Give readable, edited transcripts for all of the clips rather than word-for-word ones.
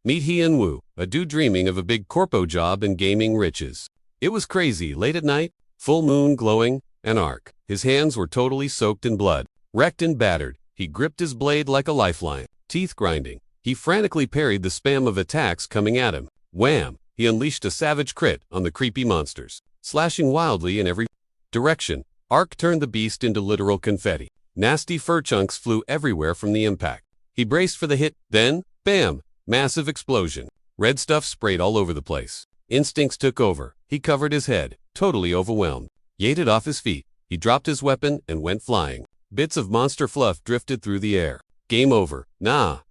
Meet Hyun-woo, a dude dreaming of a big corpo job and gaming riches. It was crazy, late at night, full moon glowing, an arc. His hands were totally soaked in blood. Wrecked and battered, he gripped his blade like a lifeline, teeth grinding. He frantically parried the spam of attacks coming at him. Wham! He unleashed a savage crit on the creepy monsters, slashing wildly in every direction. Arc turned the beast into literal confetti. Nasty fur chunks flew everywhere from the impact. He braced for the hit, then, bam! Massive explosion. Red stuff sprayed all over the place. Instincts took over. He covered his head, totally overwhelmed. Yated off his feet, he dropped his weapon and went flying. Bits of monster fluff drifted through the air. Game over. Nah.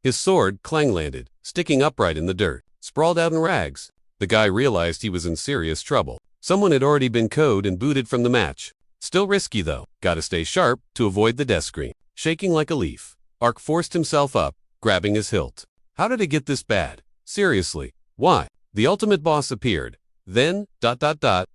His sword clang-landed, sticking upright in the dirt, sprawled out in rags. The guy realized he was in serious trouble. Someone had already been KO'd and booted from the match. Still risky though, gotta stay sharp to avoid the death screen. Shaking like a leaf, Arc forced himself up, grabbing his hilt. How did it get this bad? Seriously, why? The ultimate boss appeared. Then,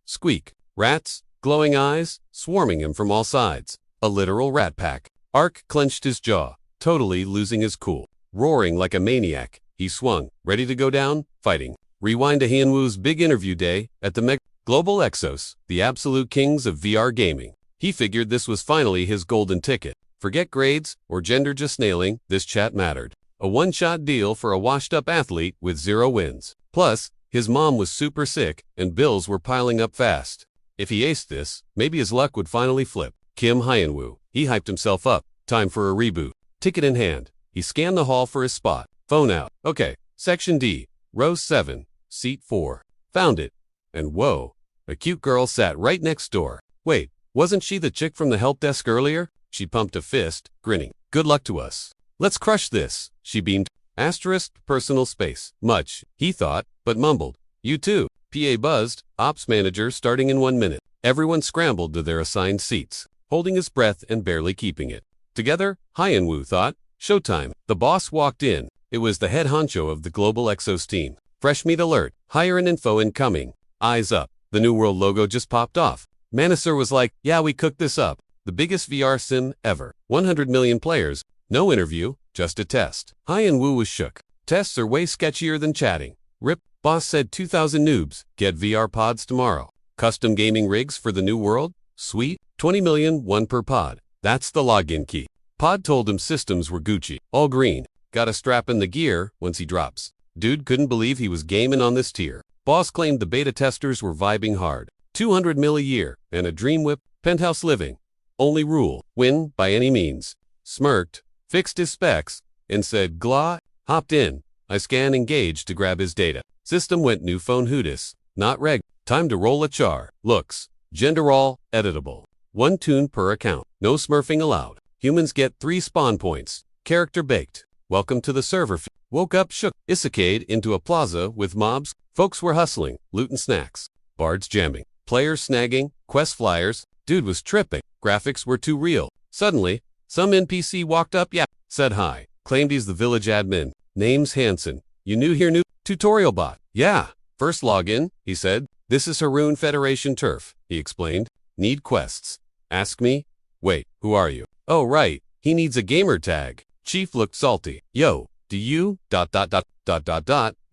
squeak. Rats, glowing eyes, swarming him from all sides. A literal rat pack. Arc clenched his jaw, totally losing his cool. Roaring like a maniac, he swung, ready to go down, fighting. Rewind to Hyun-woo's big interview day at the Global Exos, the absolute kings of VR gaming. He figured this was finally his golden ticket. Forget grades or gender, just nailing this chat mattered. A one-shot deal for a washed-up athlete with 0 wins. Plus, his mom was super sick and bills were piling up fast. If he aced this, maybe his luck would finally flip. Kim Hyun-woo. He hyped himself up. Time for a reboot. Ticket in hand. He scanned the hall for his spot. Phone out. Okay, Section D, Row 7, Seat 4. Found it. And whoa, a cute girl sat right next door. Wait, wasn't she the chick from the help desk earlier? She pumped a fist, grinning. Good luck to us. Let's crush this, she beamed. Asterisk, personal space. Much, he thought, but mumbled. You too. PA buzzed, ops manager starting in 1 minute. Everyone scrambled to their assigned seats, holding his breath and barely keeping it. Together, Hyun-woo thought, showtime. The boss walked in. It was the head honcho of the Global Exos team. Fresh meat alert. Hire and info incoming. Eyes up. The New World logo just popped off. Manhwa was like, yeah, we cooked this up. The biggest VR sim ever. 100 million players. No interview, just a test. Hyun-woo was shook. Tests are way sketchier than chatting. Rip, boss said 2,000 noobs. Get VR pods tomorrow. Custom gaming rigs for the New World? Sweet. 20 million, one per pod. That's the login key. Pod told him systems were Gucci. All green. Gotta strap in the gear once he drops. Dude couldn't believe he was gaming on this tier. Boss claimed the beta testers were vibing hard. 200 mil a year and a dream whip, penthouse living. Only rule, win by any means. Smirked, fixed his specs, and said glah, hopped in. I scan engaged to grab his data. System went new phone hootis. Not reg. Time to roll a char. Looks. Gender all, editable. 1 toon per account. No smurfing allowed. Humans get 3 spawn points. Character baked. Welcome to the server. Woke up shook. Isekai'd into a plaza with mobs. Folks were hustling, looting snacks. Bards jamming. Players snagging. Quest flyers. Dude was tripping. Graphics were too real. Suddenly, some NPC walked up, said hi. Claimed he's the village admin. Name's Hansen. You new here, new? Tutorial bot. Yeah. First login, he said. This is Haroon Federation Turf, he explained. Need quests. Ask me? Wait, who are you? Oh right, he needs a gamer tag. Chief looked salty. Yo, do you,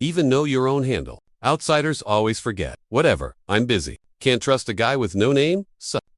even know your own handle? Outsiders always forget. Whatever, I'm busy. Can't trust a guy with no name?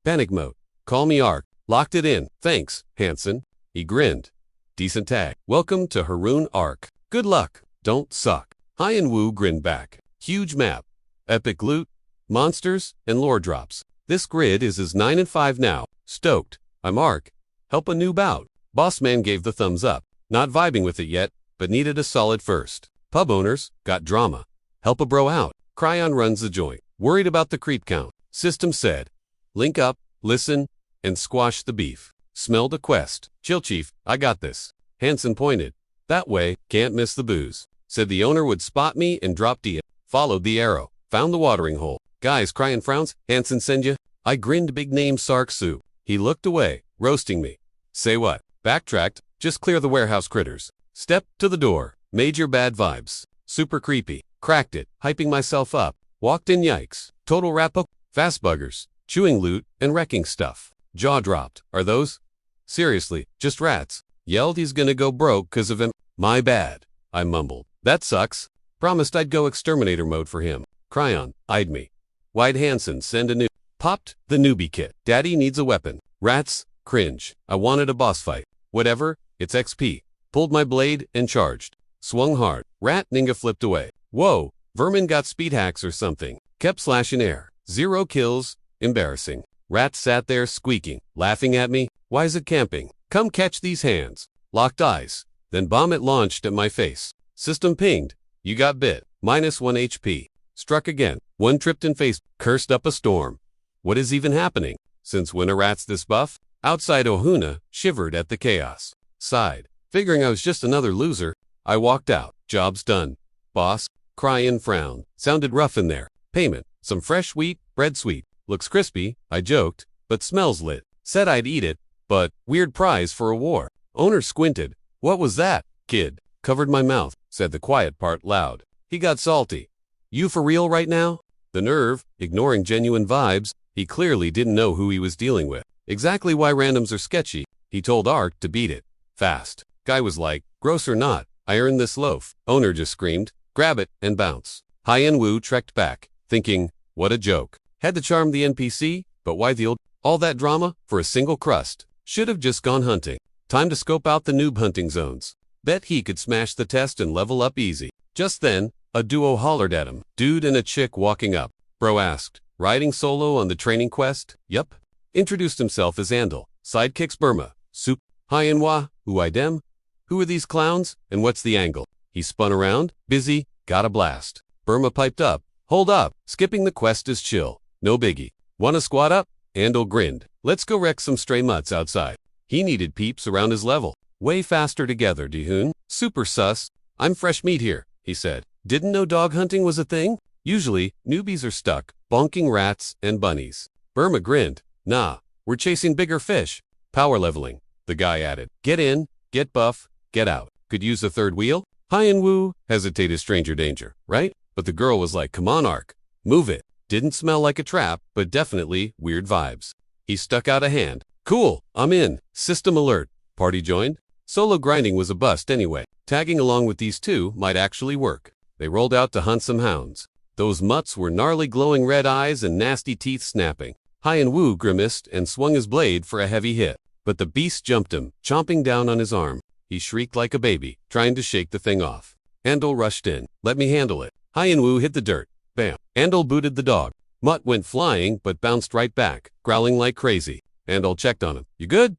Panic mode. Call me Arc. Locked it in. Thanks, Hansen. He grinned. Decent tag. Welcome to Haroon Arc. Good luck. Don't suck. Hyun-woo grinned back. Huge map. Epic loot. Monsters and lore drops. This grid is his 9 and 5 now. Stoked. I'm Arc. Help a noob out. Boss man gave the thumbs up. Not vibing with it yet, but needed a solid first. Pub owners, got drama. Help a bro out. Cryon runs the joint. Worried about the creep count. System said. Link up, listen, and squash the beef. Smelled a quest. Chill chief, I got this. Hansen pointed. That way, can't miss the booze. Said the owner would spot me and drop D. Followed the arrow. Found the watering hole. Guys, Cryon frowns. Hansen send ya? I grinned big name Sark Sue. He looked away, roasting me. Say what? Backtracked, just clear the warehouse critters. Step to the door. Major bad vibes. Super creepy. Cracked it, hyping myself up. Walked in yikes. Total wrap up. Fast buggers. Chewing loot and wrecking stuff. Jaw dropped. Are those? Seriously, just rats. Yelled he's gonna go broke 'cause of him. My bad, I mumbled. That sucks. Promised I'd go exterminator mode for him. Cryon eyed me. White Hansen, send a new. Popped the newbie kit. Daddy needs a weapon. Rats, cringe. I wanted a boss fight. Whatever, it's XP. Pulled my blade and charged. Swung hard. Rat ninja flipped away. Whoa, vermin got speed hacks or something. Kept slashing air. 0 kills. Embarrassing. Rat sat there squeaking, laughing at me. Why is it camping? Come catch these hands. Locked eyes. Then bomb it launched at my face. System pinged. You got bit. -1 HP. Struck again. One tripped in face. Cursed up a storm. What is even happening? Since when are rats this buff? Outside Ohuna shivered at the chaos. Sighed. Figuring I was just another loser, I walked out. Job's done. Boss. Cryon frowned. Sounded rough in there. Payment. Some fresh wheat, bread sweet. Looks crispy, I joked, but smells lit. Said I'd eat it, but weird prize for a war. Owner squinted. What was that, kid? Covered my mouth, said the quiet part loud. He got salty. You for real right now? The nerve, ignoring genuine vibes, he clearly didn't know who he was dealing with. Exactly why randoms are sketchy, he told Ark to beat it. Fast. Guy was like, gross or not, I earned this loaf. Owner just screamed, grab it and bounce. Hien Wu trekked back, thinking, what a joke. Had to charm the NPC, but why the old? All that drama for a single crust. Should have just gone hunting. Time to scope out the noob hunting zones. Bet he could smash the test and level up easy. Just then, a duo hollered at him. Dude and a chick walking up. Bro asked, riding solo on the training quest? Yup. Introduced himself as Andal. Sidekicks Burma. Soup. Manhwa, who I dem? Who are these clowns, and what's the angle? He spun around. Busy. Got a blast. Burma piped up. Hold up. Skipping the quest is chill. No biggie. Wanna squat up? Andal grinned. Let's go wreck some stray mutts outside. He needed peeps around his level. Way faster together, Dihun. Super sus. I'm fresh meat here, he said. Didn't know dog hunting was a thing? Usually, newbies are stuck, bonking rats and bunnies. Burma grinned. Nah, we're chasing bigger fish. Power leveling, the guy added. Get in, get buff, get out. Could use a third wheel? Hien Wu hesitated stranger danger, right? But the girl was like, come on, Ark. Move it. Didn't smell like a trap, but definitely weird vibes. He stuck out a hand. Cool, I'm in. System alert. Party joined? Solo grinding was a bust anyway. Tagging along with these two might actually work. They rolled out to hunt some hounds. Those mutts were gnarly glowing red eyes and nasty teeth snapping. Hien Wu grimaced and swung his blade for a heavy hit. But the beast jumped him, chomping down on his arm. He shrieked like a baby, trying to shake the thing off. Andal rushed in. Let me handle it. Hien Wu hit the dirt. Bam. Andal booted the dog. Mutt went flying but bounced right back, growling like crazy. Andal checked on him. You good?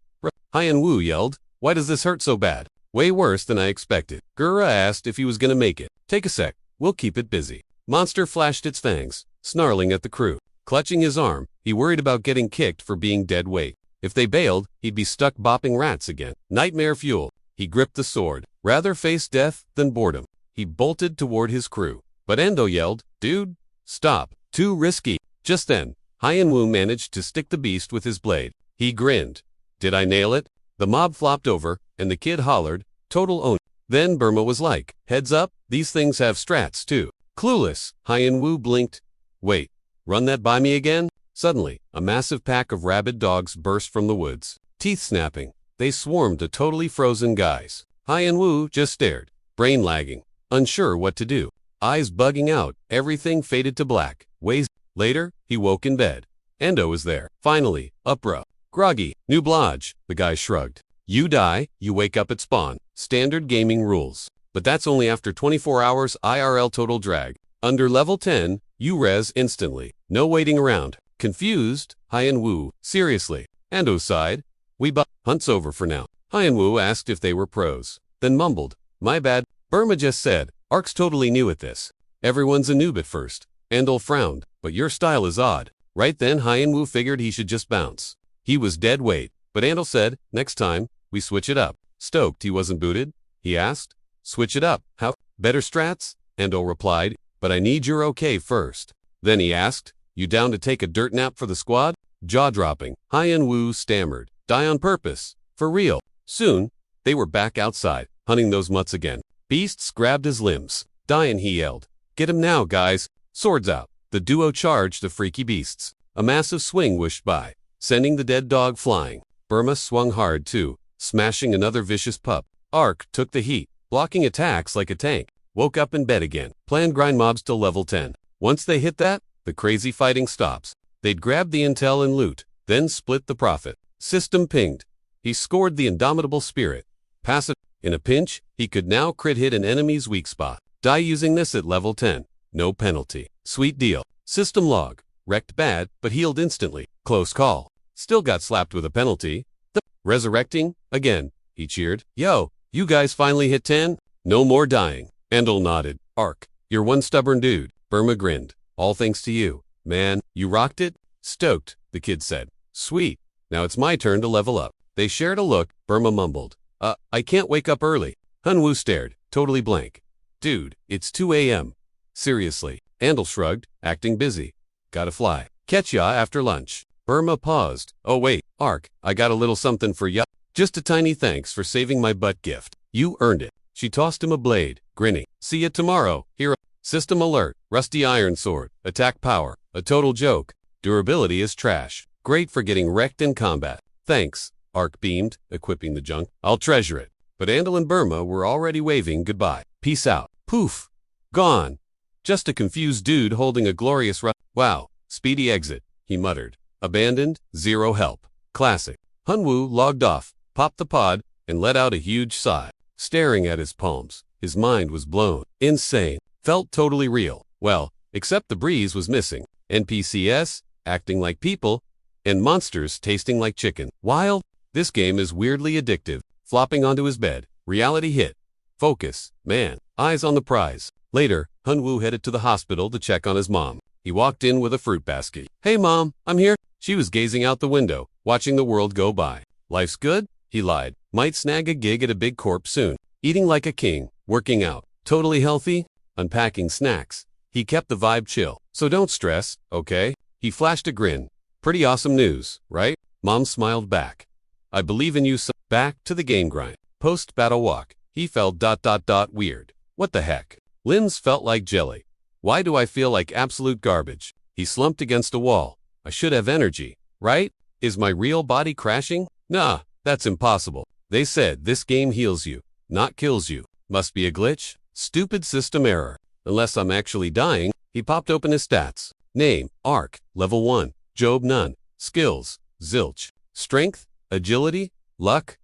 Hien Wu yelled. Why does this hurt so bad? Way worse than I expected. Gura asked if he was gonna make it. Take a sec. We'll keep it busy. Monster flashed its fangs, snarling at the crew. Clutching his arm, he worried about getting kicked for being dead weight. If they bailed, he'd be stuck bopping rats again. Nightmare fuel. He gripped the sword. Rather face death than boredom. He bolted toward his crew. But Endo yelled, dude, stop. Too risky. Just then, Hien Wu managed to stick the beast with his blade. He grinned. Did I nail it? The mob flopped over, and the kid hollered, total own. Then Burma was like, heads up, these things have strats too. Clueless, Hien Wu blinked. Wait, run that by me again? Suddenly, a massive pack of rabid dogs burst from the woods. Teeth snapping, they swarmed to totally frozen guys. Hien Wu just stared, brain lagging, unsure what to do. Eyes bugging out, everything faded to black. Ways later, he woke in bed. Endo was there. Finally, upra. Groggy, new blodge, the guy shrugged. You die, you wake up at spawn. Standard gaming rules. But that's only after 24 hours IRL total drag. Under level 10, you res instantly. No waiting around. Confused, Hien Wu, seriously. Endo sighed. Hunt's over for now. Hien Wu asked if they were pros. Then mumbled, my bad. Burma just said, Ark's totally new at this. Everyone's a noob at first. Andal frowned, but your style is odd. Right then Hien Wu figured he should just bounce. He was dead weight, but Andal said, next time, we switch it up. Stoked he wasn't booted? He asked. Switch it up. How? Better strats? Andal replied, but I need your okay first. Then he asked, you down to take a dirt nap for the squad? Jaw-dropping, Hien Wu stammered. Die on purpose. For real. Soon, they were back outside, hunting those mutts again. Beasts grabbed his limbs. Dying, he yelled. Get him now, guys. Swords out. The duo charged the freaky beasts. A massive swing whooshed by, sending the dead dog flying. Burma swung hard too, smashing another vicious pup. Ark took the heat, blocking attacks like a tank. woke up in bed again. Plan grind mobs till level 10. Once they hit that, the crazy fighting stops. They'd grab the intel and loot, then split the profit. System pinged. He scored the indomitable spirit. Passive. In a pinch, he could now crit hit an enemy's weak spot. Die using this at level 10. No penalty. Sweet deal. System log. Wrecked bad, but healed instantly. Close call. Still got slapped with a penalty. Resurrecting? Again. He cheered. Yo, you guys finally hit 10? No more dying. Endel nodded. Ark, you're one stubborn dude. Burma grinned. All thanks to you. Man, you rocked it? Stoked, the kid said. Sweet. Now it's my turn to level up. They shared a look. Burma mumbled. I can't wake up early. Hunwoo stared, totally blank. Dude, it's 2 a.m. Seriously. Andel shrugged, acting busy. Gotta fly. Catch ya after lunch. Burma paused. Oh wait, Ark, I got a little something for ya. Just a tiny thanks for saving my butt gift. You earned it. She tossed him a blade, grinning. See ya tomorrow, hero. System alert. Rusty iron sword. Attack power. A total joke. Durability is trash. Great for getting wrecked in combat. Thanks. Ark beamed, equipping the junk. I'll treasure it. But Andel and Burma were already waving goodbye. Peace out. Poof. Gone. Just a confused dude holding a glorious Wow. Speedy exit, he muttered. Abandoned, zero help. Classic. Hunwoo logged off, popped the pod, and let out a huge sigh. Staring at his palms, his mind was blown. Insane. Felt totally real. Well, except the breeze was missing. NPCs, acting like people, and monsters tasting like chicken. Wild. This game is weirdly addictive. Flopping onto his bed. Reality hit. Focus. Man. Eyes on the prize. Later, Hunwoo headed to the hospital to check on his mom. He walked in with a fruit basket. Hey mom, I'm here. She was gazing out the window, watching the world go by. Life's good? He lied. Might snag a gig at a big corp soon. Eating like a king. Working out. Totally healthy? Unpacking snacks. He kept the vibe chill. So don't stress, okay? He flashed a grin. Pretty awesome news, right? Mom smiled back. I believe in you so. Back to the game grind. Post-battle walk. He felt ... weird. What the heck? Limbs felt like jelly. Why do I feel like absolute garbage? He slumped against a wall. I should have energy, right? Is my real body crashing? Nah, that's impossible. They said this game heals you, not kills you. Must be a glitch? Stupid system error. Unless I'm actually dying. He popped open his stats. Name, Ark, level 1. Job none. Skills, zilch. Strength, agility, luck, ...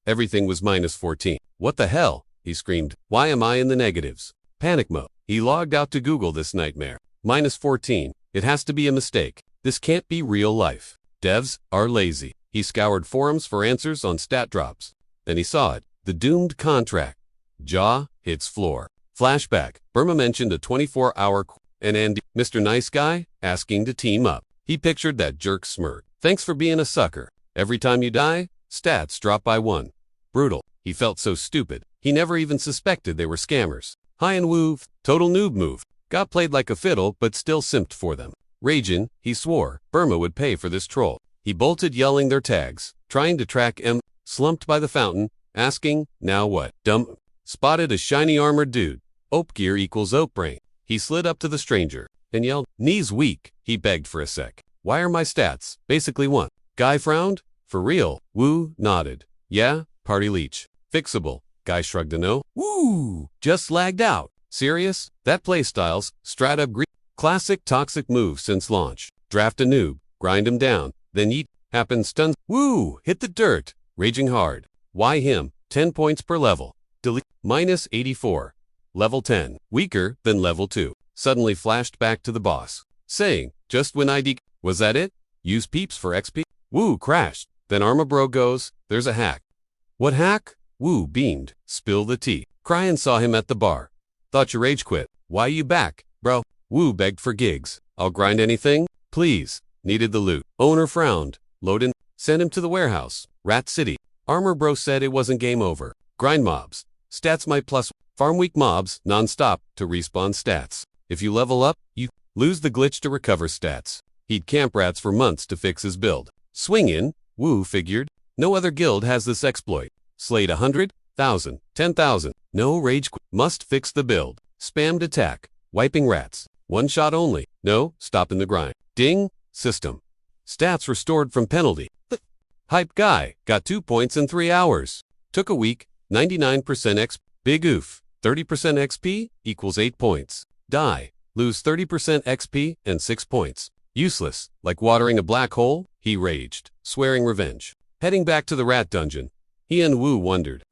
Everything was -14. What the hell? He screamed. Why am I in the negatives? Panic mode. He logged out to Google this nightmare. -14. It has to be a mistake. This can't be real life. Devs are lazy. He scoured forums for answers on stat drops. Then he saw it. The doomed contract. Jaw hits floor. Flashback. Burma mentioned a 24-hour and Andy, Mr. Nice Guy, asking to team up. He pictured that jerk smirk. Thanks for being a sucker. Every time you die, stats drop by 1. Brutal. He felt so stupid. He never even suspected they were scammers. High and woo, total noob move. Got played like a fiddle but still simped for them. Ragin', he swore, Burma would pay for this troll. He bolted yelling their tags, trying to track M, slumped by the fountain, asking, now what? Dumb. Spotted a shiny armored dude. Ope gear equals Ope brain. He slid up to the stranger and yelled, knees weak. He begged for a sec. Why are my stats? Basically 1. Guy frowned. For real? Woo nodded. Yeah, party leech. Fixable. Guy shrugged a no. Woo! Just lagged out. Serious? That playstyle's strata classic toxic move since launch. Draft a noob, grind him down, then yeet. Happen stuns. Woo! Hit the dirt. Raging hard. Why him? 10 points per level. Delete. -84. Level 10. Weaker than level 2. Suddenly flashed back to the boss. Saying, just when was that it? Use peeps for XP? Woo crashed. Then Arma Bro goes, there's a hack. What hack? Woo beamed. Spill the tea. Cryan saw him at the bar. Thought your rage quit. Why you back, bro? Woo begged for gigs. I'll grind anything, please. Needed the loot. Owner frowned. Load in. Send him to the warehouse. Rat City. Armor Bro said it wasn't game over. Grind mobs. Stats might plus. Farm weak mobs, non-stop, to respawn stats. If you level up, you lose the glitch to recover stats. He'd camp rats for months to fix his build. Swing in, Woo figured. No other guild has this exploit. Slayed 100, 1,000, 10,000. No rage quit. Must fix the build. Spammed attack. Wiping rats. One shot only. No, stop in the grind. Ding. System. Stats restored from penalty. Hype guy. Got 2 points in 3 hours. Took a week. 99% X. Big oof. 30% XP equals 8 points. Die. Lose 30% XP and 6 points. Useless, like watering a black hole, he raged, swearing revenge. Heading back to the rat dungeon, he and Wu wondered,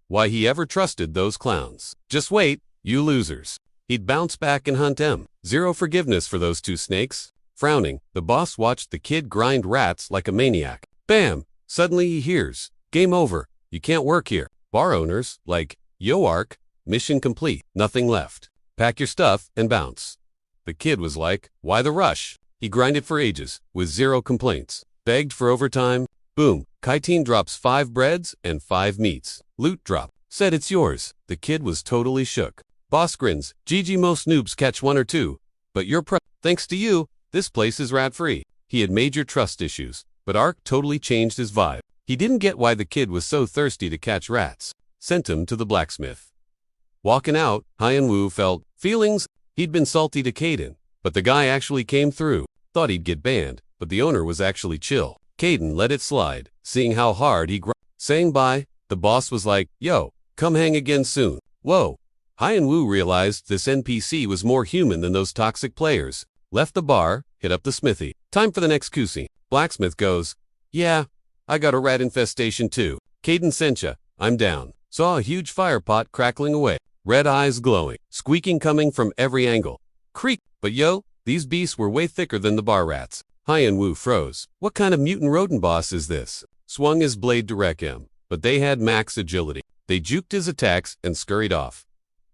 why he ever trusted those clowns. Just wait, you losers. He'd bounce back and hunt them. Zero forgiveness for those two snakes. Frowning, the boss watched the kid grind rats like a maniac. Bam! Suddenly he hears, game over, you can't work here. Bar owners, like, yo Ark, mission complete, nothing left. Pack your stuff and bounce. The kid was like, why the rush? He grinded for ages, with zero complaints. Begged for overtime. Boom, Kaiteen drops 5 breads and 5 meats. Loot drop. Said it's yours. The kid was totally shook. Boss grins, GG, most noobs catch 1 or 2. But you're thanks to you, this place is rat-free. He had major trust issues, but Ark totally changed his vibe. He didn't get why the kid was so thirsty to catch rats. Sent him to the blacksmith. Walking out, Wu felt feelings. He'd been salty to Caden, but the guy actually came through. Thought he'd get banned, but the owner was actually chill. Caden let it slide, seeing how hard he saying bye, the boss was like, yo, come hang again soon. Whoa. Wu realized this NPC was more human than those toxic players. Left the bar, hit up the smithy. Time for the next kusi. Blacksmith goes, yeah, I got a rat infestation too. Caden sent ya, I'm down. Saw a huge fire pot crackling away. Red eyes glowing, squeaking coming from every angle. Creak, but yo, these beasts were way thicker than the bar rats. Wu froze. What kind of mutant rodent boss is this? Swung his blade to wreck him, but they had max agility. They juked his attacks and scurried off.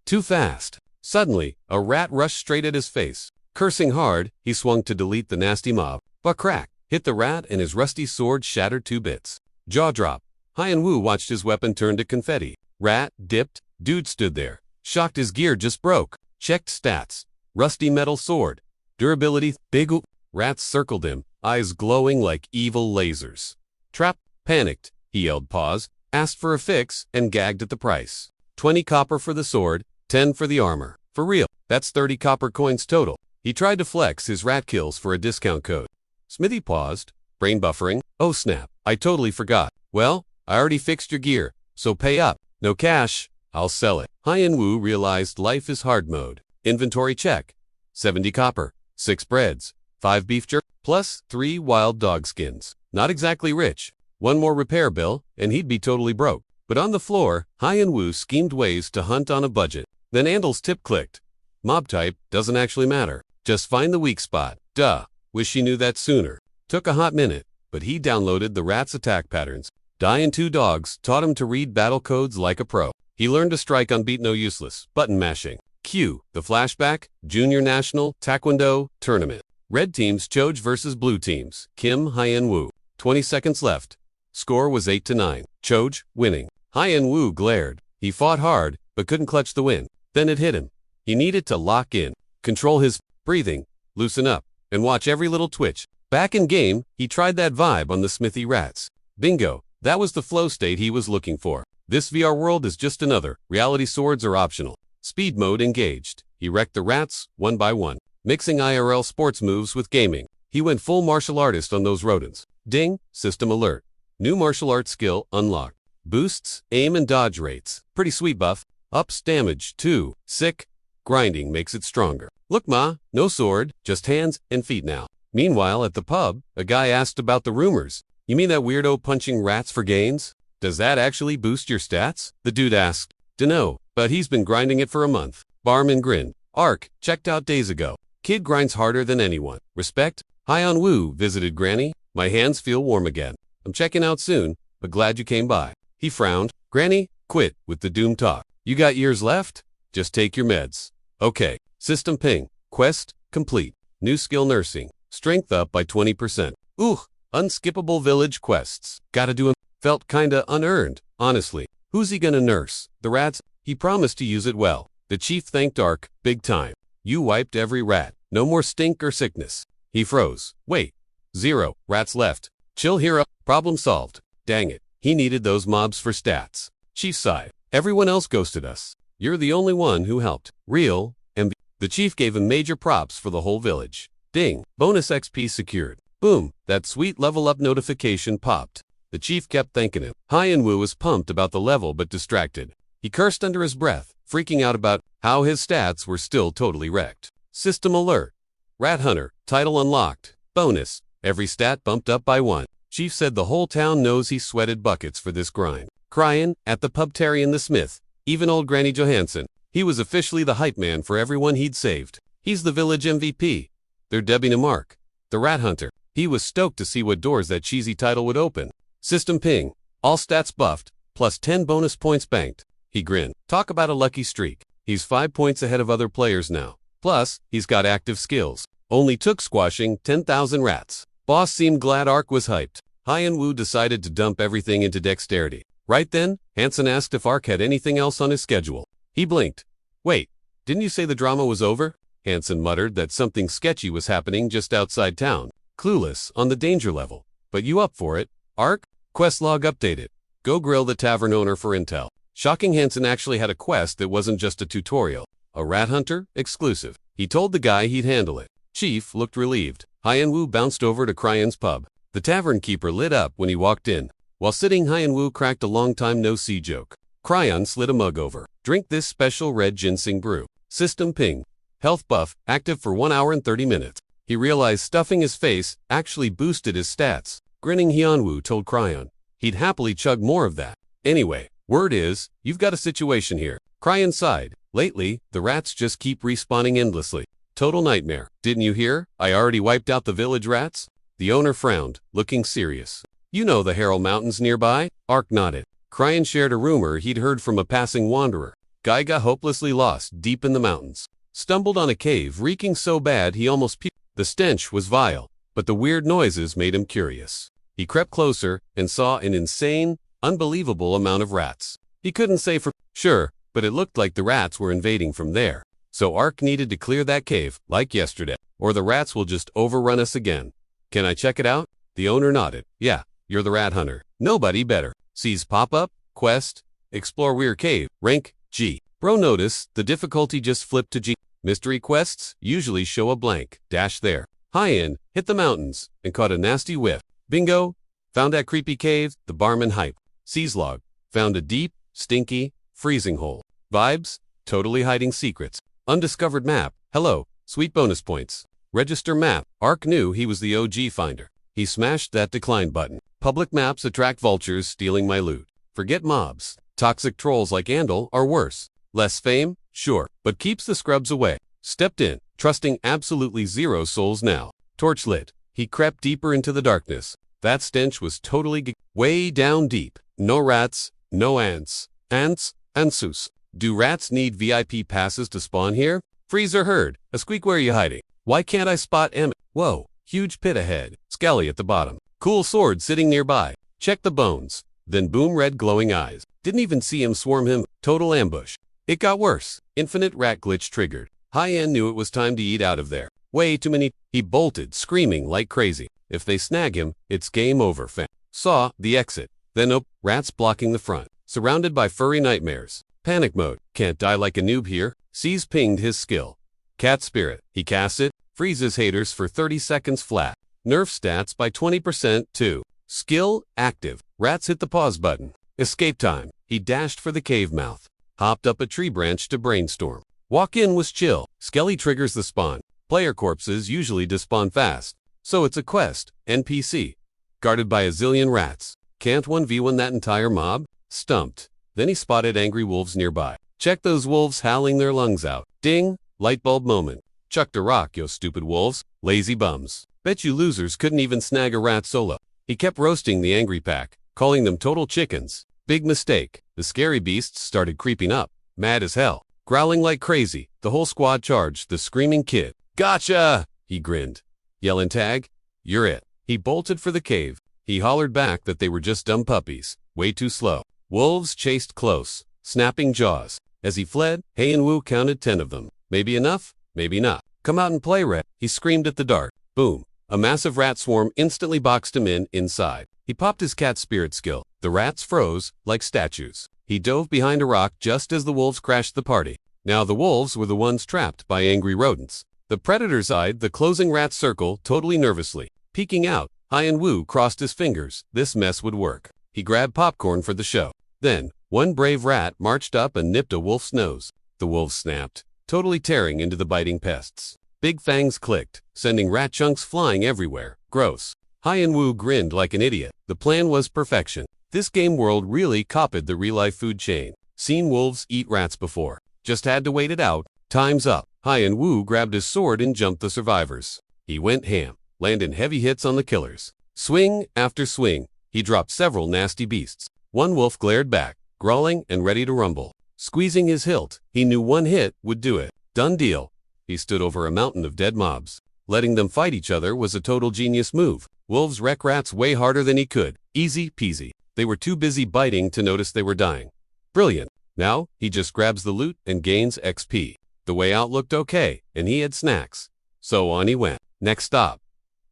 Too fast. Suddenly, a rat rushed straight at his face. Cursing hard, he swung to delete the nasty mob. But crack, hit the rat and his rusty sword shattered 2 bits. Jaw drop. Wu watched his weapon turn to confetti. Rat, dipped, dude stood there. Shocked his gear just broke. Checked stats. Rusty metal sword. Durability, big oop. Rats circled him, eyes glowing like evil lasers. Trap, panicked, he yelled pause, asked for a fix, and gagged at the price. 20 copper for the sword, 10 for the armor. For real, that's 30 copper coins total. He tried to flex his rat kills for a discount code. Smithy paused, brain buffering. Oh snap, I totally forgot. Well, I already fixed your gear, so pay up. No cash, I'll sell it. Wu realized life is hard mode. Inventory check. 70 copper, 6 breads, 5 beef jerky, plus 3 wild dog skins. Not exactly rich. 1 more repair bill, and he'd be totally broke. But on the floor, Wu schemed ways to hunt on a budget. Then Andel's tip clicked. Mob type doesn't actually matter. Just find the weak spot. Duh. Wish he knew that sooner. Took a hot minute, but he downloaded the rat's attack patterns. Die and 2 dogs taught him to read battle codes like a pro. He learned to strike on beat no useless, button mashing. Q, the flashback, Junior National, Taekwondo, Tournament. Red teams Choj versus blue teams, Kim, Wu. 20 seconds left. Score was 8-9. Choj, winning. Wu glared. He fought hard, but couldn't clutch the win. Then it hit him. He needed to lock in, control his breathing, loosen up, and watch every little twitch. Back in game, he tried that vibe on the smithy rats. Bingo, that was the flow state he was looking for. This VR world is just another. Reality swords are optional. Speed mode engaged. He wrecked the rats, one by one. Mixing IRL sports moves with gaming. He went full martial artist on those rodents. Ding, system alert. New martial arts skill unlocked. Boosts, aim and dodge rates. Pretty sweet buff. Ups damage, too. Sick. Grinding makes it stronger. Look ma, no sword, just hands and feet now. Meanwhile, at the pub, a guy asked about the rumors. You mean that weirdo punching rats for gains? Does that actually boost your stats? The dude asked. Dunno, but he's been grinding it for a month. Barman grinned. Ark, checked out days ago. Kid grinds harder than anyone. Respect? Wu visited Granny. My hands feel warm again. I'm checking out soon, but glad you came by. He frowned. Granny, quit with the doom talk. You got years left? Just take your meds. Okay. System ping. Quest complete. New skill nursing. Strength up by 20%. Ooh, unskippable village quests. Gotta do 'em. Felt kinda unearned, honestly. Who's he gonna nurse? The rats? He promised to use it well. The chief thanked Ark, big time. You wiped every rat. No more stink or sickness. He froze. Wait. 0 rats left. Chill hero. Problem solved. Dang it. He needed those mobs for stats. Chief sighed. Everyone else ghosted us. You're the only one who helped. Real MVP. The chief gave him major props for the whole village. Ding. Bonus XP secured. Boom. That sweet level up notification popped. The chief kept thanking him. Wu was pumped about the level but distracted. He cursed under his breath. freaking out about how his stats were still totally wrecked. System alert. Rat Hunter, title unlocked. Bonus, every stat bumped up by 1. Chief said the whole town knows he sweated buckets for this grind. Crying at the pub Terry and the Smith, even old Granny Johansson. He was officially the hype man for everyone he'd saved. He's the village MVP. They're Debbie and Mark, the Rat Hunter. He was stoked to see what doors that cheesy title would open. System ping. All stats buffed, plus 10 bonus points banked. He grinned. Talk about a lucky streak. He's 5 points ahead of other players now. Plus, he's got active skills. Only took squashing 10,000 rats. Boss seemed glad Ark was hyped. Hyen Woo decided to dump everything into dexterity. Right then, Hansen asked if Ark had anything else on his schedule. He blinked. Wait, didn't you say the drama was over? Hansen muttered that something sketchy was happening just outside town. Clueless on the danger level. But you up for it? Ark? Quest log updated. Go grill the tavern owner for intel. Shocking, Hansen actually had a quest that wasn't just a tutorial. A rat hunter? Exclusive. He told the guy he'd handle it. Chief looked relieved. Hyen Woo bounced over to Cryan's pub. The tavern keeper lit up when he walked in. While sitting, Hyen Woo cracked a long-time no-see joke. Cryan slid a mug over. Drink this special red ginseng brew. System ping. Health buff, active for 1 hour and 30 minutes. He realized stuffing his face actually boosted his stats. Grinning, Hyunwoo told Cryan he'd happily chug more of that. Anyway, word is, you've got a situation here. Cryan sighed. Lately, the rats just keep respawning endlessly. Total nightmare. Didn't you hear? I already wiped out the village rats? The owner frowned, looking serious. You know the Harrow Mountains nearby? Ark nodded. Cryan shared a rumor he'd heard from a passing wanderer. Guy got hopelessly lost deep in the mountains. Stumbled on a cave reeking so bad he almost puked. The stench was vile, but the weird noises made him curious. He crept closer and saw an insane, unbelievable amount of rats. He couldn't say for sure, but it looked like the rats were invading from there. So Ark needed to clear that cave, like yesterday, or the rats will just overrun us again. Can I check it out? The owner nodded. Yeah, you're the rat hunter. Nobody better. Sees pop-up, quest, explore weird cave, rank, G. Bro, notice the difficulty just flipped to G. Mystery quests usually show a blank dash there. High-end, hit the mountains, and caught a nasty whiff. Bingo, found that creepy cave, the barman hype. Seas log, found a deep, stinky, freezing hole. Vibes, totally hiding secrets. Undiscovered map, hello, sweet bonus points. Register map, Ark knew he was the OG finder. He smashed that decline button. Public maps attract vultures stealing my loot. Forget mobs. Toxic trolls like Andal are worse. Less fame? Sure, but keeps the scrubs away. Stepped in, trusting absolutely 0 souls now. Torch lit. He crept deeper into the darkness. That stench was totally way down deep. No rats, no ants. Ants, antsus. Do rats need VIP passes to spawn here? Freezer heard. A squeak, where are you hiding? Why can't I spot M? Whoa, huge pit ahead. Skelly at the bottom. Cool sword sitting nearby. Check the bones. Then boom, red glowing eyes. Didn't even see him swarm him. Total ambush. It got worse. Infinite rat glitch triggered. High-end knew it was time to eat out of there. Way too many. He bolted, screaming like crazy. If they snag him, it's game over, fam. Saw the exit. Then rats blocking the front. Surrounded by furry nightmares. Panic mode. Can't die like a noob here. Sees pinged his skill. Cat spirit. He casts it. Freezes haters for 30 seconds flat. Nerf stats by 20% too. Skill active. Rats hit the pause button. Escape time. He dashed for the cave mouth. Hopped up a tree branch to brainstorm. Walk in was chill. Skelly triggers the spawn. Player corpses usually despawn fast. So it's a quest. NPC. Guarded by a zillion rats. Can't 1v1 that entire mob? Stumped. Then he spotted angry wolves nearby. Check those wolves howling their lungs out. Ding. Lightbulb moment. Chucked a rock, yo stupid wolves. Lazy bums. Bet you losers couldn't even snag a rat solo. He kept roasting the angry pack, calling them total chickens. Big mistake. The scary beasts started creeping up. Mad as hell. Growling like crazy. The whole squad charged the screaming kid. Gotcha! He grinned. Yelling tag. You're it. He bolted for the cave. He hollered back that they were just dumb puppies. Way too slow. Wolves chased close, snapping jaws. As he fled, Hyen-woo counted 10 of them. Maybe enough? Maybe not. Come out and play, rat. He screamed at the dark. Boom. A massive rat swarm instantly boxed him inside. He popped his cat spirit skill. The rats froze like statues. He dove behind a rock just as the wolves crashed the party. Now the wolves were the ones trapped by angry rodents. The predators eyed the closing rat circle totally nervously. Peeking out, Hyen-woo crossed his fingers. This mess would work. He grabbed popcorn for the show. Then, One brave rat marched up and nipped a wolf's nose. The wolf snapped, totally tearing into the biting pests. Big fangs clicked, sending rat chunks flying everywhere. Gross. Hyen-woo grinned like an idiot. The plan was perfection. This game world really copied the real-life food chain. Seen wolves eat rats before. Just had to wait it out. Time's up. Hyen-woo grabbed his sword and jumped the survivors. He went ham, landing heavy hits on the killers. Swing after swing, he dropped several nasty beasts. One wolf glared back, growling and ready to rumble. Squeezing his hilt, he knew one hit would do it. Done deal. He stood over a mountain of dead mobs. Letting them fight each other was a total genius move. Wolves wreck rats way harder than he could. Easy peasy. They were too busy biting to notice they were dying. Brilliant. Now, he just grabs the loot and gains XP. The way out looked okay, and he had snacks. So on he went. Next stop.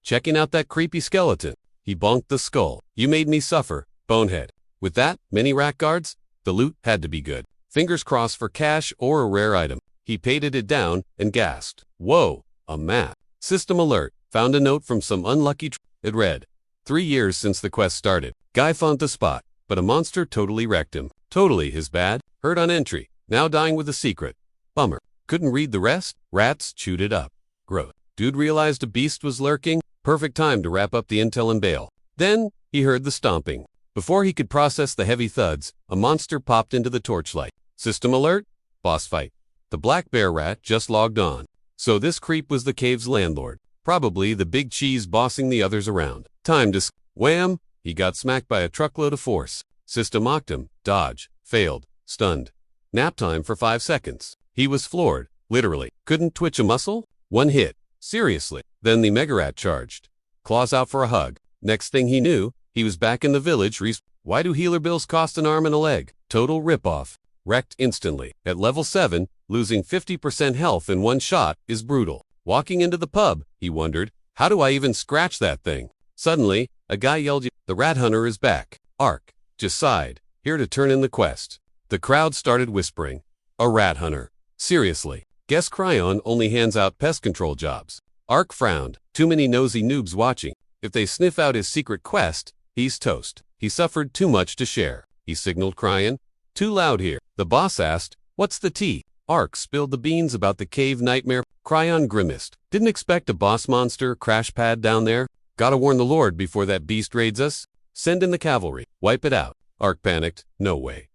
Checking out that creepy skeleton. He bonked the skull. You made me suffer, bonehead. With that, many rat guards, the loot had to be good. Fingers crossed for cash or a rare item. He pated it down and gasped. Whoa, a map. System alert. Found a note from some unlucky It read, 3 years since the quest started. Guy found the spot, but a monster totally wrecked him. Totally his bad. Heard on entry. Now dying with a secret. Bummer. Couldn't read the rest? Rats chewed it up. Gross. Dude realized a beast was lurking. Perfect time to wrap up the intel and bail. Then, he heard the stomping. Before he could process the heavy thuds, a monster popped into the torchlight. System alert? Boss fight. The black bear rat just logged on. So this creep was the cave's landlord. Probably the big cheese bossing the others around. Time to wham! He got smacked by a truckload of force. System mocked him. Dodge. Failed. Stunned. Nap time for 5 seconds. He was floored. Literally. Couldn't twitch a muscle? One hit. Seriously. Then the mega rat charged. Claws out for a hug. Next thing he knew, he was back in the village. Why do healer bills cost an arm and a leg? Total ripoff. Wrecked instantly. At level 7, losing 50% health in one shot is brutal. Walking into the pub, he wondered, how do I even scratch that thing? Suddenly, a guy yelled, the rat hunter is back. Ark just sighed, here to turn in the quest. The crowd started whispering, a rat hunter. Seriously, guess Cryon only hands out pest control jobs. Ark frowned, too many nosy noobs watching. If they sniff out his secret quest, he's toast. He suffered too much to share. He signaled Cryon, too loud here. The boss asked, what's the tea? Ark spilled the beans about the cave nightmare. Cryon grimaced. Didn't expect a boss monster crash pad down there. Gotta warn the Lord before that beast raids us. Send in the cavalry. Wipe it out. Ark panicked. No way.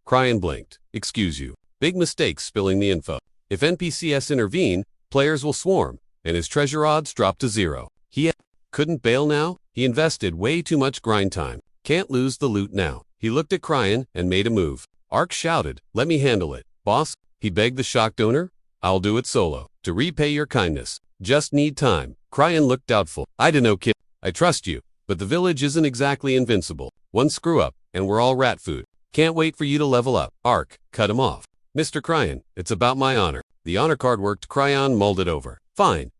Cryon blinked. Excuse you. Big mistake spilling the info. If NPCs intervene, players will swarm, and his treasure odds drop to 0. He couldn't bail now. He invested way too much grind time. Can't lose the loot now. He looked at Cryon and made a move. Ark shouted, let me handle it. Boss, he begged the shocked owner. I'll do it solo. To repay your kindness. Just need time. Cryon looked doubtful. I dunno, kid. I trust you, but the village isn't exactly invincible. One screw up, and we're all rat food. Can't wait for you to level up. Ark cut him off. Mr. Cryon, it's about my honor. The honor card worked. Cryon mulled it over. Fine.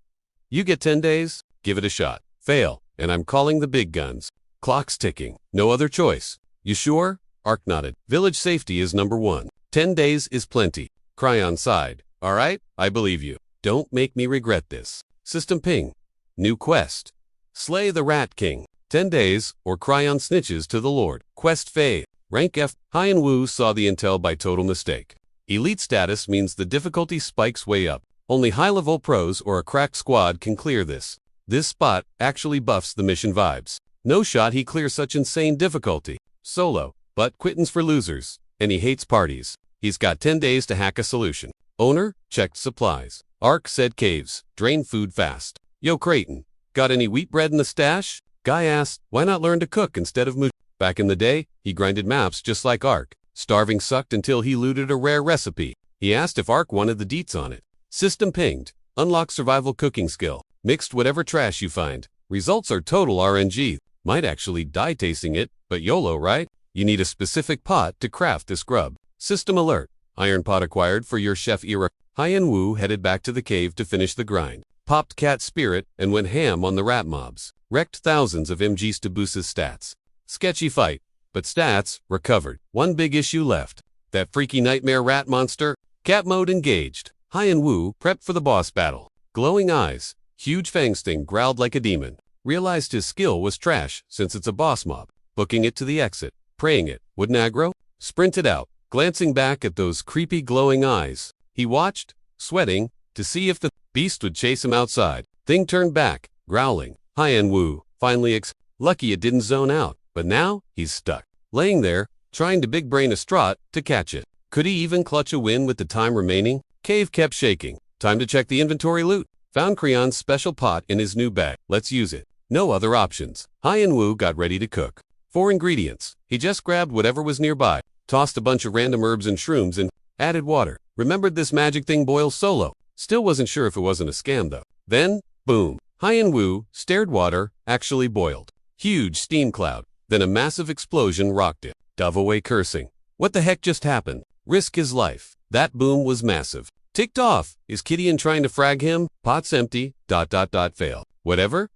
You get 10 days. Give it a shot. Fail, and I'm calling the big guns. Clock's ticking. No other choice. You sure? Ark nodded. Village safety is number 1. 10 days is plenty. Cryon sighed. All right, I believe you. Don't make me regret this. System ping. New quest. Slay the Rat King. 10 days, or Cryon snitches to the Lord. Quest failed. Rank F. Hyen-woo saw the intel by total mistake. Elite status means the difficulty spikes way up. Only high-level pros or a cracked squad can clear this. This spot actually buffs the mission vibes. No shot he clears such insane difficulty. Solo, but quittance for losers. And he hates parties. He's got 10 days to hack a solution. Owner, checked supplies. Ark said caves, drain food fast. Yo Creighton, got any wheat bread in the stash? Guy asked, why not learn to cook instead of mooch? Back in the day, he grinded maps just like Ark. Starving sucked until he looted a rare recipe. He asked if Ark wanted the deets on it. System pinged. Unlock survival cooking skill. Mixed whatever trash you find. Results are total RNG. Might actually die tasting it, but YOLO, right? You need a specific pot to craft this grub. System alert. Iron pot acquired for your chef era. Hyen-woo headed back to the cave to finish the grind. Popped cat spirit and went ham on the rat mobs. Wrecked thousands of MGs to boost his stats. Sketchy fight, but stats recovered. One big issue left. That freaky nightmare rat monster. Cat mode engaged. Hyen-woo prepped for the boss battle. Glowing eyes. Huge fang sting growled like a demon. Realized his skill was trash since it's a boss mob. Booking it to the exit. Praying it wouldn't aggro. sprinted out, glancing back at those creepy glowing eyes. He watched, sweating, to see if the beast would chase him outside. Thing turned back, growling. Hi Enwu, finally lucky it didn't zone out, but now he's stuck. Laying there, trying to big brain a strut to catch it. Could he even clutch a win with the time remaining? Cave kept shaking. Time to check the inventory loot. Found Creon's special pot in his new bag. Let's use it. No other options. Hi Enwu got ready to cook. 4 ingredients. He just grabbed whatever was nearby, tossed a bunch of random herbs and shrooms and added water. Remembered this magic thing boils solo. Still wasn't sure if it wasn't a scam though. Then, boom. Hi Enwu stared water actually boiled. Huge steam cloud. Then a massive explosion rocked it. Dove away cursing. What the heck just happened? Risk his life. That boom was massive. Ticked off. Is Gideon trying to frag him? Pot's empty. ... Fail. Whatever.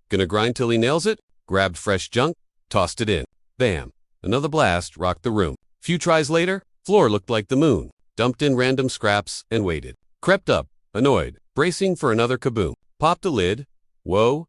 Gonna grind till he nails it? Grabbed fresh junk. Tossed it in. Bam. Another blast rocked the room. Few tries later, floor looked like the moon. Dumped in random scraps and waited. Crept up, annoyed, bracing for another kaboom. Popped a lid. Whoa. ...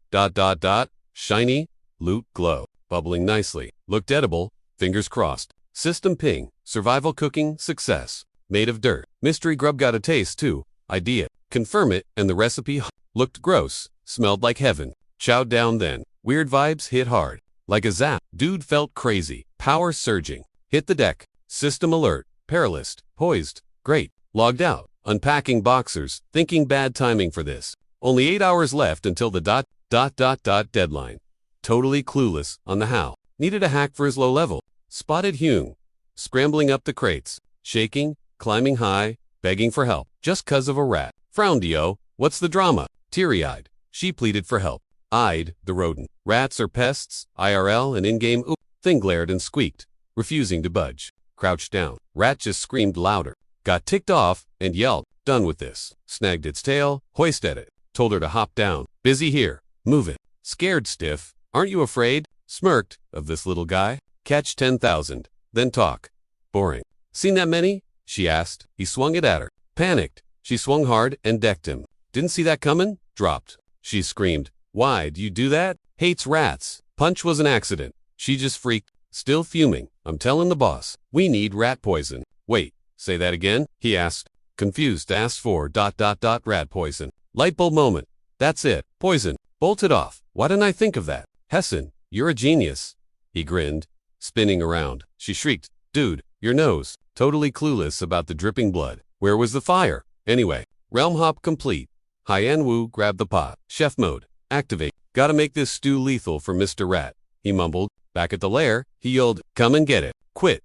Shiny. Loot glow. Bubbling nicely. Looked edible. Fingers crossed. System ping. Survival cooking success. Made of dirt. Mystery grub got a taste too. Idea. Confirm it, and the recipe looked gross. Smelled like heaven. Chowed down then. Weird vibes hit hard. Like a zap. Dude felt crazy. Power surging. Hit the deck. System alert. Paralyzed. Poised. Great. Logged out. Unpacking boxers. Thinking bad timing for this. Only 8 hours left until the ... deadline. Totally clueless on the how. Needed a hack for his low level. Spotted Hyung. Scrambling up the crates. Shaking. Climbing high. Begging for help. Just 'cause of a rat. Frowned yo. What's the drama? Teary-eyed. She pleaded for help. Eyed the rodent. Rats are pests, IRL and in-game. Thing glared and squeaked, refusing to budge. Crouched down. Rat just screamed louder. Got ticked off and yelled, done with this. Snagged its tail, hoisted it. Told her to hop down. Busy here. Move it. Scared stiff. Aren't you afraid? Smirked, of this little guy. Catch 10,000. Then talk. Boring. Seen that many? She asked. He swung it at her. Panicked. She swung hard and decked him. Didn't see that coming? Dropped. She screamed. Why do you do that? Hates rats. Punch was an accident. She just freaked. Still fuming. I'm telling the boss. We need rat poison. Wait. Say that again? He asked. Confused. Asked for ... rat poison. Light bulb moment. That's it. Poison. Bolted off. Why didn't I think of that? Hessen, you're a genius. He grinned. Spinning around. She shrieked. Dude, your nose. Totally clueless about the dripping blood. Where was the fire? Anyway. Realm hop complete. Hi Enwu grabbed the pot. Chef mode. Activate. Gotta make this stew lethal for Mr. Rat. He mumbled. Back at the lair, he yelled, come and get it. Quit.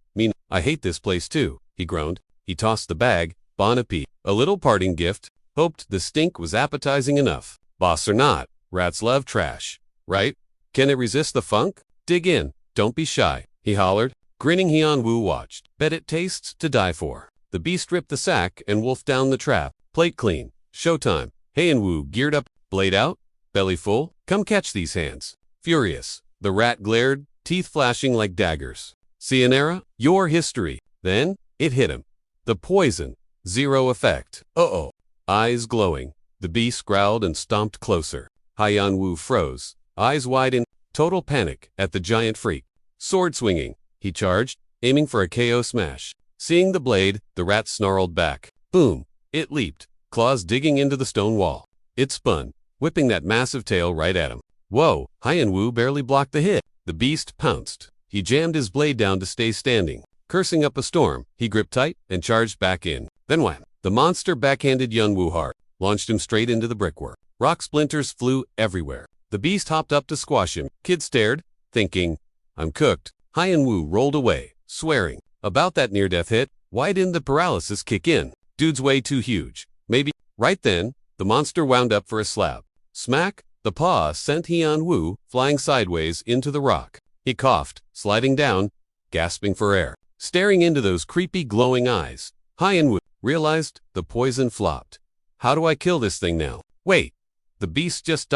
I hate this place too. He groaned. He tossed the bag. Bon appetit. A little parting gift. Hoped the stink was appetizing enough. Boss or not, rats love trash. Right? Can it resist the funk? Dig in. Don't be shy. He hollered. Grinning Hyun-woo watched. Bet it tastes to die for. The beast ripped the sack and wolfed down the trap. Plate clean. Showtime. Hyun-woo geared up. Blade out. Belly full. Come catch these hands. Furious. The rat glared, teeth flashing like daggers. Sayonara, your history. Then, it hit him. The poison. Zero effect. Uh-oh. Eyes glowing. The beast growled and stomped closer. Hyun-woo froze. Eyes wide in total panic at the giant freak. Sword swinging. He charged, aiming for a KO smash. Seeing the blade, the rat snarled back. Boom. It leaped, claws digging into the stone wall. It spun, whipping that massive tail right at him. Whoa, Hyun-woo barely blocked the hit. The beast pounced. He jammed his blade down to stay standing. Cursing up a storm, he gripped tight and charged back in. Then wham! The monster backhanded Hyun-woo hard, launched him straight into the brickwork. Rock splinters flew everywhere. The beast hopped up to squash him. Kid stared, thinking, I'm cooked. Hyun-woo rolled away, swearing. About that near-death hit, why didn't the paralysis kick in? Dude's way too huge. Maybe. Right then, the monster wound up for a slap. Smack! The paw sent Hyun-woo flying sideways into the rock. He coughed, sliding down, gasping for air. Staring into those creepy glowing eyes, Hyun-woo realized the poison flopped. How do I kill this thing now? Wait. The beast just ...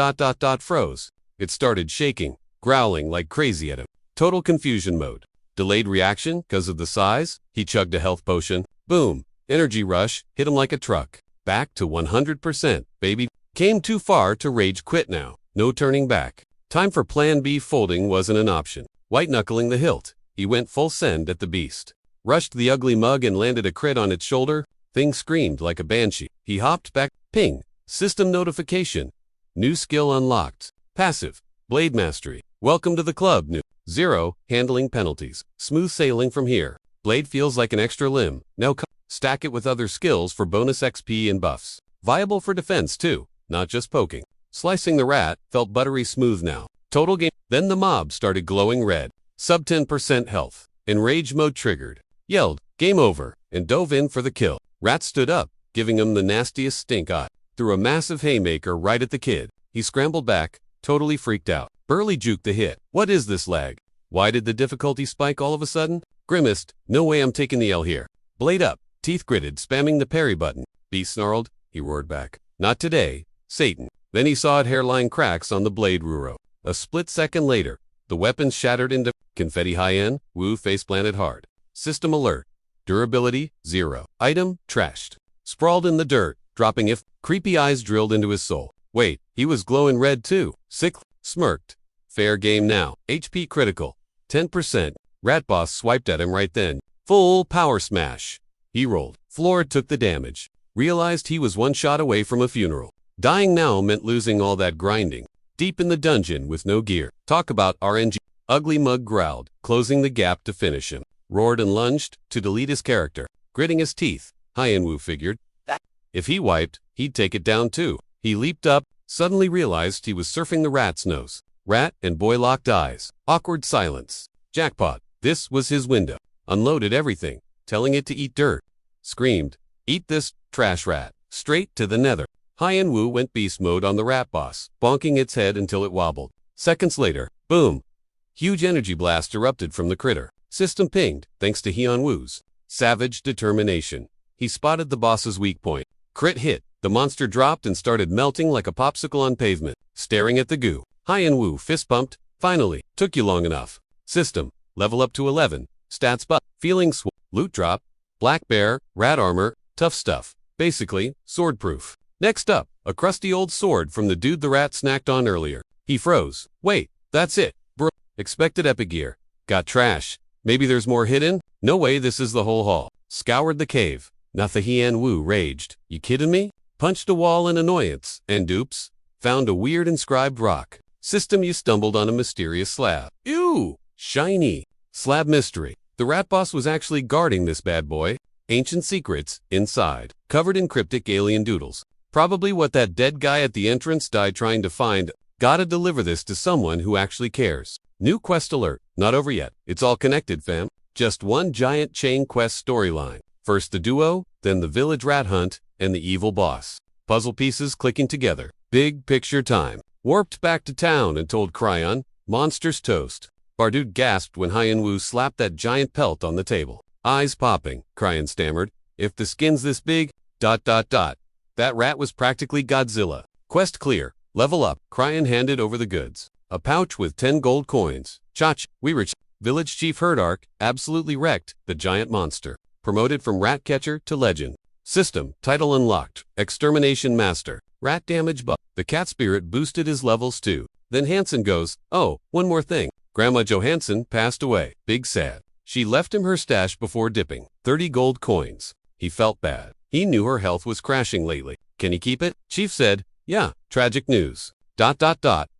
froze. It started shaking, growling like crazy at him. Total confusion mode. Delayed reaction because of the size. He chugged a health potion. Boom. Energy rush hit him like a truck. Back to 100%, baby. Came too far to rage quit now. No turning back. Time for plan B. Folding wasn't an option. White-knuckling the hilt, he went full send at the beast. rushed the ugly mug and landed a crit on its shoulder. Thing screamed like a banshee. He hopped back. Ping. System notification. New skill unlocked. Passive. Blade Mastery. Welcome to the club. New. 0. Handling penalties. Smooth sailing from here. Blade feels like an extra limb. Now stack it with other skills for bonus XP and buffs. Viable for defense too, not just poking. Slicing the rat felt buttery smooth now. Total game. Then the mob started glowing red. Sub 10% health. Enrage mode triggered. Yelled, game over, and dove in for the kill. Rat stood up, giving him the nastiest stink eye. Threw a massive haymaker right at the kid. He scrambled back, totally freaked out. Burly juked the hit. What is this lag? Why did the difficulty spike all of a sudden? Grimaced, no way I'm taking the L here. Blade up, teeth gritted, spamming the parry button. Beast snarled, he roared back. Not today, Satan. Then he sawed hairline cracks on the blade Ruro. A split second later, the weapon shattered into confetti high-end, Wu face planted hard. System alert. Durability, 0. Item, trashed. Sprawled in the dirt, dropping if creepy eyes drilled into his soul. Wait, he was glowing red too. Sick, smirked. Fair game now. HP critical. 10%. Rat boss swiped at him right then. Full power smash. He rolled. Floor took the damage. Realized he was one shot away from a funeral. Dying now meant losing all that grinding. Deep in the dungeon with no gear. Talk about RNG. Ugly mug growled, closing the gap to finish him. Roared and lunged to delete his character. Gritting his teeth, Hyenwu figured that if he wiped, he'd take it down too. He leaped up, suddenly realized he was surfing the rat's nose. Rat and boy locked eyes. Awkward silence. Jackpot. This was his window. Unloaded everything, telling it to eat dirt. Screamed, eat this, trash rat. Straight to the nether. Hyenwu went beast mode on the rat boss, bonking its head until it wobbled. Seconds later, boom. Huge energy blast erupted from the critter. System pinged, thanks to Hyenwu's savage determination. He spotted the boss's weak point. Crit hit. The monster dropped and started melting like a popsicle on pavement, staring at the goo. Hyenwu fist pumped. Finally, took you long enough. System, level up to 11. Stats buff. Feeling loot drop. Black bear, rat armor, tough stuff. Basically, sword proof. Next up, a crusty old sword from the dude the rat snacked on earlier. He froze. Wait, that's it, bro. Expected epic gear. Got trash. Maybe there's more hidden? No way this is the whole haul. Scoured the cave. Hyenwu raged. You kidding me? Punched a wall in annoyance, and oops, found a weird inscribed rock. System, you stumbled on a mysterious slab. Ew! Shiny. Slab mystery. The rat boss was actually guarding this bad boy. Ancient secrets, inside. Covered in cryptic alien doodles. Probably what that dead guy at the entrance died trying to find. Gotta deliver this to someone who actually cares. New quest alert. Not over yet. It's all connected, fam. Just one giant chain quest storyline. First the duo, then the village rat hunt, and the evil boss. Puzzle pieces clicking together. Big picture time. Warped back to town and told Cryon, monsters toast. Bardute gasped when Hyenwu slapped that giant pelt on the table. Eyes popping, Cryon stammered. If the skin's this big, ... That rat was practically Godzilla. Quest clear. Level up. Cryon handed over the goods. A pouch with 10 gold coins. Chach, we rich. Village Chief Herdark absolutely wrecked the giant monster. Promoted from rat catcher to legend. System, title unlocked. Extermination master. Rat damage buff. The cat spirit boosted his levels too. Then Hansen goes, oh, one more thing. Grandma Johansson passed away. Big sad. She left him her stash before dipping. 30 gold coins. He felt bad. He knew her health was crashing lately. Can he keep it? Chief said, yeah, tragic news. ...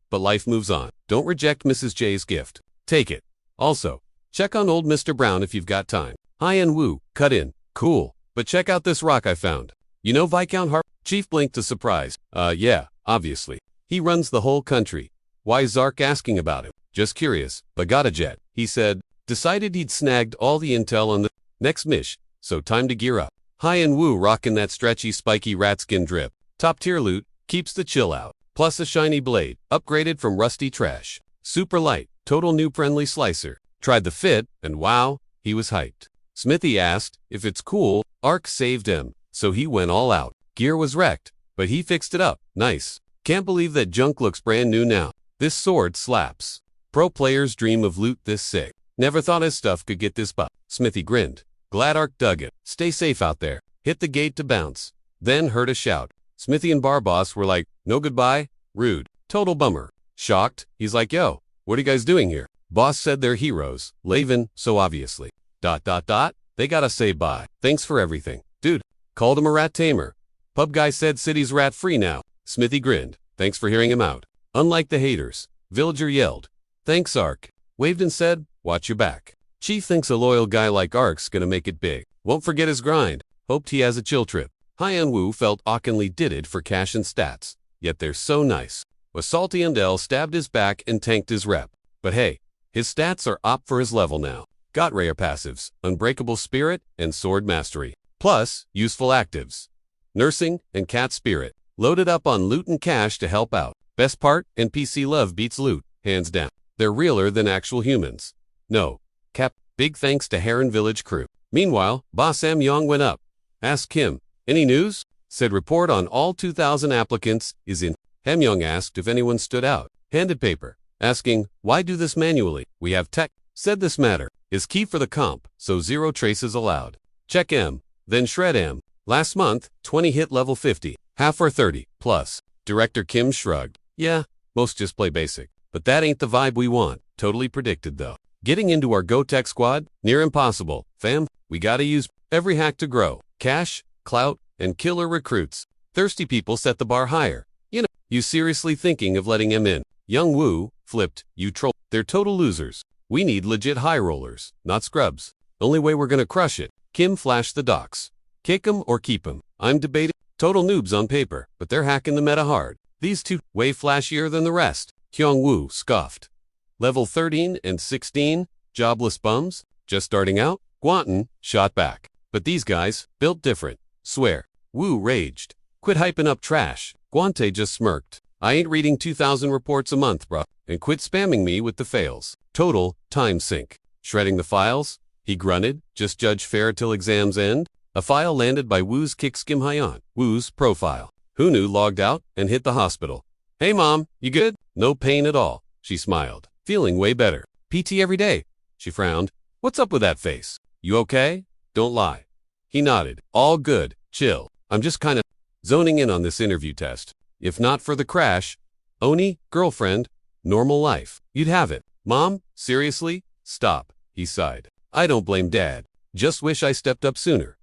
But life moves on. Don't reject Mrs. J's gift. Take it. Also, check on old Mr. Brown if you've got time. Hyenwu, cut in. Cool. But check out this rock I found. You know Viscount Harp? Chief blinked to surprise. Yeah, obviously. He runs the whole country. Why Zark asking about him? Just curious, but got a jet. He said, decided he'd snagged all the intel on the next mish, so time to gear up. Hyenwu rocking that stretchy spiky rat skin drip. Top tier loot, keeps the chill out. Plus a shiny blade, upgraded from rusty trash. Super light, total new friendly slicer. Tried the fit, and wow, he was hyped. Smithy asked if it's cool. Ark saved him, so he went all out. Gear was wrecked, but he fixed it up. Nice. Can't believe that junk looks brand new now. This sword slaps. Pro players dream of loot this sick. Never thought his stuff could get this buff. Smithy grinned. Glad Ark dug it. Stay safe out there. Hit the gate to bounce. Then heard a shout. Smithy and Barboss were like, no goodbye? Rude. Total bummer. Shocked, he's like, yo, what are you guys doing here? Boss said they're heroes. Laven, so obviously. ... They gotta say bye. Thanks for everything. Dude, called him a rat tamer. Pub guy said city's rat free now. Smithy grinned. Thanks for hearing him out. Unlike the haters, Villager yelled. Thanks, Ark. Waved and said, watch your back. Chief thinks a loyal guy like Ark's gonna make it big. Won't forget his grind. Hoped he has a chill trip. Hyan-Woo felt awkwardly did for cash and stats. Yet they're so nice. Was salty and L stabbed his back and tanked his rep. But hey, his stats are up for his level now. Got rare passives, Unbreakable Spirit, and Sword Mastery. Plus, useful actives. Nursing and Cat Spirit. Loaded up on loot and cash to help out. Best part, NPC love beats loot, hands down. They're realer than actual humans. No. Cap, big thanks to Heron Village crew. Meanwhile, Boss M Yong went up. Asked Kim, any news? Said report on all 2,000 applicants is in. Hem Young asked if anyone stood out. Handed paper. Asking, why do this manually? We have tech. Said this matter is key for the comp, so 0 traces allowed. Check M, then shred M. Last month, 20 hit level 50. Half or 30, plus. Director Kim shrugged. Yeah, most just play basic. But that ain't the vibe we want. Totally predicted though. Getting into our Go Tech squad? Near impossible. Fam, we gotta use every hack to grow. Cash, clout, and killer recruits. Thirsty people set the bar higher. You seriously thinking of letting him in? Young Woo flipped, you troll. They're total losers. We need legit high rollers, not scrubs. Only way we're gonna crush it. Kim flashed the docs. Kick 'em or keep 'em. I'm debating. Total noobs on paper, but they're hacking the meta hard. These two, way flashier than the rest. Kyung Woo scoffed. Level 13 and 16, jobless bums, just starting out? Guanton shot back. But these guys, built different. Swear. Woo raged. Quit hyping up trash. Guante just smirked. I ain't reading 2,000 reports a month, bruh. And quit spamming me with the fails. Total, time sink. Shredding the files? He grunted. Just judge fair till exams end? A file landed by Woo's Kickskim Hyan. Woo's profile. Who knew logged out and hit the hospital. Hey mom, you good? No pain at all. She smiled. Feeling way better. PT every day. She frowned. What's up with that face? You okay? Don't lie. He nodded. All good. Chill. I'm just kinda zoning in on this interview test. If not for the crash, Oni, girlfriend, normal life. You'd have it. Mom, seriously? Stop. He sighed. I don't blame Dad. Just wish I stepped up sooner.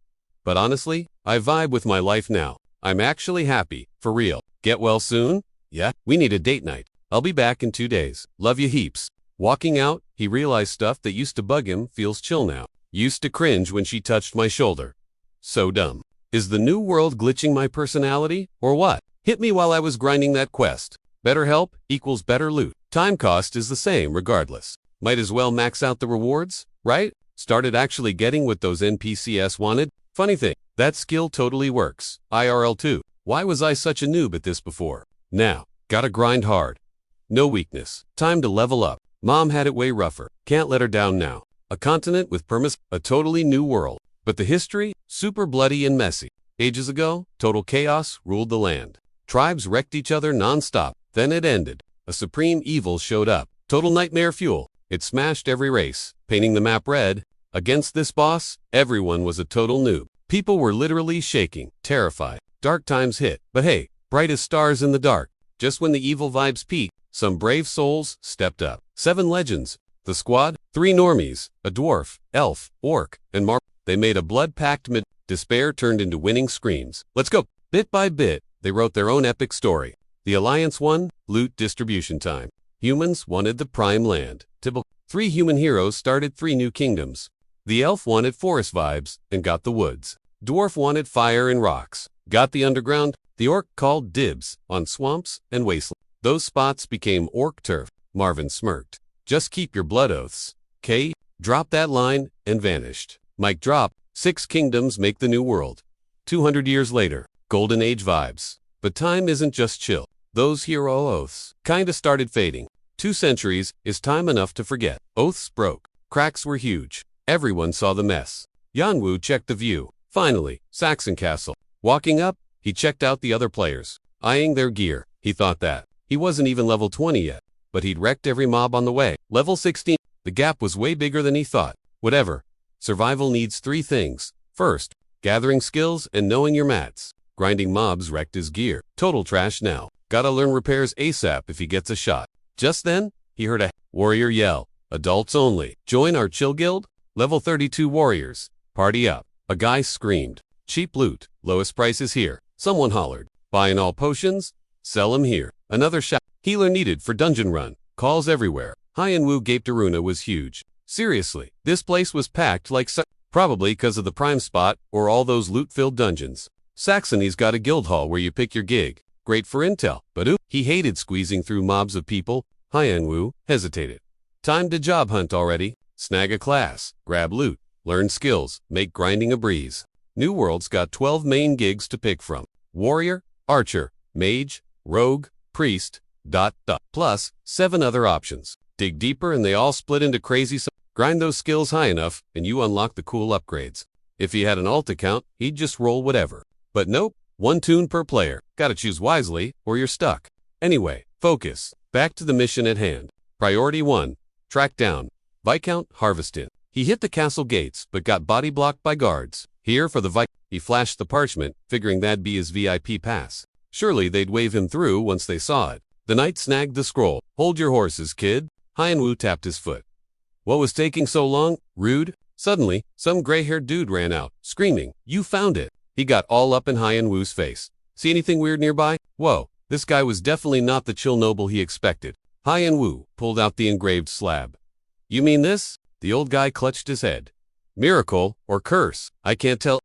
But honestly, I vibe with my life now. I'm actually happy. For real. Get well soon? Yeah, we need a date night. I'll be back in 2 days. Love you heaps. Walking out, he realized stuff that used to bug him feels chill now. Used to cringe when she touched my shoulder. So dumb. Is the new world glitching my personality, or what? Hit me while I was grinding that quest. Better help equals better loot. Time cost is the same regardless. Might as well max out the rewards, right? Started actually getting what those NPCs wanted. Funny thing, that skill totally works. IRL too. Why was I such a noob at this before? Now, gotta grind hard. No weakness. Time to level up. Mom had it way rougher. Can't let her down now. A continent with a totally new world. But the history? Super bloody and messy. Ages ago, total chaos ruled the land. Tribes wrecked each other non-stop. Then it ended. A supreme evil showed up. Total nightmare fuel. It smashed every race, painting the map red. Against this boss, everyone was a total noob. People were literally shaking, terrified. Dark times hit. But hey, bright as stars in the dark. Just when the evil vibes peaked, some brave souls stepped up. 7 legends. The squad, 3 normies, a dwarf, elf, orc, and They made a blood pact despair turned into winning screams. Let's go. Bit by bit, they wrote their own epic story. The Alliance won, loot distribution time. Humans wanted the prime land. Typical. 3 human heroes started 3 new kingdoms. The elf wanted forest vibes and got the woods. Dwarf wanted fire and rocks. Got the underground. The orc called dibs on swamps and wastelands. Those spots became orc turf. Marvin smirked. Just keep your blood oaths. K. Dropped that line and vanished. Mic drop. 6 kingdoms make the new world. 200 years later. Golden Age vibes. But time isn't just chill. Those hero oaths kinda started fading. 2 centuries is time enough to forget. Oaths broke. Cracks were huge. Everyone saw the mess. Yanwu checked the view. Finally, Saxon Castle. Walking up, he checked out the other players. Eyeing their gear, he thought that. He wasn't even level 20 yet, but he'd wrecked every mob on the way. Level 16. The gap was way bigger than he thought. Whatever. Survival needs 3 things. First, gathering skills and knowing your mats. Grinding mobs wrecked his gear. Total trash now. Gotta learn repairs ASAP if he gets a shot. Just then, he heard a warrior yell. Adults only. Join our chill guild? Level 32 warriors. Party up. A guy screamed. Cheap loot. Lowest prices here. Someone hollered. Buying all potions? Sell 'em here. Another shout. Healer needed for dungeon run. Calls everywhere. Hyenwu gaped. Aruna was huge. Seriously, this place was packed like probably because of the prime spot or all those loot-filled dungeons. Saxony's got a guild hall where you pick your gig. Great for intel, but he hated squeezing through mobs of people. Hyenwu hesitated. Time to job hunt already. Snag a class, grab loot, learn skills, make grinding a breeze. New World's got 12 main gigs to pick from. Warrior, archer, mage, rogue, priest, ... plus 7 other options. Dig deeper and they all split into crazy. Grind those skills high enough and you unlock the cool upgrades. If he had an alt account, he'd just roll whatever. But nope, 1 toon per player. Gotta choose wisely or you're stuck. Anyway, focus. Back to the mission at hand. Priority 1. Track down Viscount Harveston. He hit the castle gates but got body blocked by guards. Here for the He flashed the parchment, figuring that'd be his VIP pass. Surely they'd wave him through once they saw it. The knight snagged the scroll. Hold your horses, kid. Hyenwu tapped his foot. What was taking so long? Rude. Suddenly, some gray-haired dude ran out, screaming, "You found it!" He got all up in Hyenwu's face. See anything weird nearby? Whoa, this guy was definitely not the chill noble he expected. Hyenwu pulled out the engraved slab. You mean this? The old guy clutched his head. Miracle or curse? I can't tell.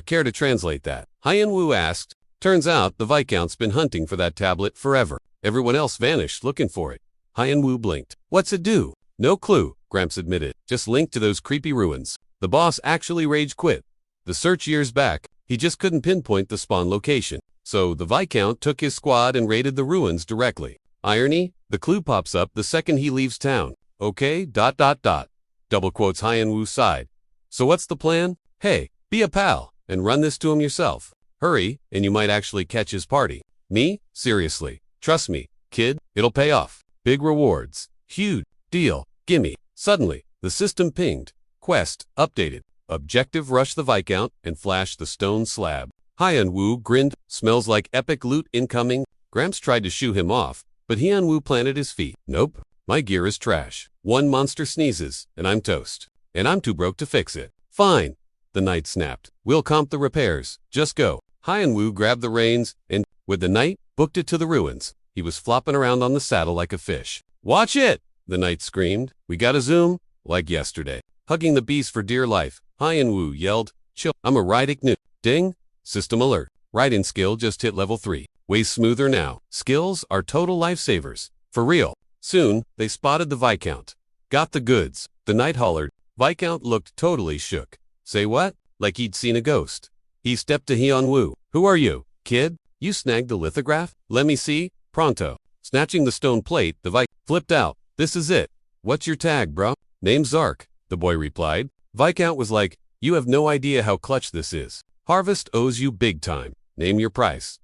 Care to translate that? Hyenwu asked. Turns out the Viscount's been hunting for that tablet forever. Everyone else vanished looking for it. Hyenwu blinked. What's it do? No clue, Gramps admitted. Just linked to those creepy ruins. The boss actually rage quit. The search years back, he just couldn't pinpoint the spawn location. So the Viscount took his squad and raided the ruins directly. Irony? The clue pops up the second he leaves town. Okay, ... Double quotes. Hyenwu sighed. So what's the plan? Hey, be a pal and run this to him yourself. Hurry, and you might actually catch his party. Me? Seriously. Trust me, kid, it'll pay off. Big rewards. Huge. Deal. Gimme. Suddenly, the system pinged. Quest updated. Objective rush the Viscount and flash the stone slab. Hyenwu grinned. Smells like epic loot incoming. Gramps tried to shoo him off, but Hyenwu planted his feet. Nope. My gear is trash. One monster sneezes, and I'm toast. And I'm too broke to fix it. Fine. The knight snapped. We'll comp the repairs. Just go. Hyenwu grabbed the reins and, with the knight, booked it to the ruins. He was flopping around on the saddle like a fish. Watch it! The knight screamed. We gotta zoom? Like yesterday. Hugging the beast for dear life, Hyenwu yelled, Chill, I'm a riding new. Ding! System alert. Riding skill just hit level 3. Way smoother now. Skills are total lifesavers. For real. Soon, they spotted the Viscount. Got the goods. The knight hollered. Viscount looked totally shook. Say what? Like he'd seen a ghost. He stepped to Hyenwu. Who are you, kid? You snagged the lithograph? Let me see. Pronto. Snatching the stone plate, the Viscount flipped out. This is it. What's your tag, bro? Name's Zark, the boy replied. Viscount was like, you have no idea how clutch this is. Harvest owes you big time. Name your price.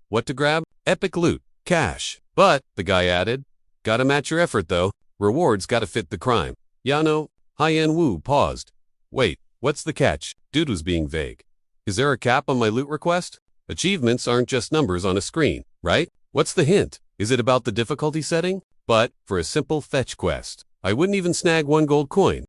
What to grab? Epic loot. Cash. But, the guy added, gotta match your effort though. Rewards gotta fit the crime. Yano. Hyenwu paused. Wait, what's the catch? Dude was being vague. Is there a cap on my loot request? Achievements aren't just numbers on a screen, right? What's the hint? Is it about the difficulty setting? But, for a simple fetch quest, I wouldn't even snag 1 gold coin.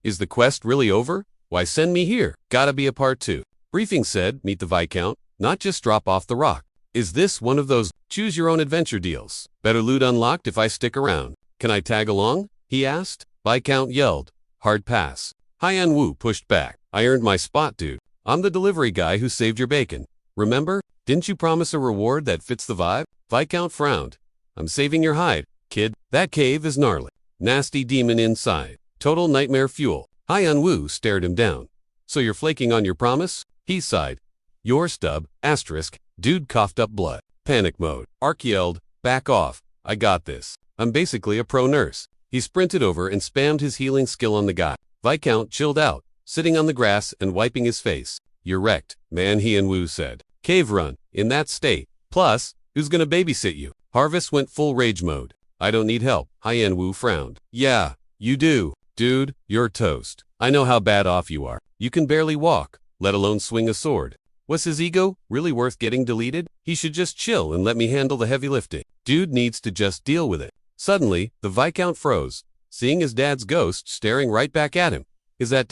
Is the quest really over? Why send me here? Gotta be a part 2. Briefing said, meet the Viscount, not just drop off the rock. Is this one of those choose your own adventure deals? Better loot unlocked if I stick around. Can I tag along? He asked. Viscount yelled. Hard pass. Hyenwu pushed back. I earned my spot, dude. I'm the delivery guy who saved your bacon. Remember? Didn't you promise a reward that fits the vibe? Viscount frowned. I'm saving your hide, kid. That cave is gnarly. Nasty demon inside. Total nightmare fuel. Hyenwu stared him down. So you're flaking on your promise? He sighed. Your stub, asterisk. Dude coughed up blood. Panic mode. Ark yelled, back off. I got this. I'm basically a pro nurse. He sprinted over and spammed his healing skill on the guy. Viscount chilled out, sitting on the grass and wiping his face. You're wrecked, man, Hyenwu said. Cave run, in that state. Plus, who's gonna babysit you? Harvest went full rage mode. I don't need help, Hyenwu frowned. Yeah, you do. Dude, you're toast. I know how bad off you are. You can barely walk, let alone swing a sword. Was his ego really worth getting deleted? He should just chill and let me handle the heavy lifting. Dude needs to just deal with it. Suddenly, the Viscount froze, seeing his dad's ghost staring right back at him. Is that ...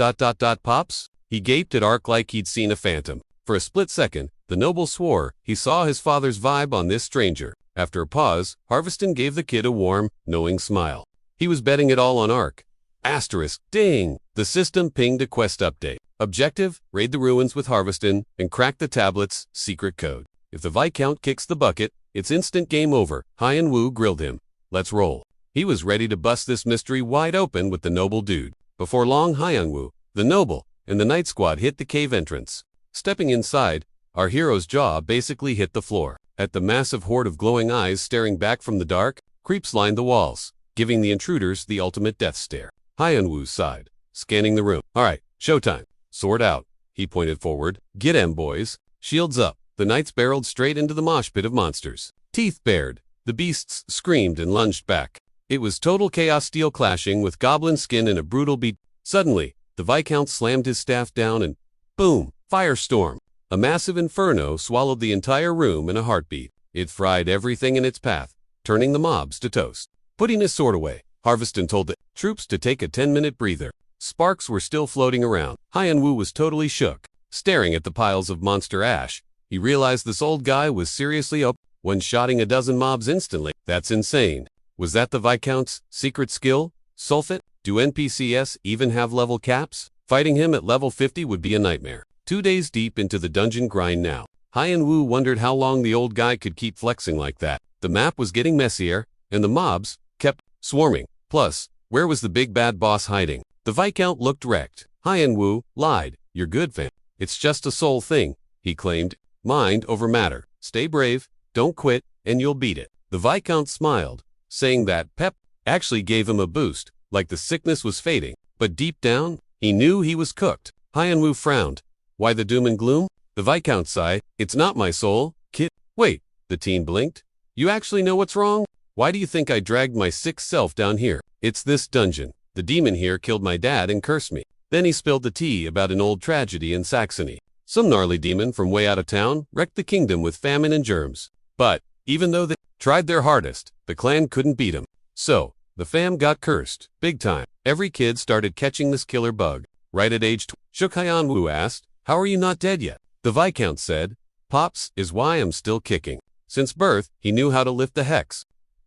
Pops? He gaped at Ark like he'd seen a phantom. For a split second, the noble swore he saw his father's vibe on this stranger. After a pause, Harveston gave the kid a warm, knowing smile. He was betting it all on Ark. Asterisk, ding! The system pinged a quest update. Objective, raid the ruins with Harveston and crack the tablet's secret code. If the Viscount kicks the bucket, it's instant game over. Hyun-woo grilled him. Let's roll. He was ready to bust this mystery wide open with the noble dude. Before long, Hyun-woo, the noble, and the Night Squad hit the cave entrance. Stepping inside, our hero's jaw basically hit the floor. At the massive horde of glowing eyes staring back from the dark, creeps lined the walls, giving the intruders the ultimate death stare. Hyun-woo sighed, scanning the room. Alright, showtime. Sword out. He pointed forward. Get 'em, boys. Shields up. The knights barreled straight into the mosh pit of monsters. Teeth bared. The beasts screamed and lunged back. It was total chaos, steel clashing with goblin skin in a brutal beat. Suddenly, the Viscount slammed his staff down and boom! Firestorm! A massive inferno swallowed the entire room in a heartbeat. It fried everything in its path, turning the mobs to toast. Putting his sword away, Harveston told the troops to take a 10-minute breather. Sparks were still floating around. Hyun-woo was totally shook. Staring at the piles of monster ash, he realized this old guy was seriously up when shotting a dozen mobs instantly. That's insane. Was that the Viscount's secret skill? Sulfate? Do NPCs even have level caps? Fighting him at level 50 would be a nightmare. 2 days deep into the dungeon grind now, Hyun-woo wondered how long the old guy could keep flexing like that. The map was getting messier, and the mobs kept swarming. Plus, where was the big bad boss hiding? The Viscount looked wrecked. Hyun-woo lied. You're good, fam. It's just a soul thing, he claimed. Mind over matter. Stay brave, don't quit, and you'll beat it. The Viscount smiled, saying that pep actually gave him a boost, like the sickness was fading. But deep down, he knew he was cooked. Hyun-woo frowned. Why the doom and gloom? The Viscount sighed. It's not my soul, kid. Wait, the teen blinked. You actually know what's wrong? Why do you think I dragged my sick self down here? It's this dungeon. The demon here killed my dad and cursed me. Then he spilled the tea about an old tragedy in Saxony. Some gnarly demon from way out of town wrecked the kingdom with famine and germs. But, even though they tried their hardest, the clan couldn't beat him. So, the fam got cursed, big time. Every kid started catching this killer bug. Right at age 20, Shook Hyun-woo asked, how are you not dead yet? The Viscount said, Pops is why I'm still kicking. Since birth, he knew how to lift the hex.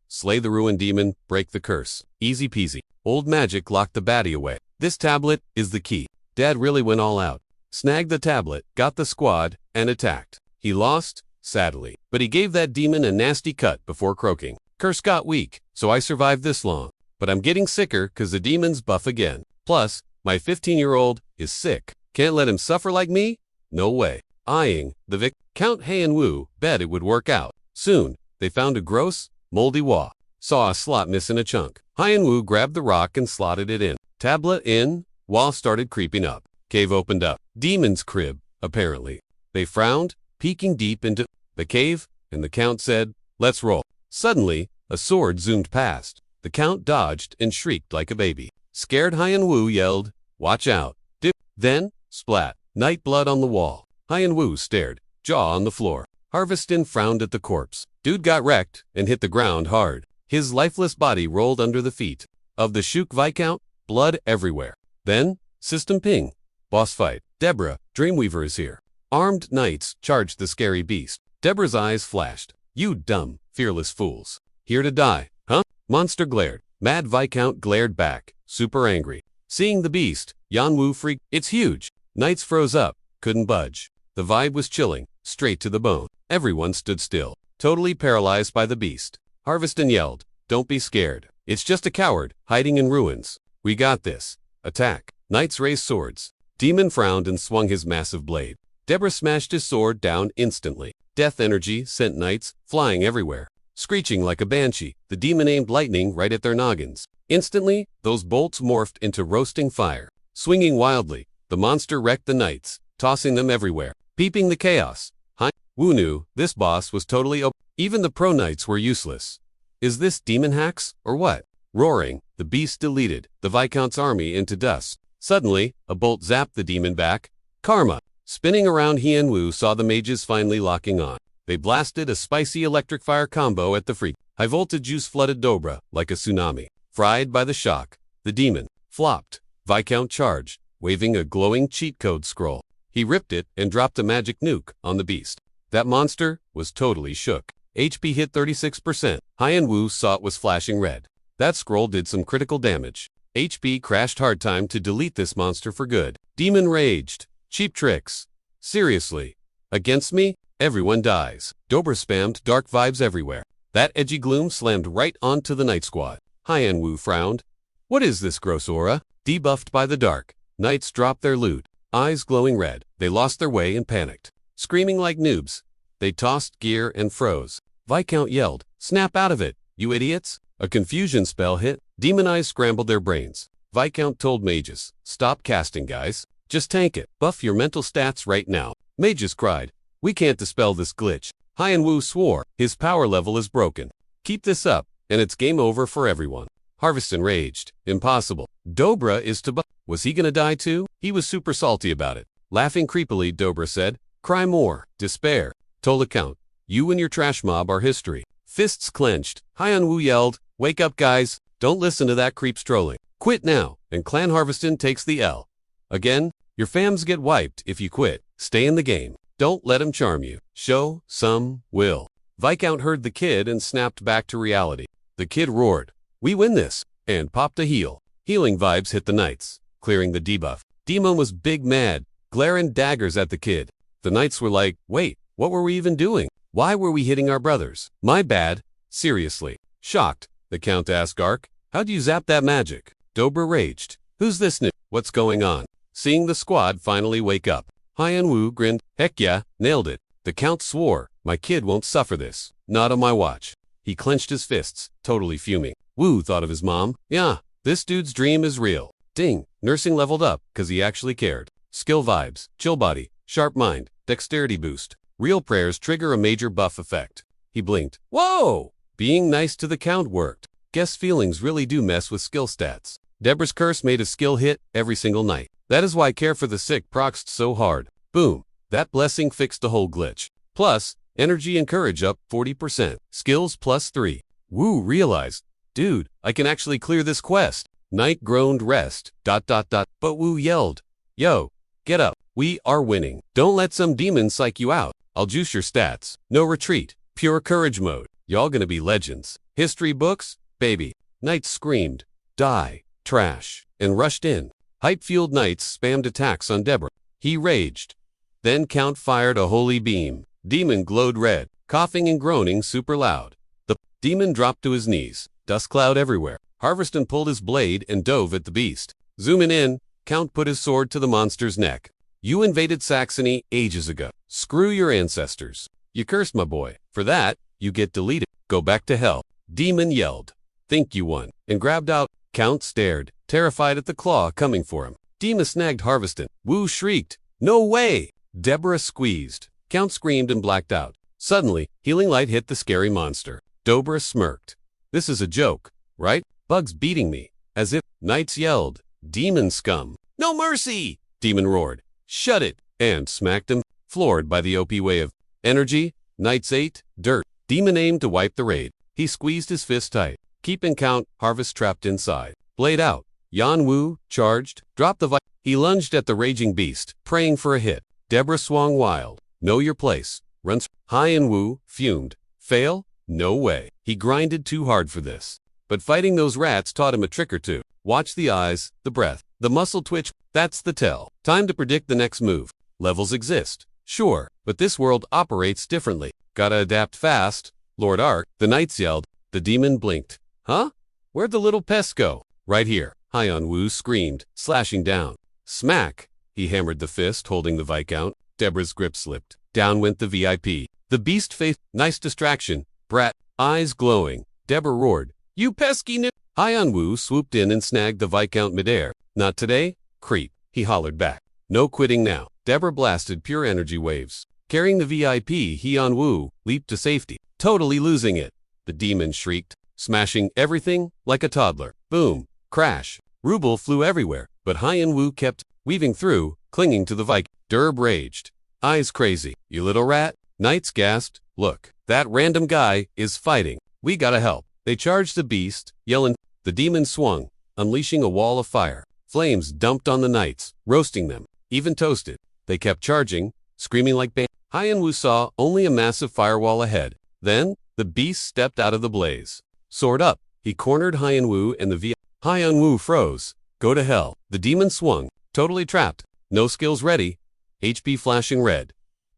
Slay the ruined demon, break the curse. Easy peasy. Old magic locked the baddie away. This tablet is the key. Dad really went all out. Snagged the tablet, got the squad, and attacked. He lost, sadly. But he gave that demon a nasty cut before croaking. Curse got weak, so I survived this long. But I'm getting sicker cause the demon's buff again. Plus, my 15-year-old is sick. Can't let him suffer like me? No way. Eyeing the Count Hyun-woo bet it would work out. Soon, they found a gross, moldy wall. Saw a slot missing a chunk. Hyun-woo grabbed the rock and slotted it in. Tablet in, wall started creeping up. Cave opened up. Demon's crib, apparently. They frowned, peeking deep into the cave, and the Count said, let's roll. Suddenly, a sword zoomed past. The Count dodged and shrieked like a baby. Scared Hyun-woo yelled, watch out. Dip. Then, splat. Night blood on the wall. Hyun-woo stared, jaw on the floor. Harveston frowned at the corpse. Dude got wrecked and hit the ground hard. His lifeless body rolled under the feet of the Shook Viscount, blood everywhere. Then, system ping. Boss fight. Deborah, Dreamweaver is here. Armed knights charged the scary beast. Deborah's eyes flashed. You dumb, fearless fools. Here to die, huh? Monster glared. Mad Viscount glared back, super angry. Seeing the beast, Hyun-woo freaked. It's huge. Knights froze up, couldn't budge. The vibe was chilling, straight to the bone. Everyone stood still, totally paralyzed by the beast. Harveston yelled, don't be scared. It's just a coward, hiding in ruins. We got this. Attack. Knights raised swords. Demon frowned and swung his massive blade. Deborah smashed his sword down instantly. Death energy sent knights flying everywhere. Screeching like a banshee, the demon aimed lightning right at their noggins. Instantly, those bolts morphed into roasting fire. Swinging wildly, the monster wrecked the knights, tossing them everywhere. Peeping the chaos. Hyun-woo knew this boss was totally OP. Even the pro knights were useless. Is this demon hacks, or what? Roaring, the beast deleted the Viscount's army into dust. Suddenly, a bolt zapped the demon back. Karma. Spinning around, Hyun-woo saw the mages finally locking on. They blasted a spicy electric fire combo at the freak. High voltage juice flooded Dobra like a tsunami. Fried by the shock, the demon flopped. Viscount charged. waving a glowing cheat code scroll. He ripped it and dropped a magic nuke on the beast. That monster was totally shook. HP hit 36%. Hyenwu saw it was flashing red. That scroll did some critical damage. HP crashed hard. Time to delete this monster for good. Demon raged. Cheap tricks. Seriously. Against me? Everyone dies. Dobra spammed dark vibes everywhere. That edgy gloom slammed right onto the Night Squad. Hyenwu frowned. What is this gross aura? Debuffed by the dark. Knights dropped their loot. Eyes glowing red. They lost their way and panicked. Screaming like noobs. They tossed gear and froze. Viscount yelled, "Snap out of it, you idiots!" A confusion spell hit. Demon eyes scrambled their brains. Viscount told mages, "Stop casting, guys. Just tank it. Buff your mental stats right now." Mages cried, "We can't dispel this glitch." Hyenwu swore, "His power level is broken. Keep this up, and it's game over for everyone." Harveston raged, "Impossible. Dobra is to buff." Was he gonna die too? He was super salty about it. Laughing creepily, Dobra said, "Cry more. Despair. Toll account. You and your trash mob are history." Fists clenched. Hyenwu yelled, "Wake up, guys. Don't listen to that creep strolling. Quit now, and Clan Harveston takes the L. Again, your fams get wiped if you quit. Stay in the game. Don't let him charm you. Show some will." Viscount heard the kid and snapped back to reality. The kid roared, "We win this," and popped a heal. Healing vibes hit the knights, clearing the debuff. Demon was big mad, glaring daggers at the kid. The knights were like, "Wait, what were we even doing? Why were we hitting our brothers?" "My bad." Seriously. Shocked, the Count asked Ark, "How'd you zap that magic?" Dobra raged, "Who's this new? What's going on?" Seeing the squad finally wake up, Hyenwu grinned, "Heck yeah, nailed it." The Count swore, "My kid won't suffer this. Not on my watch." He clenched his fists, totally fuming. Wu thought of his mom. "Yeah, this dude's dream is real." Ding, nursing leveled up, cause he actually cared. Skill vibes, chill body, sharp mind, dexterity boost. Real prayers trigger a major buff effect. He blinked. Whoa! Being nice to the Count worked. Guess feelings really do mess with skill stats. Deborah's curse made a skill hit every single night. That is why Care for the Sick procsed so hard. Boom. That blessing fixed the whole glitch. Plus, energy and courage up 40%. Skills plus 3. Wu realized, "Dude, I can actually clear this quest." Knight groaned rest. ... But Wu yelled, "Yo, get up. We are winning. Don't let some demon psych you out. I'll juice your stats. No retreat. Pure courage mode. Y'all gonna be legends. History books? Baby." Knights screamed, "Die. Trash," and rushed in. Hype-fueled knights spammed attacks on Deborah. He raged. Then Count fired a holy beam. Demon glowed red, coughing and groaning super loud. The demon dropped to his knees. Dust cloud everywhere. Harveston pulled his blade and dove at the beast. Zooming in, Count put his sword to the monster's neck. "You invaded Saxony ages ago. Screw your ancestors. You cursed my boy. For that, you get deleted. Go back to hell." Demon yelled, "Think you won," and grabbed out. Count stared, terrified at the claw coming for him. Demon snagged Harveston. Wu shrieked, "No way!" Deborah squeezed. Count screamed and blacked out. Suddenly, healing light hit the scary monster. Dobra smirked. "This is a joke, right? Bug's beating me." As if. Knights yelled, "Demon scum. No mercy!" Demon roared, "Shut it!" and smacked him, floored by the OP way of energy. Knights ate dirt. Demon aimed to wipe the raid. He squeezed his fist tight, keeping Count Harvest trapped inside. Blade out. Yan Wu charged, dropped the He lunged at the raging beast, praying for a hit. Deborah swung wild. "Know your place." Runs. Hyenwu fumed. "Fail? No way." He grinded too hard for this. But fighting those rats taught him a trick or two. Watch the eyes, the breath, the muscle twitch. That's the tell. Time to predict the next move. Levels exist. Sure, but this world operates differently. Gotta adapt fast. Lord Ark, the knights yelled. The demon blinked. "Huh? Where'd the little pests go?" "Right here." Hyenwu screamed, slashing down. Smack! He hammered the fist, holding the Viscount. Deborah's grip slipped. Down went the VIP. The beast faced. Nice distraction. Brat. Eyes glowing. Deborah roared, "You pesky nip!" Hyenwu swooped in and snagged the Viscount midair. "Not today, creep," he hollered back. "No quitting now." Deborah blasted pure energy waves. Carrying the VIP, Hyenwu leaped to safety, totally losing it. The demon shrieked, smashing everything like a toddler. Boom. Crash. Ruble flew everywhere, but Hyenwu kept weaving through, clinging to the Viking. Derb raged. "Eyes crazy, you little rat." Knights gasped, "Look, that random guy is fighting. We gotta help." They charged the beast, yelling. The demon swung, unleashing a wall of fire. Flames dumped on the knights, roasting them, even toasted. They kept charging, screaming like Hyenwu saw only a massive firewall ahead. Then, the beast stepped out of the blaze. Sword up, he cornered Hyenwu and the Hyenwu froze. Go to hell. The demon swung, totally trapped. No skills ready. HP flashing red.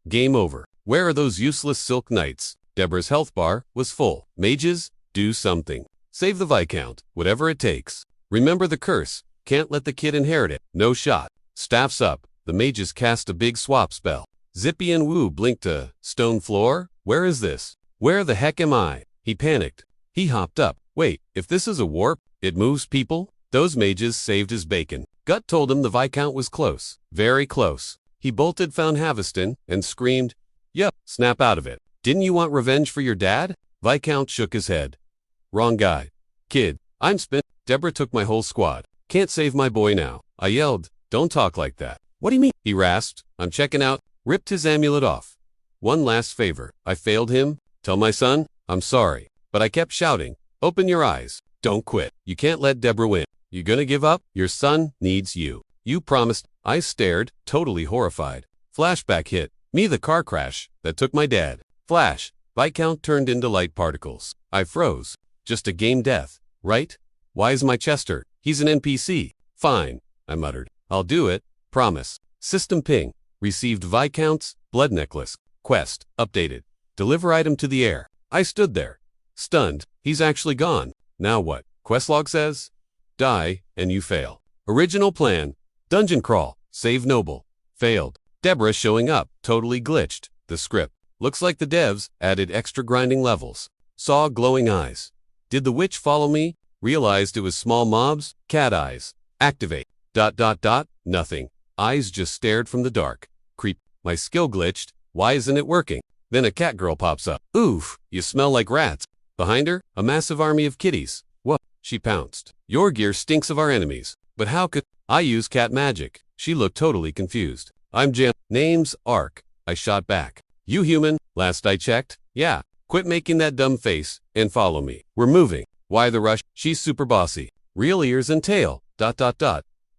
Game over. Where are those useless silk knights? Deborah's health bar was full. Mages, do something. Save the Viscount, whatever it takes. Remember the curse. Can't let the kid inherit it. No shot. Staffs up. The mages cast a big swap spell. Zippy and Wu blinked to stone floor. Where is this? Where the heck am I? He panicked. He hopped up. Wait, if this is a warp, it moves people? Those mages saved his bacon. Gut told him the Viscount was close. Very close. He bolted found Haviston and screamed, "Yup, snap out of it. Didn't you want revenge for your dad?" Viscount shook his head. Wrong guy. Kid, I'm spent. Deborah took my whole squad. Can't save my boy now. I yelled, "Don't talk like that." What do you mean? He rasped. I'm checking out. Ripped his amulet off. One last favor. I failed him. Tell my son, I'm sorry. But I kept shouting, open your eyes. Don't quit. You can't let Deborah win. You gonna give up? Your son needs you. You promised. I stared, totally horrified. Flashback hit. Me the car crash that took my dad. Flash. Viscount turned into light particles. I froze. Just a game death, right? Why is my chest hurt? He's an NPC. Fine, I muttered. I'll do it. Promise. System ping. Received Viscount's blood necklace. Quest. Updated. Deliver item to the air. I stood there. Stunned. He's actually gone. Now what? Questlog says? Die, and you fail. Original plan. Dungeon crawl. Save noble. Failed. Deborah showing up. Totally glitched. The script. Looks like the devs added extra grinding levels. Saw glowing eyes. Did the witch follow me? Realized it was small mobs? Cat eyes. Activate. ... Nothing. Eyes just stared from the dark. Creep. My skill glitched. Why isn't it working? Then a cat girl pops up. Oof, you smell like rats. Behind her, a massive army of kitties. What? She pounced. Your gear stinks of our enemies. But how could I use cat magic? She looked totally confused. I'm Jam. Name's Ark. I shot back. You human? Last I checked. Yeah. Quit making that dumb face and follow me. We're moving. Why the rush? She's super bossy. Real ears and tail. ...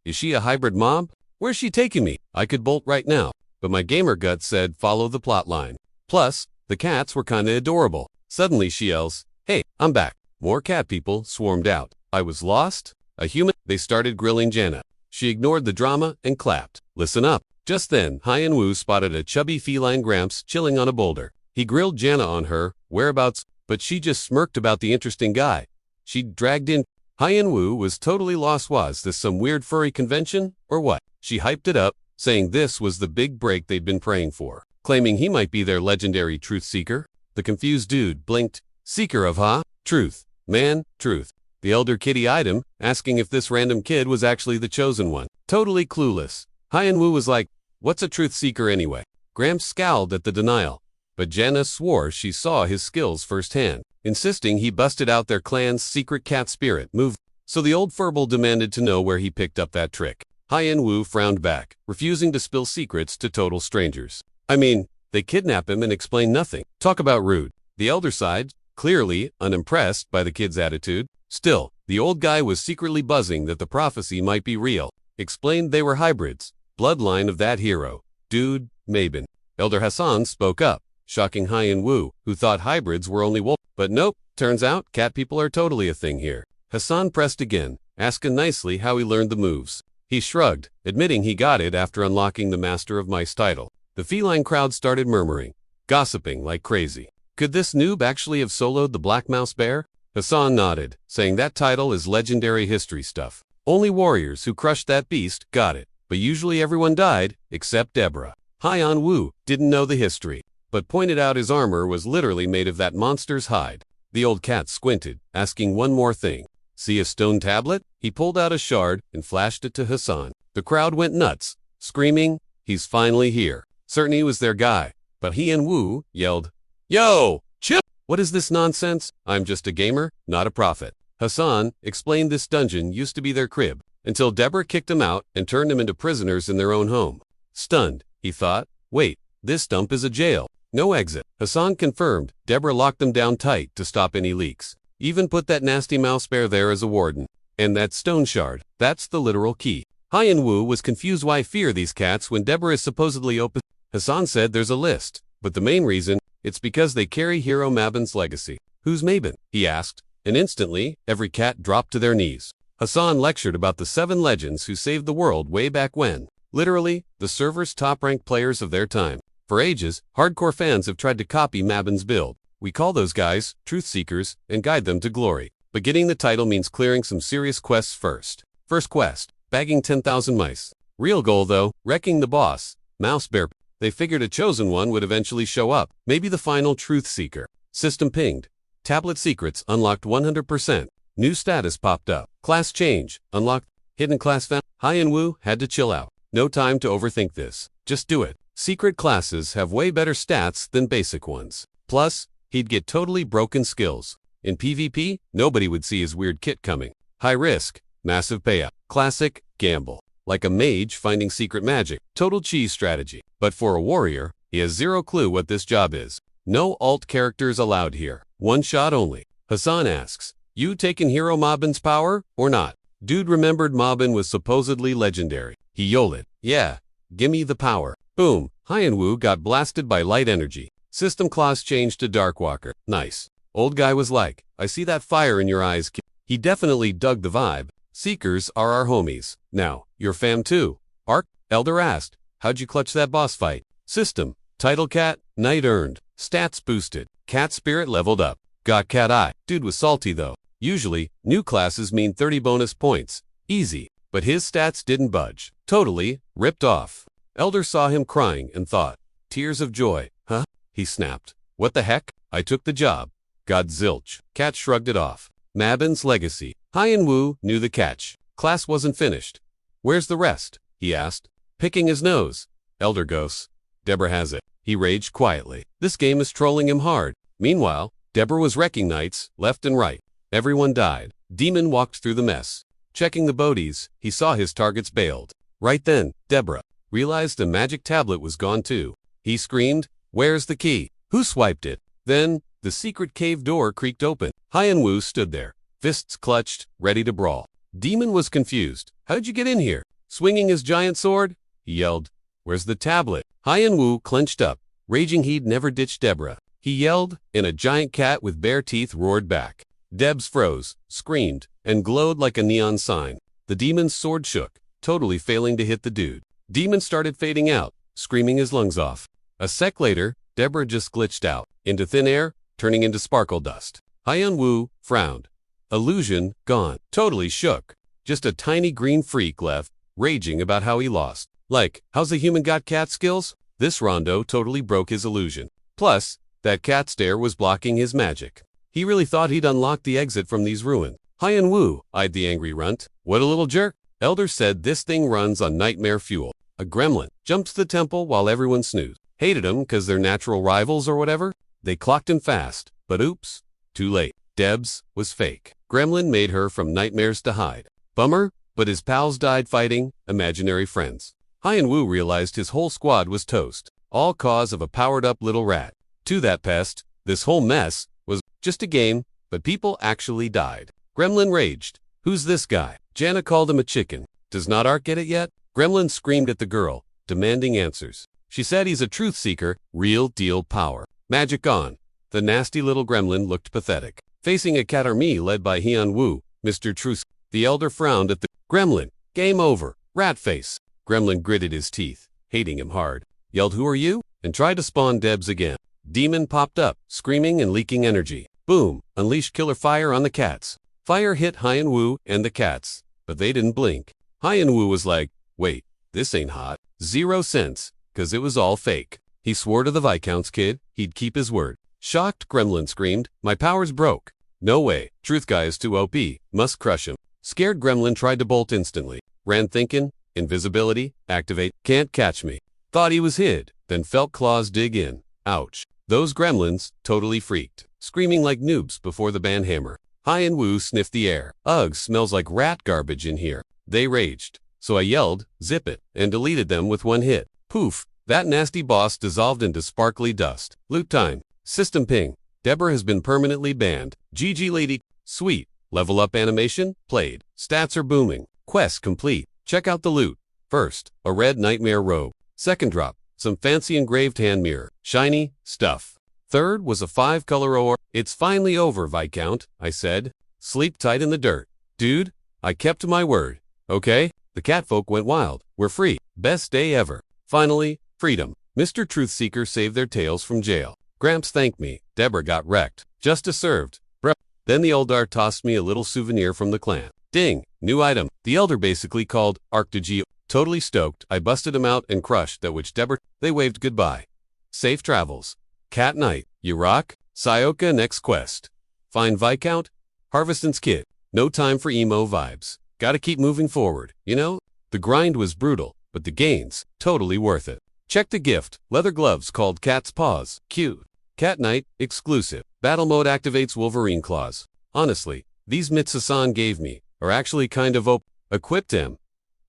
Is she a hybrid mob? Where's she taking me? I could bolt right now, but my gamer gut said follow the plot line. Plus, the cats were kinda adorable. Suddenly she yells, hey, I'm back. More cat people swarmed out. I was lost? A human? They started grilling Jana. She ignored the drama and clapped. Listen up. Just then, Hyenwu spotted a chubby feline Gramps chilling on a boulder. He grilled Jana on her whereabouts, but she just smirked about the interesting guy she dragged in. Hyenwu was totally lost. Was this some weird furry convention, or what? She hyped it up, saying this was the big break they'd been praying for, claiming he might be their legendary truth seeker. The confused dude blinked. Seeker of truth. Man, truth. The elder kitty eyed him, asking if this random kid was actually the chosen one. Totally clueless. Hyenwu was like, what's a truth seeker anyway? Gramps scowled at the denial, but Jana swore she saw his skills firsthand, insisting he busted out their clan's secret cat spirit move. So the old furball demanded to know where he picked up that trick. Hyenwu frowned back, refusing to spill secrets to total strangers. I mean, they kidnap him and explain nothing. Talk about rude. The elder side, clearly unimpressed by the kid's attitude. Still, the old guy was secretly buzzing that the prophecy might be real. Explained they were hybrids. Bloodline of that hero. Dude, Mabin. Elder Hassan spoke up, shocking Hyenwu, who thought hybrids were only wolf. But nope, turns out cat people are totally a thing here. Hassan pressed again, asking nicely how he learned the moves. He shrugged, admitting he got it after unlocking the Master of Mice title. The feline crowd started murmuring, gossiping like crazy. Could this noob actually have soloed the Black Mouse Bear? Hassan nodded, saying that title is legendary history stuff. Only warriors who crushed that beast got it, but usually everyone died, except Deborah. Hyenwu didn't know the history, but pointed out his armor was literally made of that monster's hide. The old cat squinted, asking one more thing. See a stone tablet? He pulled out a shard and flashed it to Hassan. The crowd went nuts, screaming, he's finally here. Certain he was their guy, but Hyenwu yelled, yo, chip! What is this nonsense? I'm just a gamer, not a prophet. Hassan explained this dungeon used to be their crib, until Deborah kicked him out and turned them into prisoners in their own home. Stunned, he thought, wait, this dump is a jail. No exit. Hassan confirmed Deborah locked them down tight to stop any leaks. Even put that nasty mouse bear there as a warden. And that stone shard, that's the literal key. Hyun-woo was confused why fear these cats when Deborah is supposedly open. Hassan said there's a list, but the main reason, it's because they carry hero Mabon's legacy. Who's Mabon? He asked, and instantly, every cat dropped to their knees. Hassan lectured about the 7 legends who saved the world way back when. Literally, the server's top-ranked players of their time. For ages, hardcore fans have tried to copy Mabon's build. We call those guys truth seekers and guide them to glory. But getting the title means clearing some serious quests first. First quest, bagging 10,000 mice. Real goal though, wrecking the boss, Mouse Bear. They figured a chosen one would eventually show up, maybe the final truth seeker. System pinged. Tablet secrets unlocked 100%. New status popped up. Class change, unlocked. Hidden class found. Hyun-woo had to chill out. No time to overthink this. Just do it. Secret classes have way better stats than basic ones. Plus, he'd get totally broken skills. In PvP, nobody would see his weird kit coming. High risk, massive payout. Classic, gamble. Like a mage finding secret magic. Total cheese strategy. But for a warrior, he has zero clue what this job is. No alt characters allowed here. One shot only. Hassan asks, you taking hero Mabon's power or not? Dude remembered Mabon was supposedly legendary. He yelled, yeah, gimme the power. Boom, Hyun-woo got blasted by light energy. System class changed to Darkwalker. Nice. Old guy was like, I see that fire in your eyes. He definitely dug the vibe. Seekers are our homies. Now, you're fam too. Arc, Elder asked, how'd you clutch that boss fight? System, title cat, night earned. Stats boosted. Cat spirit leveled up. Got cat eye. Dude was salty though. Usually, new classes mean 30 bonus points. Easy. But his stats didn't budge. Totally, ripped off. Elder saw him crying and thought, tears of joy. Huh? He snapped. What the heck? I took the job. God zilch. Cat shrugged it off. Mabon's legacy. Hyun-woo knew the catch. Class wasn't finished. Where's the rest? He asked, picking his nose. Elder goes. Deborah has it. He raged quietly. This game is trolling him hard. Meanwhile, Deborah was wrecking knights, left and right. Everyone died. Demon walked through the mess. Checking the bodies, he saw his targets bailed. Right then, Deborah realized the magic tablet was gone too. He screamed, where's the key? Who swiped it? Then, the secret cave door creaked open. Hyun-woo stood there, fists clutched, ready to brawl. Demon was confused. How'd you get in here? Swinging his giant sword? He yelled. Where's the tablet? Hyun-woo clenched up, raging he'd never ditched Deborah. He yelled, and a giant cat with bare teeth roared back. Debs froze, screamed, and glowed like a neon sign. The demon's sword shook, totally failing to hit the dude. Demon started fading out, screaming his lungs off. A sec later, Deborah just glitched out, into thin air, turning into sparkle dust. Hyun-woo frowned. Illusion gone. Totally shook. Just a tiny green freak left, raging about how he lost. Like, how's the human got cat skills? This rondo totally broke his illusion. Plus, that cat stare was blocking his magic. He really thought he'd unlocked the exit from these ruins. Hyun-woo eyed the angry runt. What a little jerk. Elder said this thing runs on nightmare fuel. A gremlin jumped to the temple while everyone snoozed. Hated him because they're natural rivals or whatever. They clocked him fast, but oops, too late. Debs was fake. Gremlin made her from nightmares to hide. Bummer, but his pals died fighting imaginary friends. Hyun-woo realized his whole squad was toast, all cause of a powered-up little rat. To that pest, this whole mess was just a game, but people actually died. Gremlin raged. Who's this guy? Jana called him a chicken. Does not Ark get it yet? Gremlin screamed at the girl, demanding answers. She said he's a truth seeker, real deal power. Magic on. The nasty little gremlin looked pathetic. Facing a cat army led by Hyun-woo, Mr. Truce. The elder frowned at the gremlin. Game over. Rat face. Gremlin gritted his teeth, hating him hard. Yelled, who are you? And tried to spawn Debs again. Demon popped up, screaming and leaking energy. Boom! Unleashed killer fire on the cats. Fire hit Hyun-woo and the cats, but they didn't blink. Hyun-woo was like, wait, this ain't hot. 0 cents, 'cause it was all fake. He swore to the Viscount's kid he'd keep his word. Shocked, Gremlin screamed, my powers broke. No way, truth guy is too OP, must crush him. Scared Gremlin tried to bolt instantly. Ran thinking, invisibility, activate, can't catch me. Thought he was hid, then felt claws dig in. Ouch. Those gremlins, totally freaked, screaming like noobs before the banhammer. Hyun-woo sniffed the air. Ugh, smells like rat garbage in here. They raged. So I yelled, zip it, and deleted them with one hit. Poof, that nasty boss dissolved into sparkly dust. Loot time. System ping. Deborah has been permanently banned. GG lady. Sweet. Level up animation, played. Stats are booming. Quest complete. Check out the loot. First, a red nightmare robe. Second drop, some fancy engraved hand mirror. Shiny stuff. Third was a 5-color ore. It's finally over, Viscount, I said. Sleep tight in the dirt. Dude, I kept my word. Okay? The catfolk went wild. We're free. Best day ever. Finally, freedom. Mr. Truthseeker saved their tails from jail. Gramps thanked me. Deborah got wrecked. Justice served. Bruh. Then the Eldar tossed me a little souvenir from the clan. Ding! New item. The Elder basically called Arctogeo. Totally stoked, I busted him out and crushed that which Deborah. They waved goodbye. Safe travels. Cat Knight. You rock? Sayoka next quest. Find Viscount. Harvestin's kid. No time for emo vibes. Gotta keep moving forward, you know? The grind was brutal, but the gains, totally worth it. Check the gift. Leather gloves called Cat's Paws. Cute. Cat Knight, exclusive. Battle mode activates Wolverine claws. Honestly, these mitts Hassan gave me are actually kind of equipped him.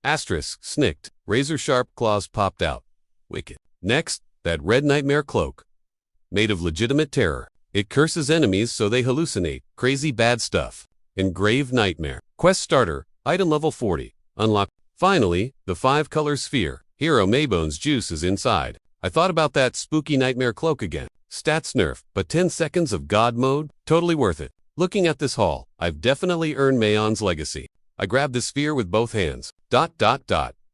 Asterisk, snicked. Razor sharp claws popped out. Wicked. Next, that red nightmare cloak. Made of legitimate terror. It curses enemies so they hallucinate. Crazy bad stuff. Engraved nightmare. Quest starter. Item level 40. Unlock. Finally, the 5-color sphere. Hero Maybone's juice is inside. I thought about that spooky nightmare cloak again. Stats nerf, but 10 seconds of God mode? Totally worth it. Looking at this haul, I've definitely earned Mayon's legacy. I grabbed the sphere with both hands.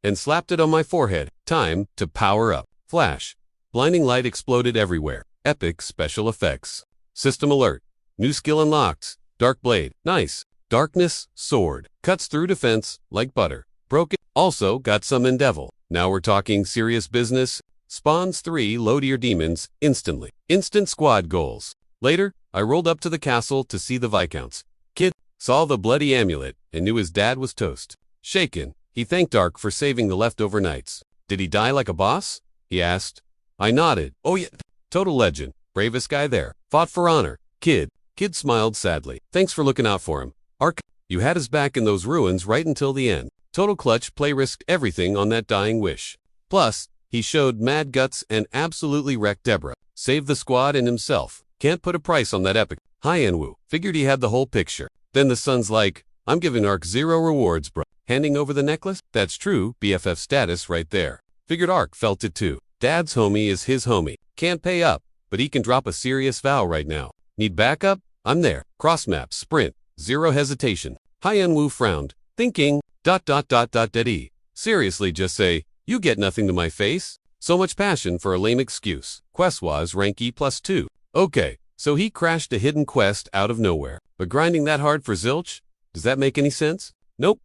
And slapped it on my forehead. Time to power up. Flash. Blinding light exploded everywhere. Epic special effects. System alert. New skill unlocked. Dark blade. Nice. Darkness, sword. Cuts through defense like butter. Broke it. Also got some Endeavil. Now we're talking serious business. Spawns 3 low-tier demons instantly. Instant squad goals. Later, I rolled up to the castle to see the Viscounts. Kid saw the bloody amulet and knew his dad was toast. Shaken, he thanked Dark for saving the leftover knights. Did he die like a boss? He asked. I nodded. Oh yeah. Total legend. Bravest guy there. Fought for honor. Kid smiled sadly. Thanks for looking out for him. Ark, you had his back in those ruins right until the end. Total clutch play, risked everything on that dying wish. Plus, he showed mad guts and absolutely wrecked Deborah. Saved the squad and himself. Can't put a price on that epic. Hi Enwu. Figured he had the whole picture. Then the son's like, I'm giving Ark 0 rewards, bro. Handing over the necklace? That's true, BFF status right there. Figured Ark felt it too. Dad's homie is his homie. Can't pay up, but he can drop a serious vow right now. Need backup? I'm there. Cross map, sprint, 0 hesitation. Hi Enwu frowned, thinking, ... Daddy. Seriously, just say, you get nothing to my face? So much passion for a lame excuse. Quest was rank E+2. Okay, so he crashed a hidden quest out of nowhere. But grinding that hard for zilch? Does that make any sense? Nope.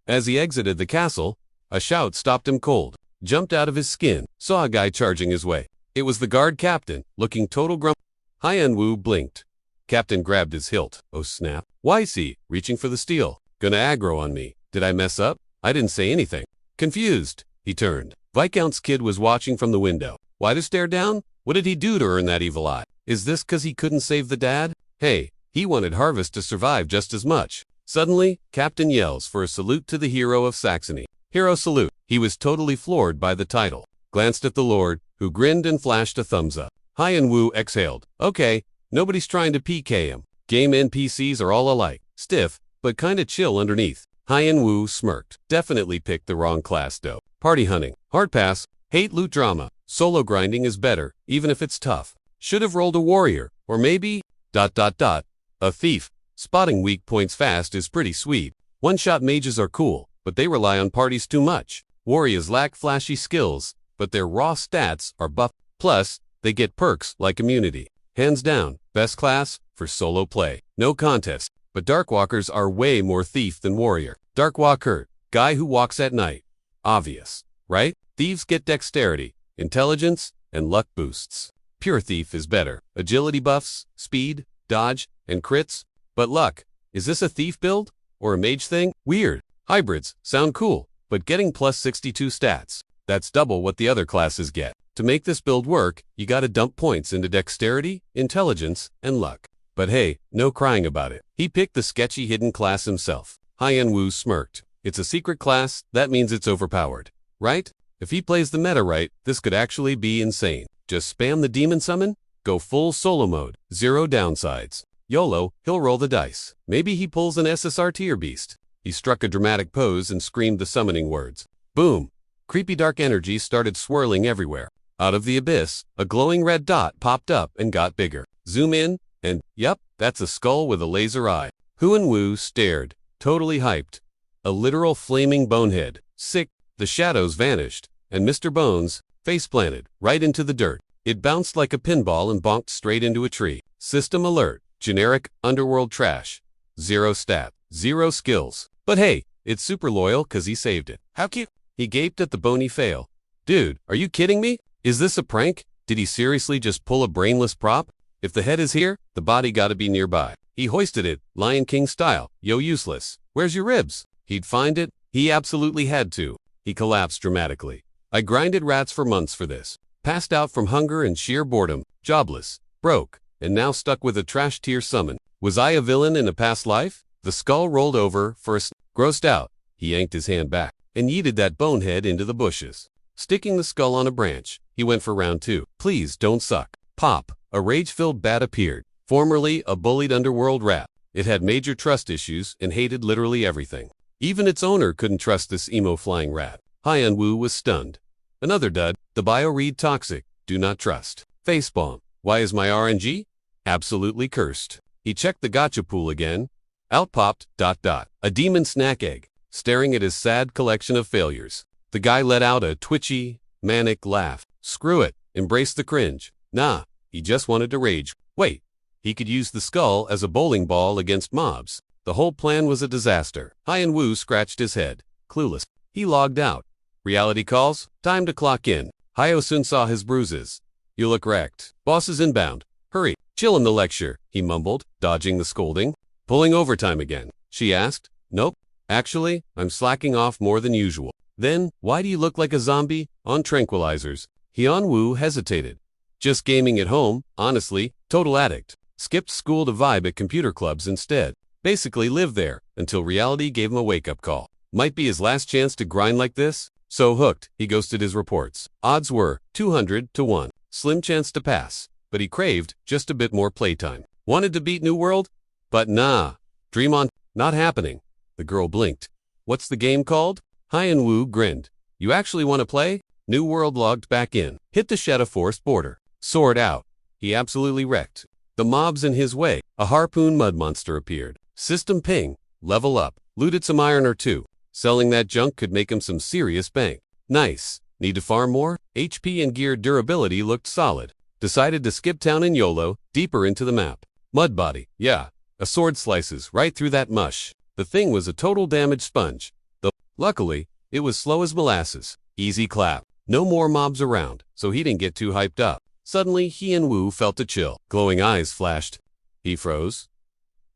As he exited the castle, a shout stopped him cold. Jumped out of his skin, saw a guy charging his way. It was the guard captain, looking total grump. Hi Enwu blinked. Captain grabbed his hilt. Oh snap. Why is he reaching for the steel? Gonna aggro on me. Did I mess up? I didn't say anything. Confused, he turned. Viscount's kid was watching from the window. Why to stare down? What did he do to earn that evil eye? Is this 'cause he couldn't save the dad? Hey, he wanted Harvest to survive just as much. Suddenly, Captain yells for a salute to the hero of Saxony. Hero salute. He was totally floored by the title. Glanced at the Lord, who grinned and flashed a thumbs up. Hi Enwu exhaled. Okay, nobody's trying to PK him. Game NPCs are all alike. Stiff, but kinda chill underneath. Hi Enwu smirked. Definitely picked the wrong class though. Party hunting. Hard pass. Hate loot drama. Solo grinding is better, even if it's tough. Should have rolled a warrior, or maybe... A thief. Spotting weak points fast is pretty sweet. One-shot mages are cool, but they rely on parties too much. Warriors lack flashy skills, but their raw stats are buff. Plus, they get perks like immunity. Hands down, best class for solo play. No contest. But Darkwalkers are way more thief than warrior. Darkwalker, guy who walks at night. Obvious, right? Thieves get dexterity, intelligence, and luck boosts. Pure thief is better. Agility buffs, speed, dodge, and crits. But luck, is this a thief build? Or a mage thing? Weird. Hybrids sound cool, but getting plus 62 stats. That's double what the other classes get. To make this build work, you gotta dump points into dexterity, intelligence, and luck. But hey, no crying about it. He picked the sketchy hidden class himself. Hi Enwu smirked. It's a secret class, that means it's overpowered. Right? If he plays the meta right, this could actually be insane. Just spam the demon summon, go full solo mode, 0 downsides. YOLO, he'll roll the dice. Maybe he pulls an SSRT or beast. He struck a dramatic pose and screamed the summoning words. Boom! Creepy dark energy started swirling everywhere. Out of the abyss, a glowing red dot popped up and got bigger. Zoom in, and yep, that's a skull with a laser eye. Hu and Wu stared, totally hyped. A literal flaming bonehead. Sick. The shadows vanished, and Mr. Bones face planted right into the dirt. It bounced like a pinball and bonked straight into a tree. System alert. Generic underworld trash. 0 stat. 0 skills. But hey, it's super loyal cause he saved it. How cute. He gaped at the bony fail. Dude, are you kidding me? Is this a prank? Did he seriously just pull a brainless prop? If the head is here, the body gotta be nearby. He hoisted it, Lion King style. Yo, useless. Where's your ribs? He'd find it. He absolutely had to. He collapsed dramatically. I grinded rats for months for this. Passed out from hunger and sheer boredom. Jobless. Broke. And now stuck with a trash tier summon. Was I a villain in a past life? The skull rolled over for a grossed out. He yanked his hand back and yeeted that bonehead into the bushes. Sticking the skull on a branch, he went for round 2. Please don't suck. Pop. A rage-filled bat appeared. Formerly a bullied underworld rat. It had major trust issues and hated literally everything. Even its owner couldn't trust this emo flying rat. Haiyan Wu was stunned. Another dud. The bio read toxic. Do not trust. Facepalm. Why is my RNG? Absolutely cursed. He checked the gacha pool again. Out popped ... a demon snack egg, staring at his sad collection of failures. The guy let out a twitchy, manic laugh. Screw it. Embrace the cringe. Nah, he just wanted to rage. Wait. He could use the skull as a bowling ball against mobs. The whole plan was a disaster. Haiyan Wu scratched his head. Clueless. He logged out. Reality calls. Time to clock in. Hyo-sun saw his bruises. You look wrecked. Boss is inbound. Hurry. Chill in the lecture, he mumbled, dodging the scolding. Pulling overtime again, she asked. Nope. Actually, I'm slacking off more than usual. Then, why do you look like a zombie? On tranquilizers. Haiyan Wu hesitated. Just gaming at home, honestly, total addict. Skipped school to vibe at computer clubs instead. Basically lived there, until reality gave him a wake-up call. Might be his last chance to grind like this? So hooked, he ghosted his reports. Odds were 200 to 1. Slim chance to pass. But he craved just a bit more playtime. Wanted to beat New World? But nah. Dream on. Not happening. The girl blinked. What's the game called? Haiyan Wu grinned. You actually want to play? New World logged back in. Hit the Shadow Forest border. Sword out. He absolutely wrecked. The mobs in his way. A harpoon mud monster appeared. System ping. Level up. Looted some iron or 2. Selling that junk could make him some serious bank. Nice. Need to farm more? HP and gear durability looked solid. Decided to skip town in YOLO, deeper into the map. Mud body. Yeah. A sword slices right through that mush. The thing was a total damage sponge. Though, luckily, it was slow as molasses. Easy clap. No more mobs around, so he didn't get too hyped up. Suddenly, Haiyan Wu felt a chill. Glowing eyes flashed. He froze.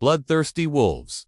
Bloodthirsty wolves.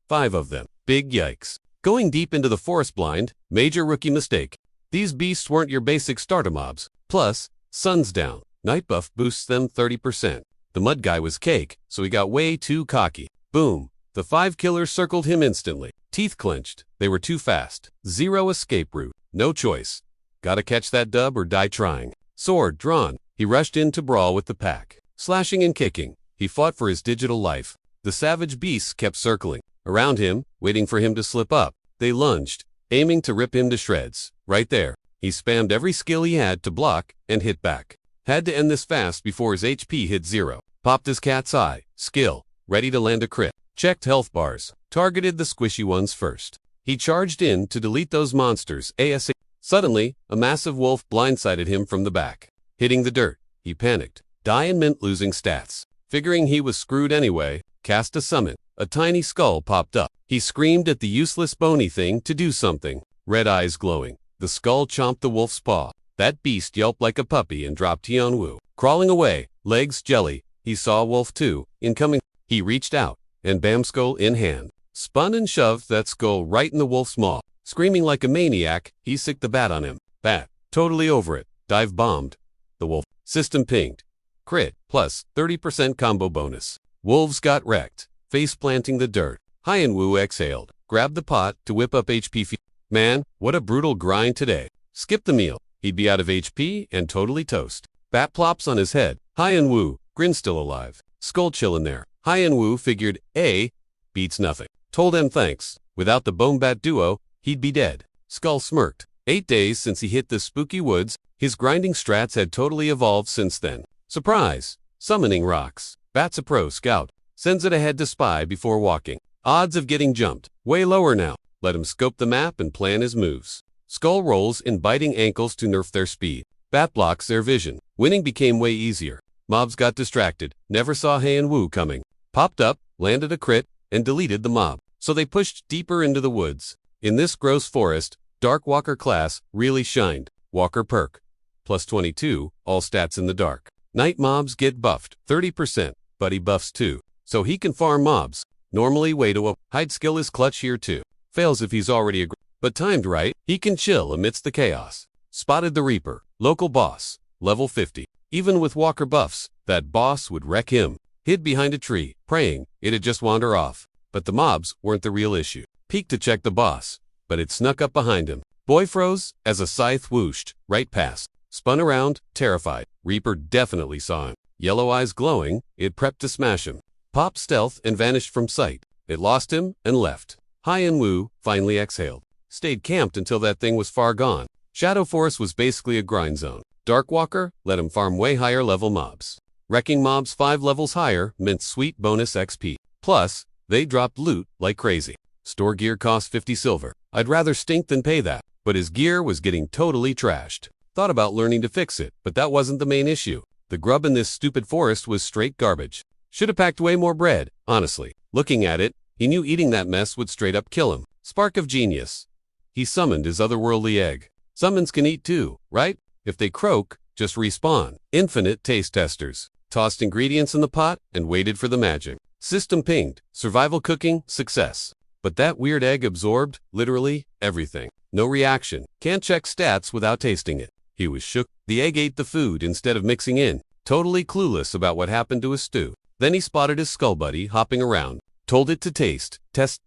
5 of them. Big yikes. Going deep into the forest blind, major rookie mistake. These beasts weren't your basic starter mobs. Plus, sun's down. Night buff boosts them 30%. The mud guy was cake, so he got way too cocky. Boom. The 5 killers circled him instantly. Teeth clenched. They were too fast. 0 escape route. No choice. Gotta catch that dub or die trying. Sword drawn. He rushed in to brawl with the pack. Slashing and kicking. He fought for his digital life. The savage beasts kept circling around him, waiting for him to slip up. They lunged, aiming to rip him to shreds. Right there. He spammed every skill he had to block and hit back. Had to end this fast before his HP hit 0. Popped his cat's eye. Skill. Ready to land a crit. Checked health bars. Targeted the squishy ones first. He charged in to delete those monsters ASAP. Suddenly, a massive wolf blindsided him from the back. Hitting the dirt. He panicked. Die and mint losing stats. Figuring he was screwed anyway, cast a summon. A tiny skull popped up. He screamed at the useless bony thing to do something. Red eyes glowing. The skull chomped the wolf's paw. That beast yelped like a puppy and dropped Haiyan Wu. Crawling away, legs jelly. He saw Wolf 2, incoming. He reached out, and bam, skull in hand. Spun and shoved that skull right in the wolf's maw. Screaming like a maniac, he sicked the bat on him. Bat. Totally over it. Dive bombed. The wolf. System pinged. Crit, plus 30% combo bonus. Wolves got wrecked. Face planting the dirt. Haiyan Wu exhaled. Grabbed the pot to whip up HP. Man, what a brutal grind today. Skip the meal. He'd be out of HP and totally toast. Bat plops on his head. Haiyan Wu, grin still alive. Skull chill in there. Hyenwoo figured A beats nothing. Told him thanks. Without the Bonebat duo, he'd be dead. Skull smirked. 8 days since he hit the spooky woods, his grinding strats had totally evolved since then. Surprise! Summoning rocks. Bat's a pro scout. Sends it ahead to spy before walking. Odds of getting jumped. Way lower now. Let him scope the map and plan his moves. Skull rolls in biting ankles to nerf their speed. Bat blocks their vision. Winning became way easier. Mobs got distracted. Never saw Hyenwoo coming. Popped up, landed a crit, and deleted the mob. So they pushed deeper into the woods. In this gross forest, Dark Walker class really shined. Walker perk. Plus 22, all stats in the dark. Night mobs get buffed. 30%, but he buffs too. So he can farm mobs. Normally way to a hide skill is clutch here too. Fails if he's already but timed right, he can chill amidst the chaos. Spotted the Reaper. Local boss. Level 50. Even with Walker buffs, that boss would wreck him. Hid behind a tree, praying it'd just wander off. But the mobs weren't the real issue. Peeked to check the boss, but it snuck up behind him. Boy froze as a scythe whooshed right past. Spun around, terrified. Reaper definitely saw him. Yellow eyes glowing, it prepped to smash him. Popped stealth and vanished from sight. It lost him and left. Hyenwoo finally exhaled. Stayed camped until that thing was far gone. Shadow Forest was basically a grind zone. Dark Walker let him farm way higher level mobs. Wrecking mobs 5 levels higher meant sweet bonus XP. Plus, they dropped loot like crazy. Store gear cost 50 silver. I'd rather stink than pay that. But his gear was getting totally trashed. Thought about learning to fix it, but that wasn't the main issue. The grub in this stupid forest was straight garbage. Should have packed way more bread, honestly. Looking at it, he knew eating that mess would straight up kill him. Spark of genius. He summoned his otherworldly egg. Summons can eat too, right? If they croak, just respawn. Infinite taste testers. Tossed ingredients in the pot and waited for the magic. System pinged. Survival cooking, success. But that weird egg absorbed, literally, everything. No reaction. Can't check stats without tasting it. He was shook. The egg ate the food instead of mixing in. Totally clueless about what happened to his stew. Then he spotted his skull buddy hopping around. Told it to taste. Test.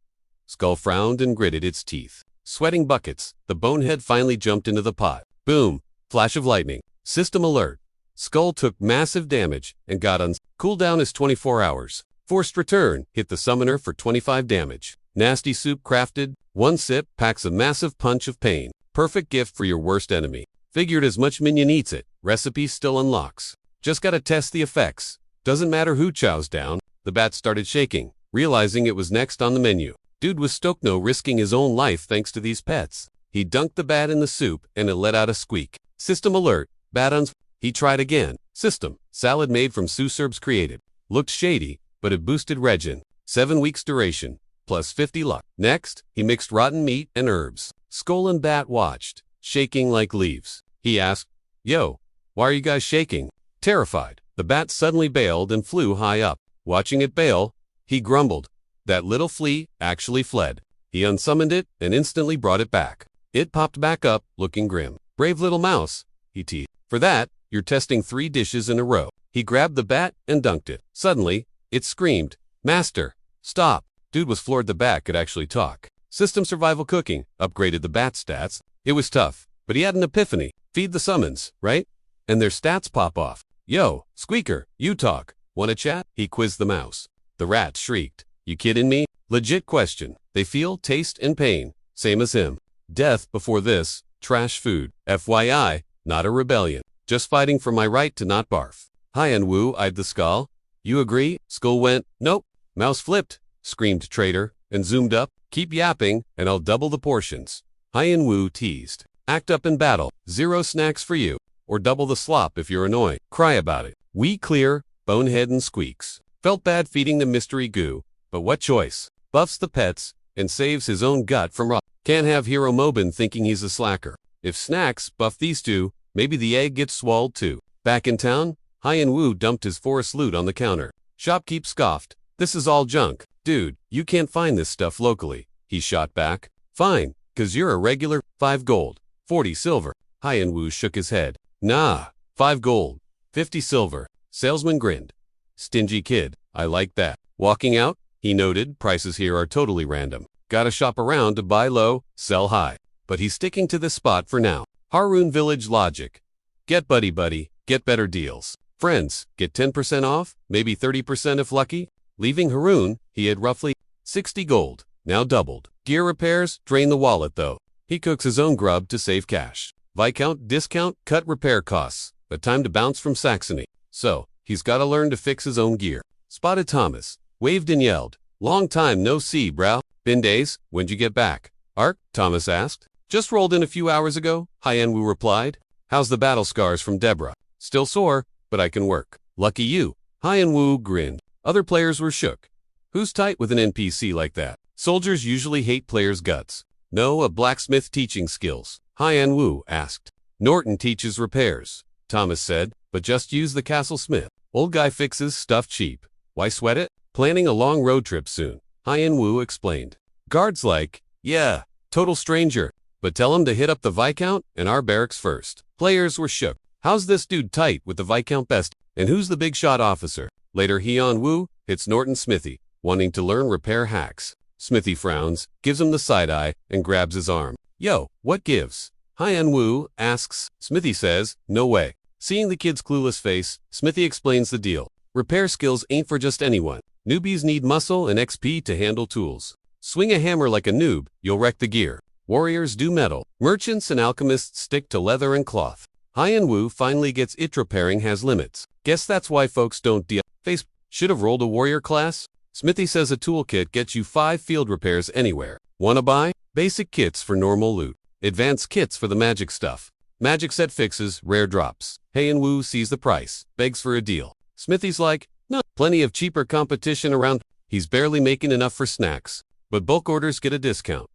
Skull frowned and gritted its teeth. Sweating buckets. The bonehead finally jumped into the pot. Boom. Flash of lightning. System alert. Skull took massive damage and got on. Cooldown is 24 hours. Forced return. Hit the summoner for 25 damage. Nasty soup crafted. 1 sip packs a massive punch of pain. Perfect gift for your worst enemy. Figured as much minion eats it. Recipe still unlocks. Just gotta test the effects. Doesn't matter who chows down. The bat started shaking, realizing it was next on the menu. Dude was stoked, no risking his own life thanks to these pets. He dunked the bat in the soup and it let out a squeak. System alert. Bat uns. He tried again. System. Salad made from Suserbs created. Looked shady, but it boosted regen. 7 weeks duration. Plus 50 luck. Next, he mixed rotten meat and herbs. Skull and bat watched, shaking like leaves. He asked, "Yo, why are you guys shaking?" Terrified, the bat suddenly bailed and flew high up. Watching it bail, he grumbled. That little flea actually fled. He unsummoned it and instantly brought it back. It popped back up, looking grim. "Brave little mouse," he teased. "For that, you're testing 3 dishes in a row." He grabbed the bat and dunked it. Suddenly, it screamed, "Master, stop." Dude was floored the bat could actually talk. System survival cooking upgraded the bat stats. It was tough, but he had an epiphany. Feed the summons, right? And their stats pop off. "Yo, Squeaker, you talk. Wanna chat?" He quizzed the mouse. The rat shrieked. "You kidding me? Legit question. They feel taste and pain. Same as him. Death before this. Trash food. FYI, not a rebellion. Just fighting for my right to not barf." Hyenwoo eyed the skull. "You agree?" Skull went, "Nope." Mouse flipped, screamed traitor, and zoomed up. "Keep yapping, and I'll double the portions." Hyenwoo teased. "Act up in battle. 0 snacks for you. Or double the slop if you're annoying. Cry about it." We clear, bonehead and squeaks. Felt bad feeding them mystery goo, but what choice? Buffs the pets, and saves his own gut from rot. Can't have Hero Mobin thinking he's a slacker. If snacks buff these two, maybe the egg gets swallowed too. Back in town, Hyenwoo dumped his forest loot on the counter. Shopkeep scoffed. "This is all junk. Dude, you can't find this stuff locally." He shot back. "Fine, 'cause you're a regular. 5 gold, 40 silver. Hyenwoo shook his head. "Nah, 5 gold, 50 silver. Salesman grinned. "Stingy kid, I like that." Walking out, he noted prices here are totally random. Gotta shop around to buy low, sell high. But he's sticking to this spot for now. Haroon Village logic. Get buddy, get better deals. Friends, get 10% off, maybe 30% if lucky. Leaving Haroon, he had roughly 60 gold, now doubled. Gear repairs drain the wallet though. He cooks his own grub to save cash. Viscount discount cut repair costs, but time to bounce from Saxony. So, he's gotta learn to fix his own gear. Spotted Thomas, waved and yelled, "Long time no see, brow. Been days, when'd you get back?" "Ark?" Thomas asked. "Just rolled in a few hours ago," Hyenwu replied. "How's the battle scars from Deborah?" "Still sore, but I can work." "Lucky you." Hyenwu grinned. Other players were shook. Who's tight with an NPC like that? Soldiers usually hate players' guts. "No, a blacksmith teaching skills," Hyenwu asked. "Norton teaches repairs," Thomas said, "but just use the castle smith. Old guy fixes stuff cheap. Why sweat it?" "Planning a long road trip soon," Hyenwu explained. Guards like, "Yeah, total stranger, but tell him to hit up the Viscount and our barracks first." Players were shook. How's this dude tight with the Viscount best? And who's the big shot officer? Later Hyenwu hits Norton's smithy, wanting to learn repair hacks. Smithy frowns, gives him the side eye, and grabs his arm. "Yo, what gives?" Hyenwu asks. Smithy says, "No way." Seeing the kid's clueless face, Smithy explains the deal. Repair skills ain't for just anyone. Newbies need muscle and XP to handle tools. Swing a hammer like a noob, you'll wreck the gear. Warriors do metal. Merchants and alchemists stick to leather and cloth. Hyenwu finally gets it repairing has limits. Guess that's why folks don't face. Should have rolled a warrior class? Smithy says a toolkit gets you 5 field repairs anywhere. Wanna buy? Basic kits for normal loot. Advanced kits for the magic stuff. Magic set fixes, rare drops. Hyenwu sees the price, begs for a deal. Smithy's like, "No, plenty of cheaper competition around." He's barely making enough for snacks, but bulk orders get a discount.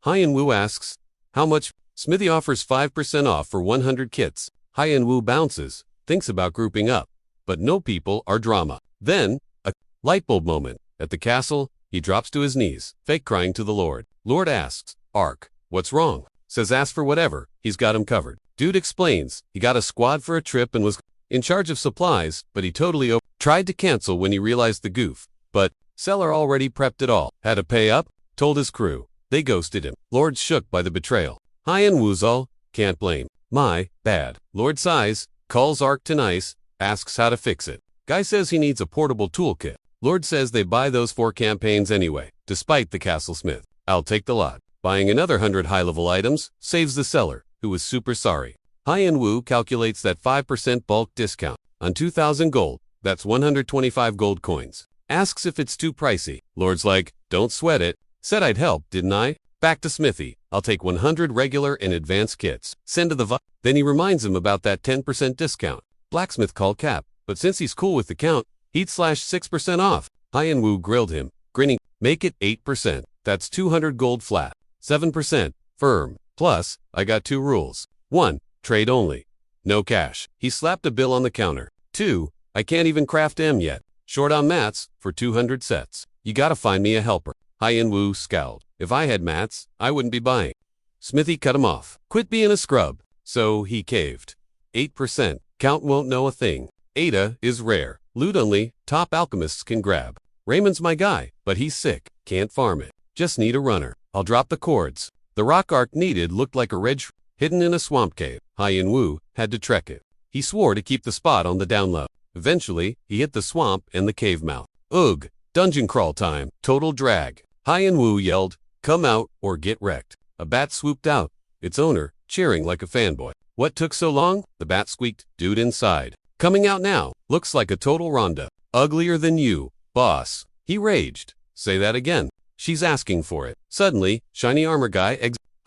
Hyenwu asks, "How much?" Smithy offers 5% off for 100 kits. Hyenwu bounces, thinks about grouping up, but no people are drama. Then, a lightbulb moment. At the castle, he drops to his knees, fake crying to the Lord. Lord asks, "Ark, what's wrong?" Says ask for whatever, he's got him covered. Dude explains, he got a squad for a trip and was in charge of supplies, but he totally tried to cancel when he realized the goof. But, seller already prepped it all. Had to pay up, told his crew. They ghosted him. Lord's shook by the betrayal. Hyenwu's all, "Can't blame. My bad." Lord sighs, calls Ark to nice, asks how to fix it. Guy says he needs a portable toolkit. Lord says they buy those 4 campaigns anyway, despite the castle smith. "I'll take the lot." Buying another 100 high-level items saves the seller, who was super sorry. Hyenwu calculates that 5% bulk discount on 2,000 gold, that's 125 gold coins. Asks if it's too pricey. Lord's like, "Don't sweat it. Said I'd help, didn't I?" Back to Smithy. "I'll take 100 regular and advanced kits. Send to the Then he reminds him about that 10% discount. Blacksmith called Cap, but since he's cool with the count, he'd slash 6% off. Hyenwu grilled him, grinning. "Make it 8%. That's 200 gold flat. 7% firm. Plus, I got 2 rules. 1. Trade only. No cash." He slapped a bill on the counter. 2. I can't even craft M yet. Short on mats for 200 sets. You gotta find me a helper. Hyenwu scowled. "If I had mats, I wouldn't be buying." Smithy cut him off. "Quit being a scrub." So he caved. 8%. Count won't know a thing. Ada is rare. Loot only, top alchemists can grab. Raymond's my guy, but he's sick. Can't farm it. Just need a runner. I'll drop the cords. The rock Ark needed looked like a red hidden in a swamp cave. Hyenwu had to trek it. He swore to keep the spot on the down low. Eventually, he hit the swamp and the cave mouth. Ugh, dungeon crawl time. Total drag. Hyenwu yelled, "Come out or get wrecked." A bat swooped out, its owner cheering like a fanboy. "What took so long?" The bat squeaked. "Dude inside. Coming out now. Looks like a total Rhonda. Uglier than you, boss." He raged. "Say that again." "She's asking for it." Suddenly, shiny armor guy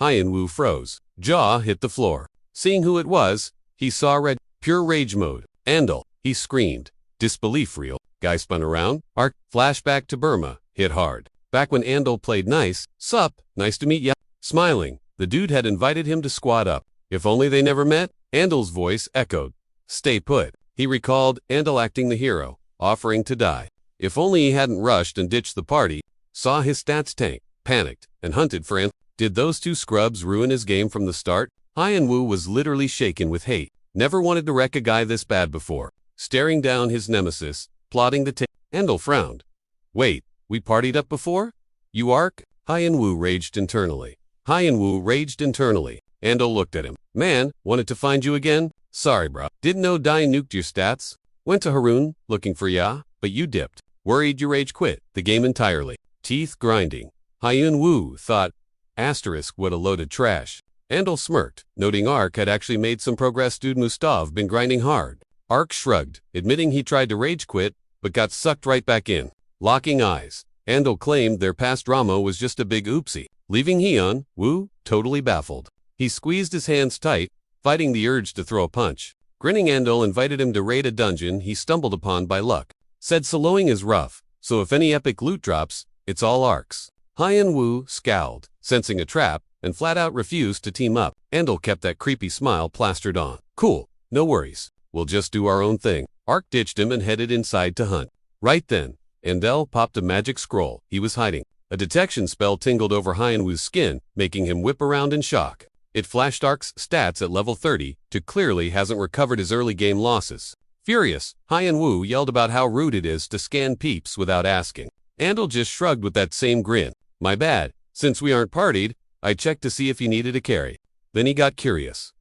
Hyenwu froze. Jaw hit the floor. Seeing who it was, he saw red. Pure rage mode. "Andal," he screamed. Disbelief real. Guy spun around. Ark. Flashback to Burma. Hit hard. Back when Andal played nice. "Sup, nice to meet ya." Smiling, the dude had invited him to squad up. If only they never met? Andal's voice echoed. "Stay put." He recalled Andal acting the hero, offering to die. If only he hadn't rushed and ditched the party. Saw his stats tank, panicked, and hunted for Andal. Did those 2 scrubs ruin his game from the start? Hyenwu was literally shaken with hate. Never wanted to wreck a guy this bad before. Staring down his nemesis, plotting to take. Andal frowned. "Wait, we partied up before? You Ark?" Hyenwu raged internally. Andal looked at him. "Man, wanted to find you again? Sorry, bruh. Didn't know Dai nuked your stats. Went to Haroon, looking for ya, but you dipped. Worried you rage quit the game entirely. Teeth grinding. Hyun Woo thought, asterisk what a load of trash. Andal smirked, noting Ark had actually made some progress. Dude Mustav been grinding hard. Ark shrugged, admitting he tried to rage quit, but got sucked right back in. Locking eyes. Andal claimed their past drama was just a big oopsie, leaving Hyun Woo totally baffled. He squeezed his hands tight, fighting the urge to throw a punch. Grinning, Andal invited him to raid a dungeon he stumbled upon by luck. Said soloing is rough, so if any epic loot drops, it's all Ark's. Hyun Woo scowled, sensing a trap, and flat out refused to team up. Andal kept that creepy smile plastered on. Cool, no worries. We'll just do our own thing. Ark ditched him and headed inside to hunt. Right then, Andal popped a magic scroll he was hiding. A detection spell tingled over Hyun Woo's skin, making him whip around in shock. It flashed Ark's stats at level 30 to clearly hasn't recovered his early game losses. Furious, Hyun Woo yelled about how rude it is to scan peeps without asking. Andal just shrugged with that same grin. My bad. Since we aren't partied, I checked to see if you needed a carry. Then he got curious.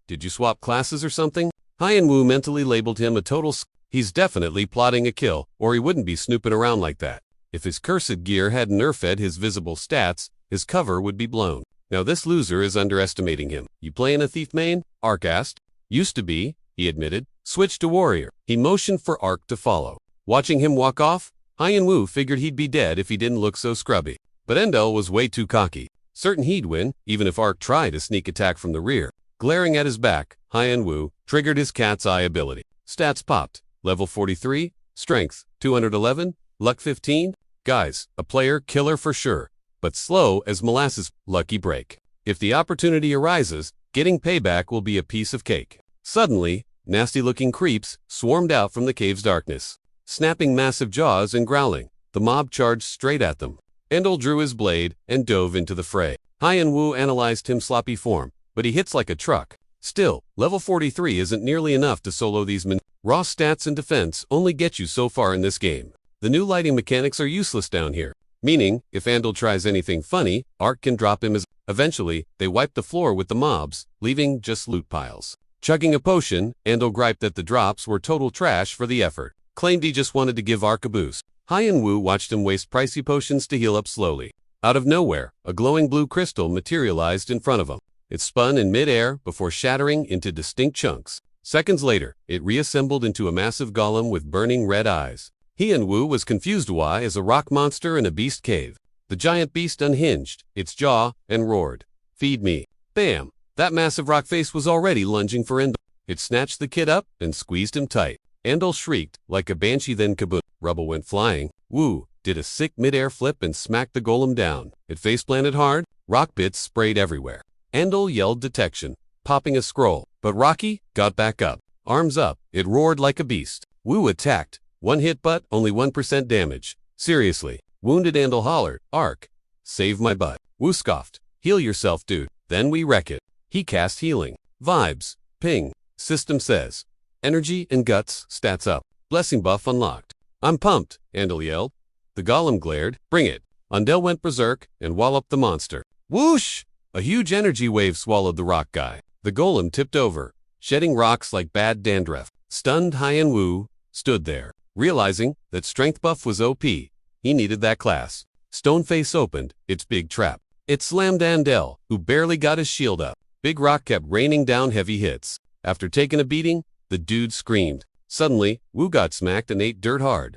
Did you swap classes or something? Hyun Woo mentally labeled him a total He's definitely plotting a kill, or he wouldn't be snooping around like that. If his cursed gear had nerfed his visible stats, his cover would be blown. Now this loser is underestimating him. You playing a thief main? Ark asked. Used to be, he admitted. Switched to warrior. He motioned for Ark to follow. Watching him walk off, Hyun Woo figured he'd be dead if he didn't look so scrubby. But Andal was way too cocky. Certain he'd win, even if Ark tried a sneak attack from the rear. Glaring at his back, Hyun Woo triggered his cat's eye ability. Stats popped. Level 43, Strength 211, Luck 15. Guys, a player killer for sure, but slow as molasses. Lucky break. If the opportunity arises, getting payback will be a piece of cake. Suddenly, nasty-looking creeps swarmed out from the cave's darkness. Snapping massive jaws and growling, the mob charged straight at them. Andal drew his blade and dove into the fray. Hyun Woo analyzed his sloppy form, but he hits like a truck. Still, level 43 isn't nearly enough to solo these men. Raw stats and defense only get you so far in this game. The new lighting mechanics are useless down here, meaning, if Andal tries anything funny, Ark can drop him as... Eventually, they wiped the floor with the mobs, leaving just loot piles. Chugging a potion, Andal griped that the drops were total trash for the effort. Claimed he just wanted to give Ark a boost. Hyun Woo watched him waste pricey potions to heal up slowly. Out of nowhere, a glowing blue crystal materialized in front of him. It spun in mid-air before shattering into distinct chunks. Seconds later, it reassembled into a massive golem with burning red eyes. Hyun Woo was confused why as a rock monster in a beast cave. The giant beast unhinged its jaw and roared, "Feed me." Bam! That massive rock face was already lunging for Andal. It snatched the kid up and squeezed him tight. Andal shrieked like a banshee, then kaboom. Rubble went flying. Woo did a sick mid-air flip and smacked the golem down. It face-planted hard. Rock bits sprayed everywhere. Andal yelled detection, popping a scroll, but Rocky got back up. Arms up, it roared like a beast. Woo attacked. One hit but only 1% damage. Seriously. Wounded Andal hollered, "Ark, save my butt." Woo scoffed, "Heal yourself, dude. Then we wreck it." He cast healing. Vibes. Ping. System says. Energy and guts, stats up. Blessing buff unlocked. "I'm pumped," Andal yelled. The golem glared. "Bring it." Andal went berserk and walloped the monster. Whoosh! A huge energy wave swallowed the rock guy. The golem tipped over, shedding rocks like bad dandruff. Stunned Hyun Woo stood there, realizing that strength buff was OP. He needed that class. Stoneface opened its big trap. It slammed Andal, who barely got his shield up. Big Rock kept raining down heavy hits. After taking a beating, the dude screamed. Suddenly, Woo got smacked and ate dirt hard.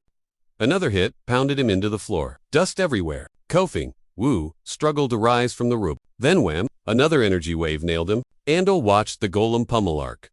Another hit pounded him into the floor. Dust everywhere. Coughing, Woo struggled to rise from the rope. Then wham, another energy wave nailed him. Andal watched the golem pummel Ark.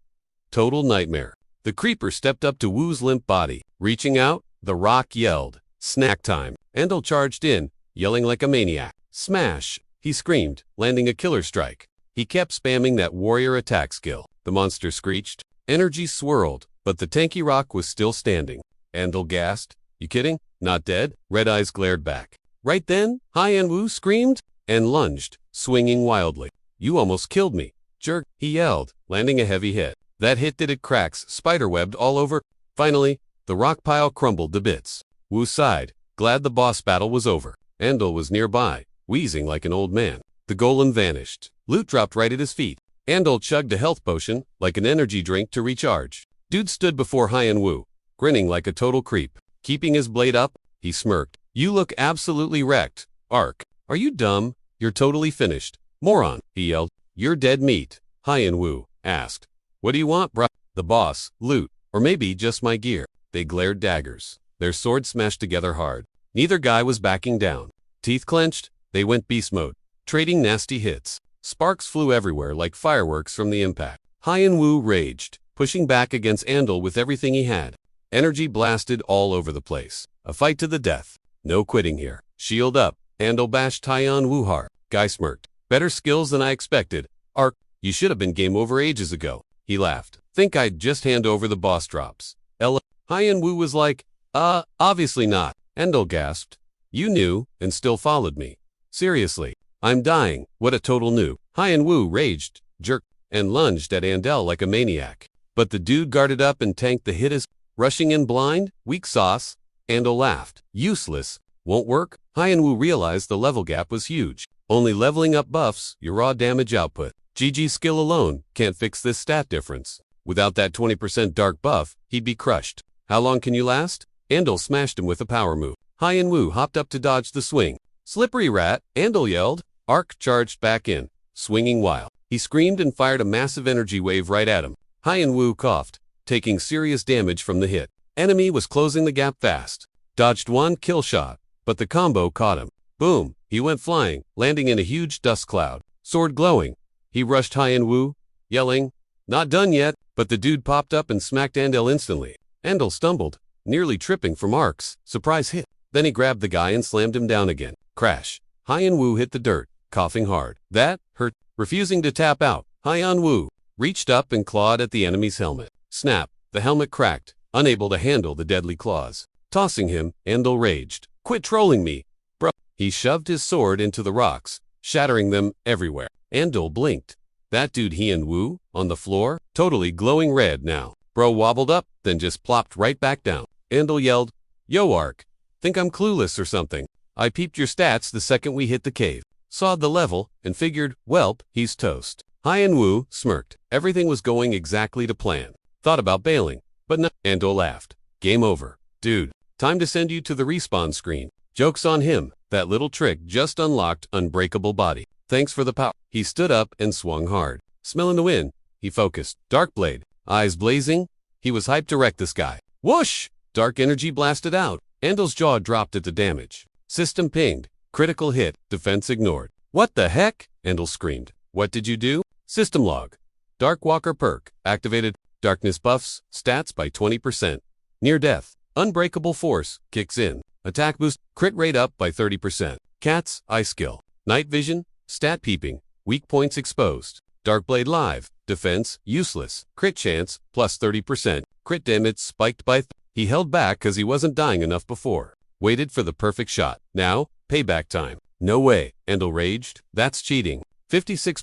Total nightmare. The creeper stepped up to Woo's limp body. Reaching out, the rock yelled, "Snack time." Andal charged in, yelling like a maniac. Smash! He screamed, landing a killer strike. He kept spamming that warrior attack skill. The monster screeched. Energy swirled, but the tanky rock was still standing. Andal gasped. "You kidding? Not dead?" Red eyes glared back. Right then, Hyun Woo screamed and lunged, swinging wildly. "You almost killed me, jerk," he yelled, landing a heavy hit. That hit did it cracks, spiderwebbed all over. Finally, the rock pile crumbled to bits. Woo sighed, glad the boss battle was over. Andal was nearby, wheezing like an old man. The golem vanished. Loot dropped right at his feet. Andal chugged a health potion, like an energy drink, to recharge. Dude stood before Hyun Woo, grinning like a total creep. Keeping his blade up, He smirked. You look absolutely wrecked. Ark. Are you dumb? You're totally finished. Moron, he yelled. You're dead meat. Hyun-woo asked. What do you want, bruh? The boss, loot, or maybe just my gear. They glared daggers. Their swords smashed together hard. Neither guy was backing down. Teeth clenched, they went beast mode, trading nasty hits. Sparks flew everywhere like fireworks from the impact. Hyun-woo raged, pushing back against Andal with everything he had. Energy blasted all over the place. A fight to the death. No quitting here. Shield up. Andal bashed Hyun-woo hard. Guy smirked. Better skills than I expected. Ark, you should have been game over ages ago. He laughed. Think I'd just hand over the boss drops. Ella. Hyun-woo was like, obviously not. Andal gasped. You knew, and still followed me. Seriously. I'm dying. What a total noob. Hyun-woo raged, jerked, and lunged at Andal like a maniac. But the dude guarded up and tanked the hit as rushing in blind, weak sauce. Andal laughed. Useless. Won't work? Hyun-woo realized the level gap was huge. Only leveling up buffs your raw damage output. GG's skill alone can't fix this stat difference. Without that 20% dark buff, he'd be crushed. How long can you last? Andal smashed him with a power move. Hyun-woo hopped up to dodge the swing. Slippery rat, Andal yelled. Ark charged back in, swinging wild. He screamed and fired a massive energy wave right at him. Hyun-woo coughed, taking serious damage from the hit. Enemy was closing the gap fast. Dodged one kill shot, but the combo caught him. Boom, he went flying, landing in a huge dust cloud. Sword glowing. He rushed Hyun-woo, yelling, not done yet, but the dude popped up and smacked Andal instantly. Andal stumbled, nearly tripping from Ark's surprise hit. Then he grabbed the guy and slammed him down again. Crash. Hyun-woo hit the dirt, coughing hard. That hurt. Refusing to tap out, Hyun-woo reached up and clawed at the enemy's helmet. Snap. The helmet cracked, unable to handle the deadly claws. Tossing him, Andal raged. Quit trolling me, bro. He shoved his sword into the rocks, shattering them everywhere. Andal blinked. That dude Hyun-woo, on the floor, totally glowing red now. Bro wobbled up, then just plopped right back down. Andal yelled, Yo Ark, think I'm clueless or something? I peeped your stats the second we hit the cave. Sawed the level, and figured, welp, he's toast. Hyun-woo smirked. Everything was going exactly to plan. Thought about bailing, but no. Andal laughed. Game over. Dude, time to send you to the respawn screen. Joke's on him. That little trick just unlocked unbreakable body. Thanks for the power. He stood up and swung hard. Smelling the wind, he focused. Dark blade. Eyes blazing. He was hyped to wreck this guy. Whoosh! Dark energy blasted out. Andal's jaw dropped at the damage. System pinged. Critical hit. Defense ignored. What the heck? Andal screamed. What did you do? System log. Dark Walker perk. Activated. Darkness buffs. Stats by 20%. Near death. Unbreakable force. Kicks in. Attack boost. Crit rate up by 30%. Cats. Eye skill. Night vision. Stat peeping. Weak points exposed. Dark blade live. Defense. Useless. Crit chance. Plus 30%. Crit damage spiked by He held back because he wasn't dying enough before. Waited for the perfect shot. Now, payback time. No way, Andal raged. That's cheating. 56%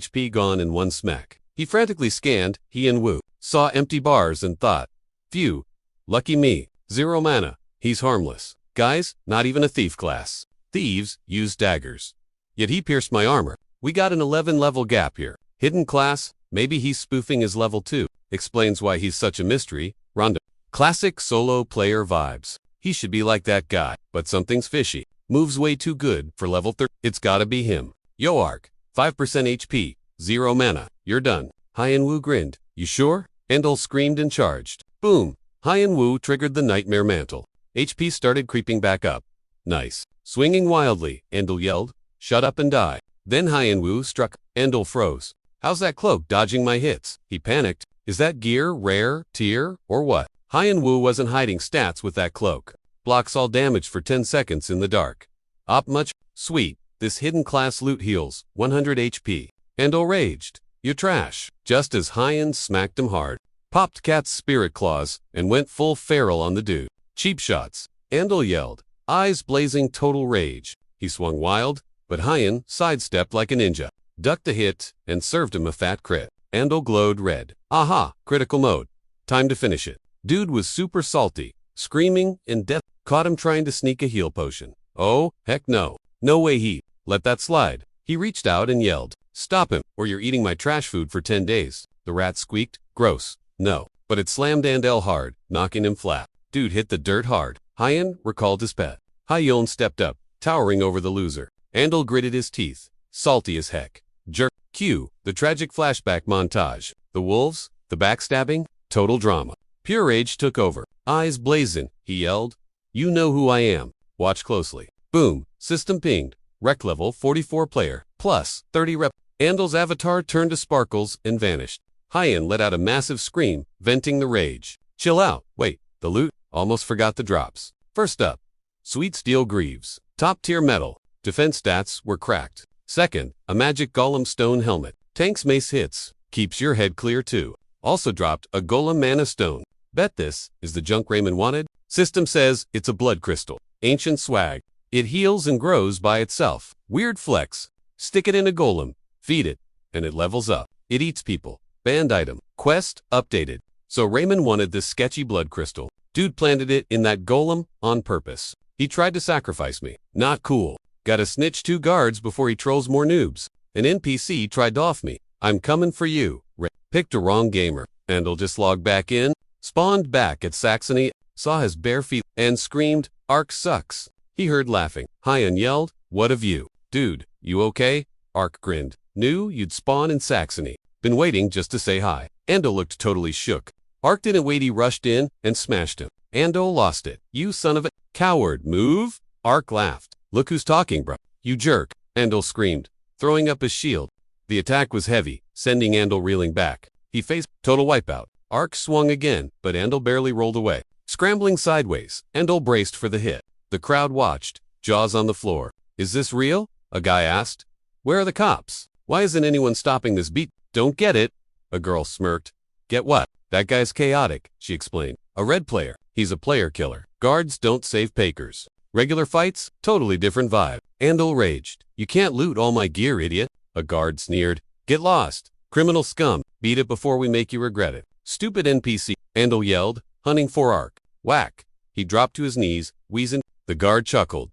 HP gone in one smack. He frantically scanned, Hyun-woo, saw empty bars and thought, phew, lucky me, 0 mana, he's harmless. Guys, not even a thief class. Thieves use daggers. Yet he pierced my armor. We got an 11 level gap here. Hidden class, maybe he's spoofing his level 2. Explains why he's such a mystery. Random. Classic solo player vibes. He should be like that guy, but something's fishy. Moves way too good for level 30. It's gotta be him. Yo Ark, 5% HP, 0 mana, you're done. Hyun-woo grinned. You sure? Andal screamed and charged. Boom. Hyun-woo triggered the nightmare mantle. HP started creeping back up. Nice. Swinging wildly, Andal yelled. Shut up and die. Then Hyun-woo struck. Andal froze. How's that cloak dodging my hits? He panicked. Is that gear, rare, tier, or what? Hyun-woo wasn't hiding stats with that cloak. Blocks all damage for 10 seconds in the dark. Op much? Sweet. This hidden class loot heals 100 HP. Andal raged. You trash. Just as Hyun smacked him hard. Popped Cat's spirit claws and went full feral on the dude. Cheap shots. Andal yelled. Eyes blazing total rage. He swung wild, but Hyun sidestepped like a ninja. Ducked a hit and served him a fat crit. Andal glowed red. Aha, critical mode. Time to finish it. Dude was super salty, screaming, and death caught him trying to sneak a heal potion. Oh, heck no. No way he let that slide. He reached out and yelled, stop him, or you're eating my trash food for 10 days. The rat squeaked, gross. No. But it slammed Andal hard, knocking him flat. Dude hit the dirt hard. Hyan recalled his pet. Hyeon stepped up, towering over the loser. Andal gritted his teeth, salty as heck. Jerk. Cue, the tragic flashback montage. The wolves, the backstabbing, total drama. Pure rage took over. Eyes blazing, he yelled. You know who I am. Watch closely. Boom. System pinged. Rec level 44 player. Plus 30 rep. Andal's avatar turned to sparkles and vanished. Hyan let out a massive scream, venting the rage. Chill out. Wait. The loot? Almost forgot the drops. First up. Sweet steel greaves. Top tier metal. Defense stats were cracked. Second, a magic golem stone helmet. Tanks mace hits. Keeps your head clear too. Also dropped a golem mana stone. Bet this is the junk Raymond wanted? System says it's a blood crystal. Ancient swag. It heals and grows by itself. Weird flex. Stick it in a golem. Feed it. And it levels up. It eats people. Banned item. Quest updated. So Raymond wanted this sketchy blood crystal. Dude planted it in that golem on purpose. He tried to sacrifice me. Not cool. Gotta snitch 2 guards before he trolls more noobs. An NPC tried to off me. I'm coming for you. Picked a wrong gamer. Andal just logged back in, spawned back at Saxony, saw his bare feet, and screamed, Ark sucks. He heard laughing. Hyan yelled, what of you? Dude, you okay? Ark grinned. Knew you'd spawn in Saxony. Been waiting just to say hi. Andal looked totally shook. Ark didn't wait, he rushed in and smashed him. Andal lost it. You son of a coward, move? Ark laughed. Look who's talking, bro. You jerk. Andal screamed, throwing up his shield. The attack was heavy, sending Andal reeling back. He faced total wipeout. Ark swung again, but Andal barely rolled away. Scrambling sideways, Andal braced for the hit. The crowd watched, jaws on the floor. Is this real? A guy asked. Where are the cops? Why isn't anyone stopping this beat? Don't get it. A girl smirked. Get what? That guy's chaotic, she explained. A red player. He's a player killer. Guards don't save Pakers. Regular fights? Totally different vibe. Andal raged. You can't loot all my gear, idiot. A guard sneered. Get lost. Criminal scum. Beat it before we make you regret it. Stupid NPC. Andal yelled, hunting for Ark. Whack. He dropped to his knees, wheezing. The guard chuckled.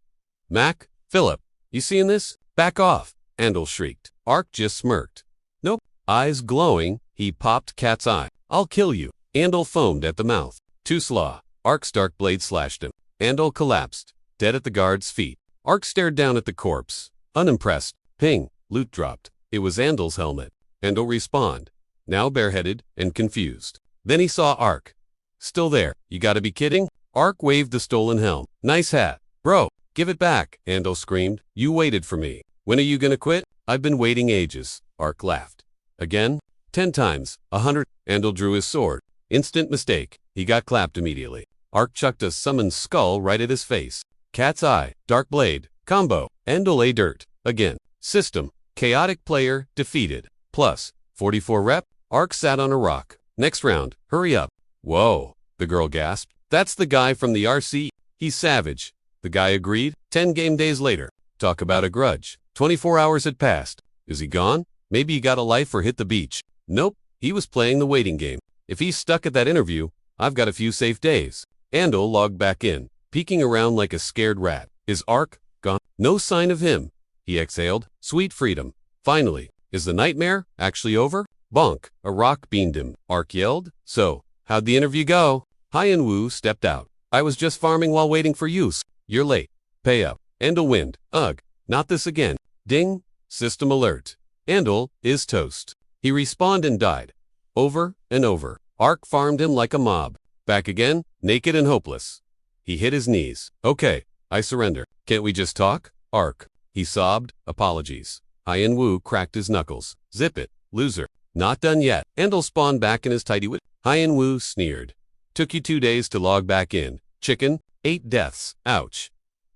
Mac? Philip? You seeing this? Back off. Andal shrieked. Ark just smirked. Nope. Eyes glowing, he popped Cat's eye. I'll kill you. Andal foamed at the mouth. Too slaw. Ark's dark blade slashed him. Andal collapsed, dead at the guard's feet. Ark stared down at the corpse. Unimpressed. Ping. Loot dropped. It was Andal's helmet. Andal respawned, now bareheaded and confused. Then he saw Ark. Still there. You gotta be kidding? Ark waved the stolen helm. Nice hat. Bro, give it back, Andal screamed. You waited for me. When are you gonna quit? I've been waiting ages. Ark laughed. Again? 10 times. 100. Andal drew his sword. Instant mistake. He got clapped immediately. Ark chucked a summoned skull right at his face. Cat's eye. Dark blade. Combo. Andal a dirt. Again. System. Chaotic player defeated. Plus. 44 rep. Ark sat on a rock. Next round. Hurry up. Whoa. The girl gasped. That's the guy from the RC. He's savage. The guy agreed. 10 game days later. Talk about a grudge. 24 hours had passed. Is he gone? Maybe he got a life or hit the beach. Nope. He was playing the waiting game. If he's stuck at that interview, I've got a few safe days. Andal logged back in, peeking around like a scared rat. Is Ark gone? No sign of him. He exhaled. Sweet freedom. Finally. Is the nightmare actually over? Bonk. A rock beamed him. Ark yelled. So, how'd the interview go? Hyan Woo stepped out. I was just farming while waiting for you. You're late. Pay up. Andal wind. Ugh. Not this again. Ding. System alert. Andal is toast. He respawned and died. Over and over. Ark farmed him like a mob. Back again, naked and hopeless. He hit his knees. Okay, I surrender. Can't we just talk? Ark. He sobbed. Apologies. Hyan Woo cracked his knuckles. Zip it, loser. Not done yet. Andal spawned back in his tidy wit. Hyan Woo sneered. Took you 2 days to log back in. Chicken. 8 deaths. Ouch.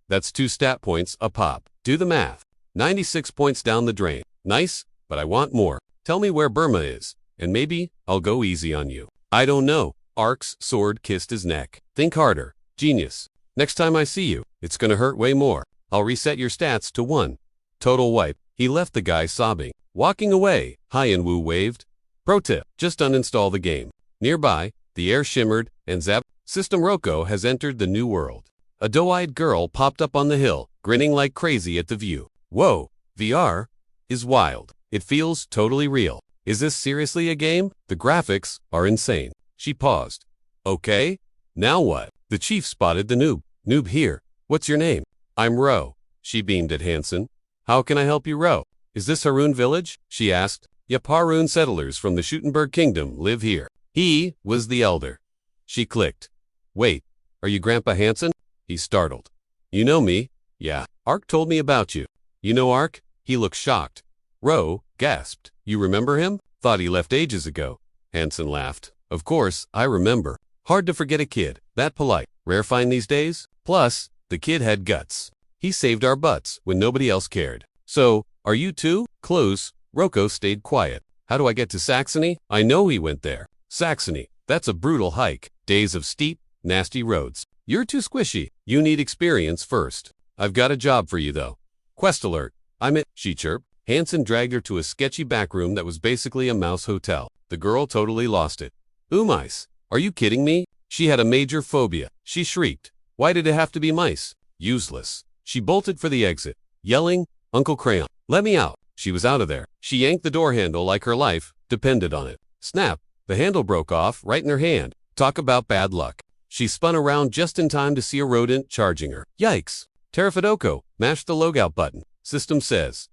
That's 2 stat points a pop. Do the math. 96 points down the drain. Nice, but I want more. Tell me where Burma is, and maybe I'll go easy on you. I don't know. Ark's sword kissed his neck. Think harder. Genius. Next time I see you, it's gonna hurt way more. I'll reset your stats to 1. Total wipe. He left the guy sobbing. Walking away, Hyan Woo waved. Pro tip, just uninstall the game. Nearby, the air shimmered, and zap. System Roko has entered the new world. A doe-eyed girl popped up on the hill, grinning like crazy at the view. Whoa, VR is wild. It feels totally real. Is this seriously a game? The graphics are insane. She paused. Okay, now what? The chief spotted the noob. Noob here. What's your name? I'm Ro. She beamed at Hansen. How can I help you, Ro? Is this Haroon village? She asked. Yep, Haroon settlers from the Schuttenberg Kingdom live here. He was the elder. She clicked. Wait, are you Grandpa Hansen? He startled. You know me? Yeah. Ark told me about you. You know Ark? He looked shocked. Ro gasped. You remember him? Thought he left ages ago. Hansen laughed. Of course, I remember. Hard to forget a kid. That polite. Rare find these days? Plus, the kid had guts. He saved our butts when nobody else cared. So, are you too? Close. Rocco stayed quiet. How do I get to Saxony? I know he went there. Saxony. That's a brutal hike. Days of steep, nasty roads. You're too squishy. You need experience first. I've got a job for you though. Quest alert. I'm it, she chirped. Hansen dragged her to a sketchy back room that was basically a mouse hotel. The girl totally lost it. Mice. Are you kidding me? She had a major phobia. She shrieked. Why did it have to be mice? Useless. She bolted for the exit, yelling, Uncle Crayon, let me out. She was out of there. She yanked the door handle like her life depended on it. Snap. The handle broke off right in her hand. Talk about bad luck. She spun around just in time to see a rodent charging her. Yikes. Terafidoko, mash the logout button. System says,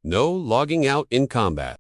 no logging out in combat.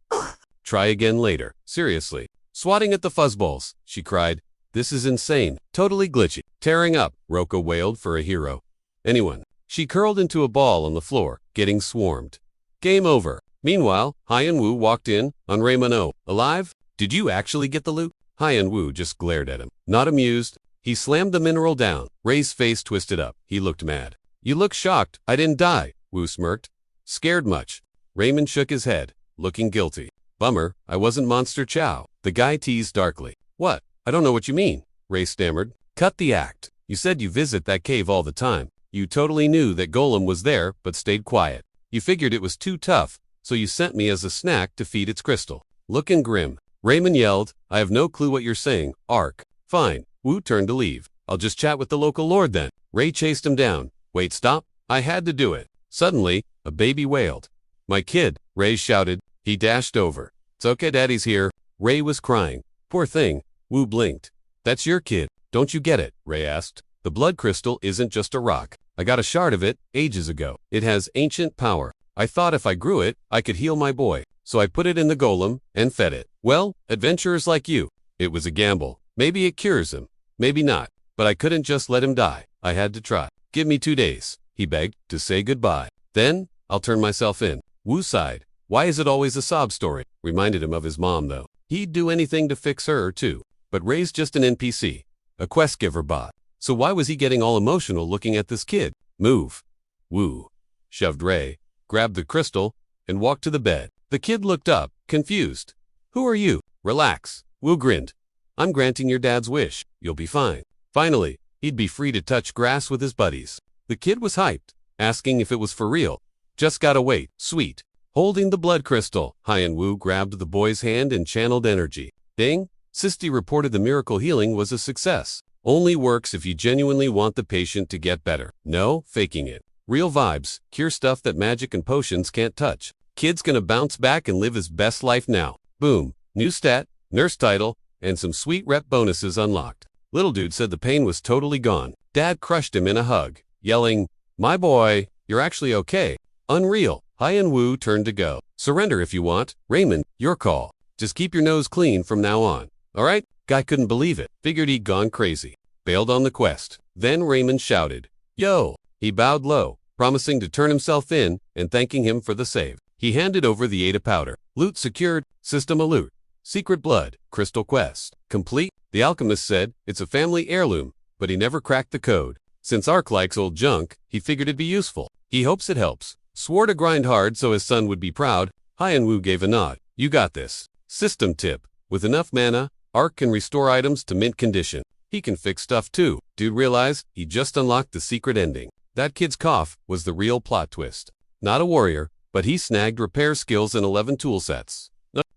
Try again later. Seriously. Swatting at the fuzzballs, she cried. This is insane. Totally glitchy. Tearing up, Rocco wailed for a hero. Anyone. She curled into a ball on the floor, getting swarmed. Game over. Meanwhile, Hyen-Woo walked in, on Raymond. Alive? Did you actually get the loot? Hyen-Woo just glared at him. Not amused. He slammed the mineral down. Ray's face twisted up. He looked mad. You look shocked. I didn't die. Woo smirked. Scared much? Raymond shook his head, looking guilty. Bummer, I wasn't Monster Chow. The guy teased darkly. What? I don't know what you mean. Ray stammered. Cut the act. You said you visit that cave all the time. You totally knew that Golem was there, but stayed quiet. You figured it was too tough, so you sent me as a snack to feed its crystal. Looking grim. Raymond yelled, I have no clue what you're saying, Ark. Fine. Wu turned to leave. I'll just chat with the local lord then. Ray chased him down. Wait, stop. I had to do it. Suddenly, a baby wailed. My kid, Ray shouted. He dashed over. It's okay, Daddy's here. Ray was crying. Poor thing. Wu blinked. That's your kid. Don't you get it? Ray asked. The blood crystal isn't just a rock. I got a shard of it ages ago. It has ancient power. I thought if I grew it, I could heal my boy. So I put it in the golem and fed it. Well, adventurers like you. It was a gamble. Maybe it cures him. Maybe not. But I couldn't just let him die. I had to try. Give me 2 days, he begged, to say goodbye. Then, I'll turn myself in. Wu sighed. Why is it always a sob story? Reminded him of his mom, though. He'd do anything to fix her, too. But Ray's just an NPC. A quest giver bot. So why was he getting all emotional looking at this kid? Move. Wu shoved Ray, grabbed the crystal, and walked to the bed. The kid looked up, confused. Who are you? Relax. Wu grinned. I'm granting your dad's wish. You'll be fine. Finally, he'd be free to touch grass with his buddies. The kid was hyped, asking if it was for real. Just gotta wait. Sweet. Holding the blood crystal, Hyen-Woo grabbed the boy's hand and channeled energy. Ding. Sisti reported the miracle healing was a success. Only works if you genuinely want the patient to get better. No faking it. Real vibes, cure stuff that magic and potions can't touch. Kid's gonna bounce back and live his best life now. Boom. New stat, nurse title, and some sweet rep bonuses unlocked. Little dude said the pain was totally gone. Dad crushed him in a hug, yelling, my boy, you're actually okay. Unreal. Hyen-Woo turned to go. Surrender if you want. Raymond, your call. Just keep your nose clean from now on. Alright? Guy couldn't believe it. Figured he'd gone crazy. Bailed on the quest. Then Raymond shouted, yo. He bowed low, promising to turn himself in and thanking him for the save. He handed over the Ada powder. Loot secured. System alert. Secret blood. Crystal quest. Complete. The alchemist said it's a family heirloom, but he never cracked the code. Since Ark likes old junk, he figured it'd be useful. He hopes it helps. Swore to grind hard so his son would be proud. Hyen-Woo gave a nod. You got this. System tip. With enough mana, Ark can restore items to mint condition. He can fix stuff too. Dude realized he just unlocked the secret ending. That kid's cough was the real plot twist. Not a warrior, but he snagged repair skills and 11 tool sets.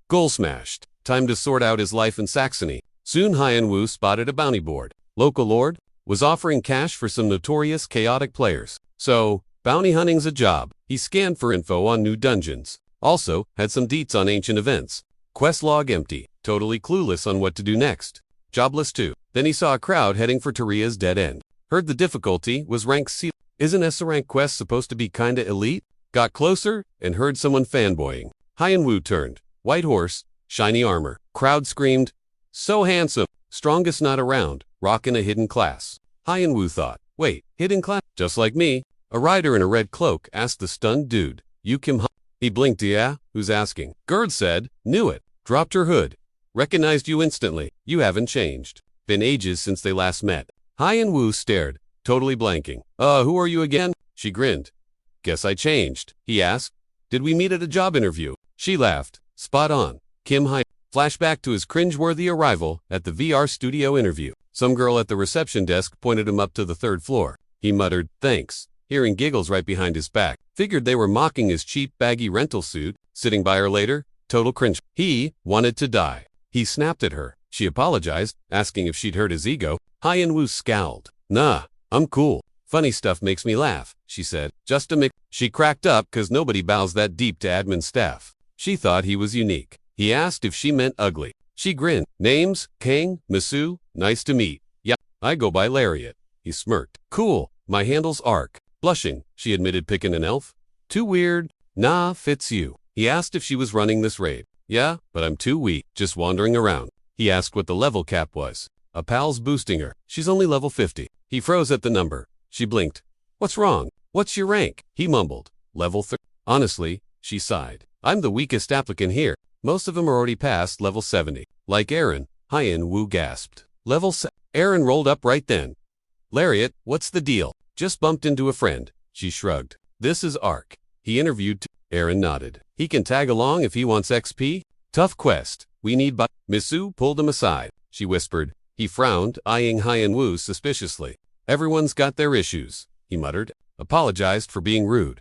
Goal smashed. Time to sort out his life in Saxony. Soon Hyen-Woo spotted a bounty board. Local lord was offering cash for some notorious chaotic players. So, bounty hunting's a job. He scanned for info on new dungeons. Also, had some deets on ancient events. Quest log empty. Totally clueless on what to do next. Jobless too. Then he saw a crowd heading for Taria's dead end. Heard the difficulty was rank C. Isn't S rank quest supposed to be kinda elite? Got closer and heard someone fanboying. Hyunwoo turned. White horse, shiny armor. Crowd screamed, "So handsome, strongest not around, rockin' a hidden class." Hyunwoo thought, wait, hidden class? Just like me. A rider in a red cloak asked the stunned dude, "You Kim Hyun?" He blinked, yeah, who's asking? Gerd said, "Knew it." Dropped her hood. "Recognized you instantly. You haven't changed. Been ages since they last met." Hyunwoo stared, totally blanking. Who are you again?" She grinned. "Guess I changed." He asked, "Did we meet at a job interview?" She laughed. "Spot on. Kim Hyun." Flashback to his cringeworthy arrival at the VR studio interview. Some girl at the reception desk pointed him up to the 3rd floor. He muttered, "Thanks," hearing giggles right behind his back. Figured they were mocking his cheap, baggy rental suit. Sitting by her later, total cringe. He wanted to die. He snapped at her. She apologized, asking if she'd hurt his ego. Hyunwoo scowled. "Nah, I'm cool. Funny stuff makes me laugh," she said. "Just a mix." She cracked up because nobody bows that deep to admin staff. She thought he was unique. He asked if she meant ugly. She grinned. "Names, Kang, Misu, nice to meet. Yeah, I go by Lariat." He smirked. "Cool, my handle's Ark." Blushing, she admitted picking an elf. "Too weird." "Nah, fits you." He asked if she was running this raid. "Yeah, but I'm too weak, just wandering around." He asked what the level cap was. A pal's boosting her. "She's only level 50. He froze at the number. She blinked. "What's wrong? What's your rank?" He mumbled. "Level 30. Honestly," she sighed. "I'm the weakest applicant here. Most of them are already past level 70. Like Aaron." Hyunwoo gasped. "Level 7. Aaron rolled up right then. "Lariat, what's the deal?" "Just bumped into a friend." She shrugged. "This is Ark. He interviewed Aaron nodded. "He can tag along if he wants XP? Tough quest. We need Misu pulled him aside. She whispered. He frowned, eyeing Hyunwoo suspiciously. "Everyone's got their issues," he muttered. Apologized for being rude.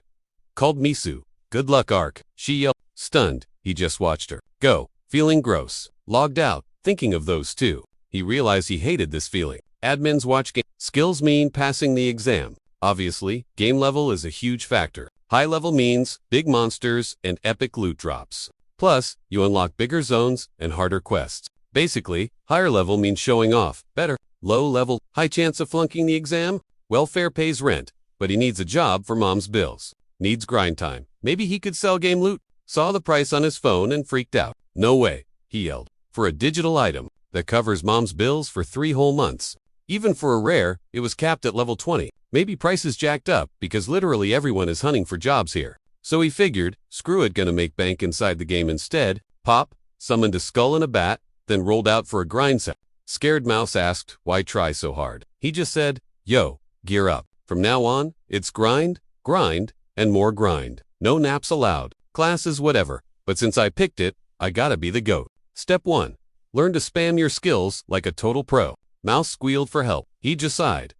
Called Misu. "Good luck, Ark." She yelled. Stunned, he just watched her go, feeling gross. Logged out, thinking of those two. He realized he hated this feeling. Admins watch game. Skills mean passing the exam. Obviously, game level is a huge factor. High level means big monsters and epic loot drops. Plus, you unlock bigger zones and harder quests. Basically, higher level means showing off. Better. Low level, high chance of flunking the exam? Welfare pays rent, but he needs a job for mom's bills. Needs grind time. Maybe he could sell game loot. Saw the price on his phone and freaked out. "No way," he yelled. For a digital item that covers mom's bills for 3 whole months. Even for a rare, it was capped at level 20. Maybe prices jacked up because literally everyone is hunting for jobs here. So he figured, screw it, gonna make bank inside the game instead. Pop, summoned a skull and a bat, then rolled out for a grind set. Scared Mouse asked, why try so hard? He just said, yo, gear up. From now on, it's grind, grind, and more grind. No naps allowed. Classes whatever. But since I picked it, I gotta be the GOAT. Step 1. Learn to spam your skills like a total pro. Mouse squealed for help. He just sighed.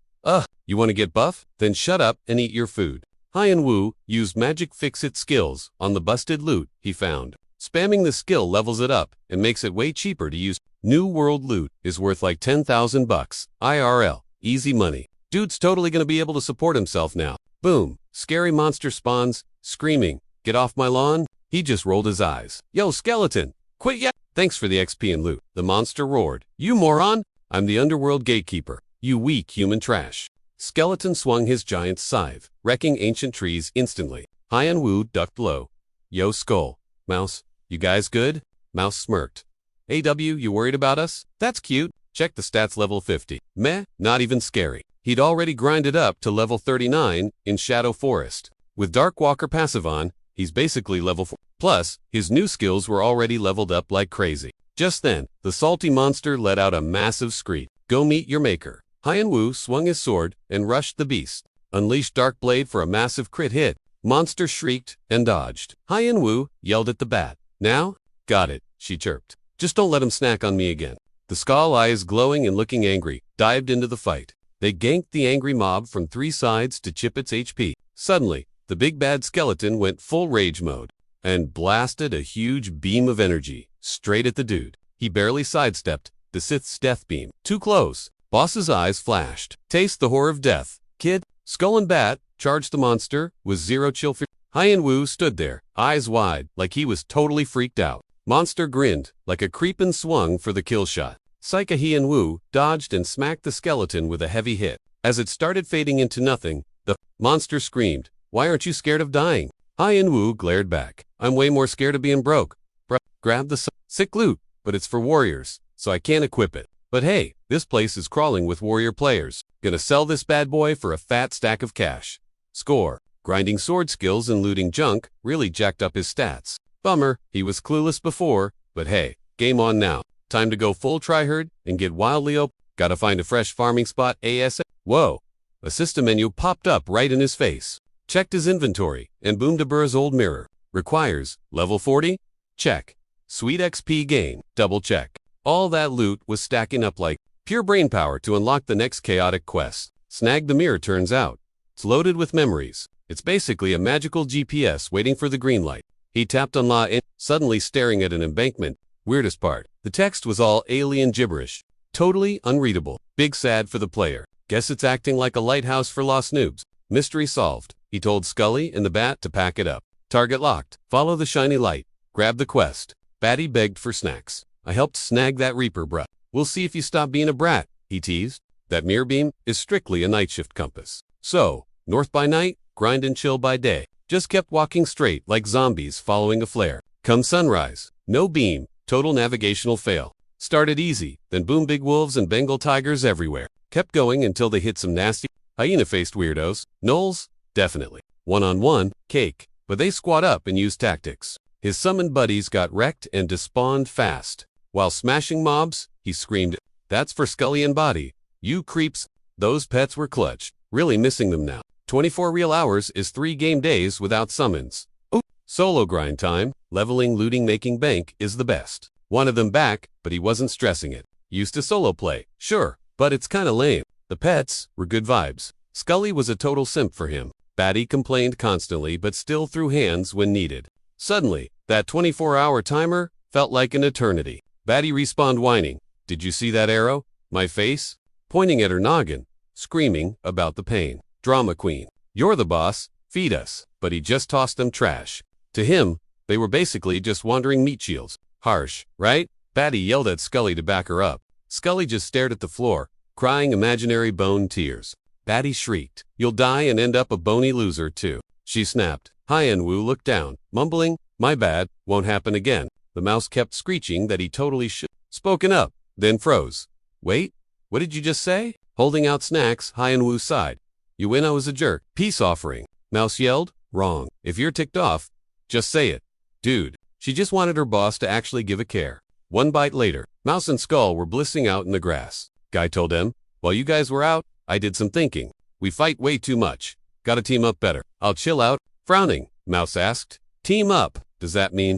You want to get buff? Then shut up and eat your food. Hyunwoo used magic fix-it skills on the busted loot he found. Spamming the skill levels it up and makes it way cheaper to use. New world loot is worth like 10,000 bucks. IRL. Easy money. Dude's totally gonna be able to support himself now. Boom. Scary monster spawns, screaming, "Get off my lawn." He just rolled his eyes. Yo, skeleton. Quit yet. Thanks for the XP and loot. The monster roared. You moron. I'm the underworld gatekeeper. You weak human trash. Skeleton swung his giant scythe, wrecking ancient trees instantly. Hyunwoo ducked low. Yo, skull. Mouse, you guys good? Mouse smirked. AW, you worried about us? That's cute. Check the stats level 50. Meh, not even scary. He'd already grinded up to level 39 in Shadow Forest. With Darkwalker passive on, he's basically level 4. Plus, his new skills were already leveled up like crazy. Just then, the salty monster let out a massive screech. Go meet your maker. Hyunwoo swung his sword and rushed the beast. Unleashed Dark Blade for a massive crit hit. Monster shrieked and dodged. Hyunwoo yelled at the bat. Now? Got it, she chirped. Just don't let him snack on me again. The skull, eyes glowing and looking angry, dived into the fight. They ganked the angry mob from 3 sides to chip its HP. Suddenly, the big bad skeleton went full rage mode and blasted a huge beam of energy straight at the dude. He barely sidestepped the Sith's death beam. Too close. Boss's eyes flashed. Taste the horror of death, kid. Skull and Bat charged the monster with 0 chill fear. Hyunwoo stood there, eyes wide, like he was totally freaked out. Monster grinned, like a creep and swung for the kill shot. Psyche Hyunwoo dodged and smacked the skeleton with a heavy hit. As it started fading into nothing, the monster screamed, "Why aren't you scared of dying?" Wu glared back. "I'm way more scared of being broke. Bruh, grab the sick loot, but it's for warriors, so I can't equip it. But hey, this place is crawling with warrior players. Gonna sell this bad boy for a fat stack of cash." Score. Grinding sword skills and looting junk really jacked up his stats. Bummer, he was clueless before, but hey, game on now. Time to go full tryhard and get wildly open. Gotta find a fresh farming spot ASAP. Whoa. A system menu popped up right in his face. Checked his inventory, and Boomdabur's old mirror. Requires level 40? Check. Sweet XP gain. Double check. All that loot was stacking up like pure brainpower to unlock the next chaotic quest. Snag the mirror turns out. It's loaded with memories. It's basically a magical GPS waiting for the green light. He tapped on La in, suddenly staring at an embankment. Weirdest part, the text was all alien gibberish. Totally unreadable. Big sad for the player. Guess it's acting like a lighthouse for lost noobs. Mystery solved. He told Scully and the bat to pack it up. Target locked. Follow the shiny light. Grab the quest. Batty begged for snacks. "I helped snag that Reaper, bruh. We'll see if you stop being a brat," he teased. That mirror beam is strictly a night shift compass. So, north by night, grind and chill by day. Just kept walking straight like zombies following a flare. Come sunrise, no beam, total navigational fail. Started easy, then boom, big wolves and Bengal tigers everywhere. Kept going until they hit some nasty, hyena-faced weirdos. Gnolls? Definitely. One-on-one, cake. But they squat up and use tactics. His summoned buddies got wrecked and despawned fast. While smashing mobs, he screamed, "That's for Scully and Body. You creeps." Those pets were clutched. Really missing them now. 24 real hours is 3 game days without summons. Ooh. Solo grind time, leveling, looting, making bank is the best. Wanted them back, but he wasn't stressing it. Used to solo play, sure, but it's kinda lame. The pets were good vibes. Scully was a total simp for him. Batty complained constantly but still threw hands when needed. Suddenly, that 24-hour timer felt like an eternity. Batty respawned whining, "Did you see that arrow? My face?" Pointing at her noggin, screaming about the pain. Drama queen. "You're the boss, feed us." But he just tossed them trash. To him, they were basically just wandering meat shields. Harsh, right? Batty yelled at Scully to back her up. Scully just stared at the floor, crying imaginary bone tears. Batty shrieked, "You'll die and end up a bony loser too." She snapped. Wu looked down, mumbling, "My bad, won't happen again." The mouse kept screeching that he totally spoken up, then froze. "Wait, what did you just say?" Holding out snacks, Wu sighed. "You win, I was a jerk. Peace offering." Mouse yelled, "Wrong. If you're ticked off, just say it." Dude, she just wanted her boss to actually give a care. One bite later, Mouse and Skull were blissing out in the grass. Guy told them, "While you guys were out, I did some thinking. We fight way too much. Gotta team up better." "I'll chill out." Frowning, Mouse asked, "Team up, does that mean, ...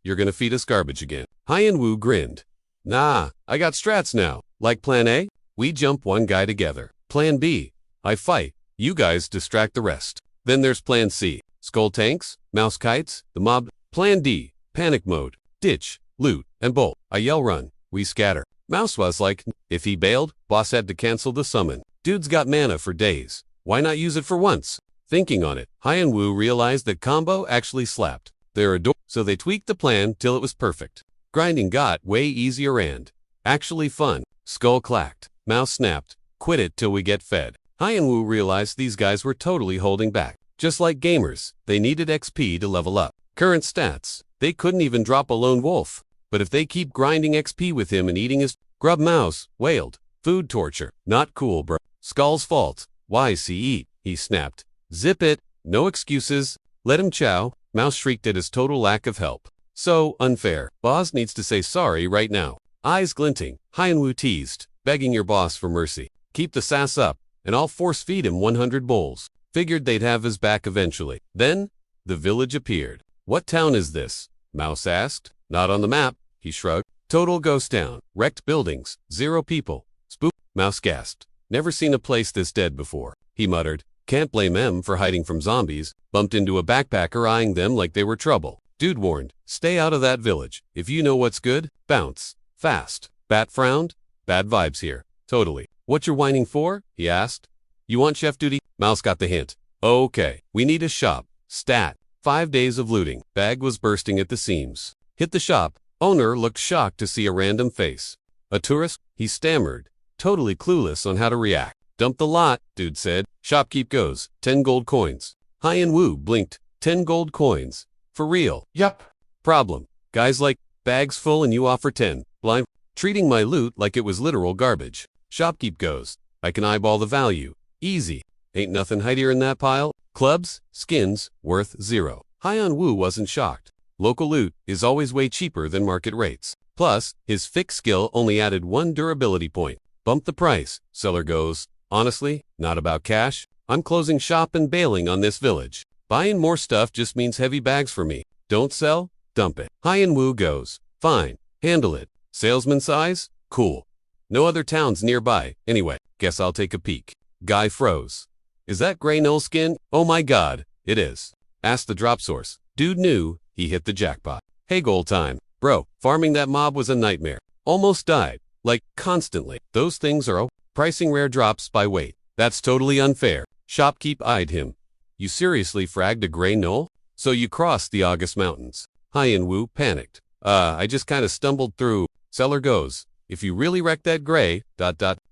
you're gonna feed us garbage again?" Wu grinned. "Nah, I got strats now. Like plan A? We jump one guy together. Plan B? I fight. You guys distract the rest. Then there's plan C. Skull tanks, Mouse kites, the mob. Plan D. Panic mode. Ditch, loot, and bolt. I yell run. We scatter." Mouse was like, if he bailed, boss had to cancel the summon. Dude's got mana for days. Why not use it for once? Thinking on it, Wu realized that combo actually slapped. They're adorable, so they tweaked the plan till it was perfect. Grinding got way easier and actually fun. Skull clacked. Mouse snapped. "Quit it till we get fed." Wu realized these guys were totally holding back. Just like gamers, they needed XP to level up. Current stats, they couldn't even drop a lone wolf. But if they keep grinding XP with him and eating his grub, Mouse wailed. "Food torture. Not cool, bro." Skull's fault. "Why's he eat?" he snapped. "Zip it. No excuses. Let him chow." Mouse shrieked at his total lack of help. "So unfair. Boss needs to say sorry right now." Eyes glinting, Wu teased, begging your boss for mercy. "Keep the sass up, and I'll force feed him 100 bowls." Figured they'd have his back eventually. Then, the village appeared. "What town is this?" Mouse asked. "Not on the map," he shrugged. "Total ghost town. Wrecked buildings. 0 people. Spook." Mouse gasped. "Never seen a place this dead before." He muttered. "Can't blame em for hiding from zombies." Bumped into a backpacker eyeing them like they were trouble. Dude warned, "Stay out of that village. If you know what's good, bounce. Fast." Bat frowned. "Bad vibes here." "Totally. What you whining for?" he asked. "You want chef duty?" Mouse got the hint. "Okay. We need a shop. Stat. 5 days of looting." Bag was bursting at the seams. Hit the shop. Owner looked shocked to see a random face. "A tourist?" he stammered, totally clueless on how to react. Dump the lot, dude said. Shopkeep goes, 10 gold coins. Hyen Woo blinked, 10 gold coins. For real? Yup. Problem. Guys like, bags full and you offer 10. Blind. Treating my loot like it was literal garbage. Shopkeep goes, I can eyeball the value. Easy. Ain't nothing hidier in that pile. Clubs, skins, worth 0. Hyen Woo wasn't shocked. Local loot is always way cheaper than market rates. Plus, his fix skill only added 1 durability point. Bump the price, seller goes. Honestly, not about cash. I'm closing shop and bailing on this village. Buying more stuff just means heavy bags for me. Don't sell? Dump it. Hyen Woo goes, fine, handle it. Salesman size? Cool. No other towns nearby. Anyway, guess I'll take a peek. Guy froze. Is that gray null skin? Oh my god, it is. Asked the drop source. Dude knew he hit the jackpot. Hey goal time. Bro, farming that mob was a nightmare. Almost died. Like, constantly. Those things are pricing rare drops by weight. That's totally unfair. Shopkeep eyed him. You seriously fragged a gray null? So you crossed the August Mountains. Hyen Woo panicked. I just kinda stumbled through. Seller goes, if you really wreck that gray,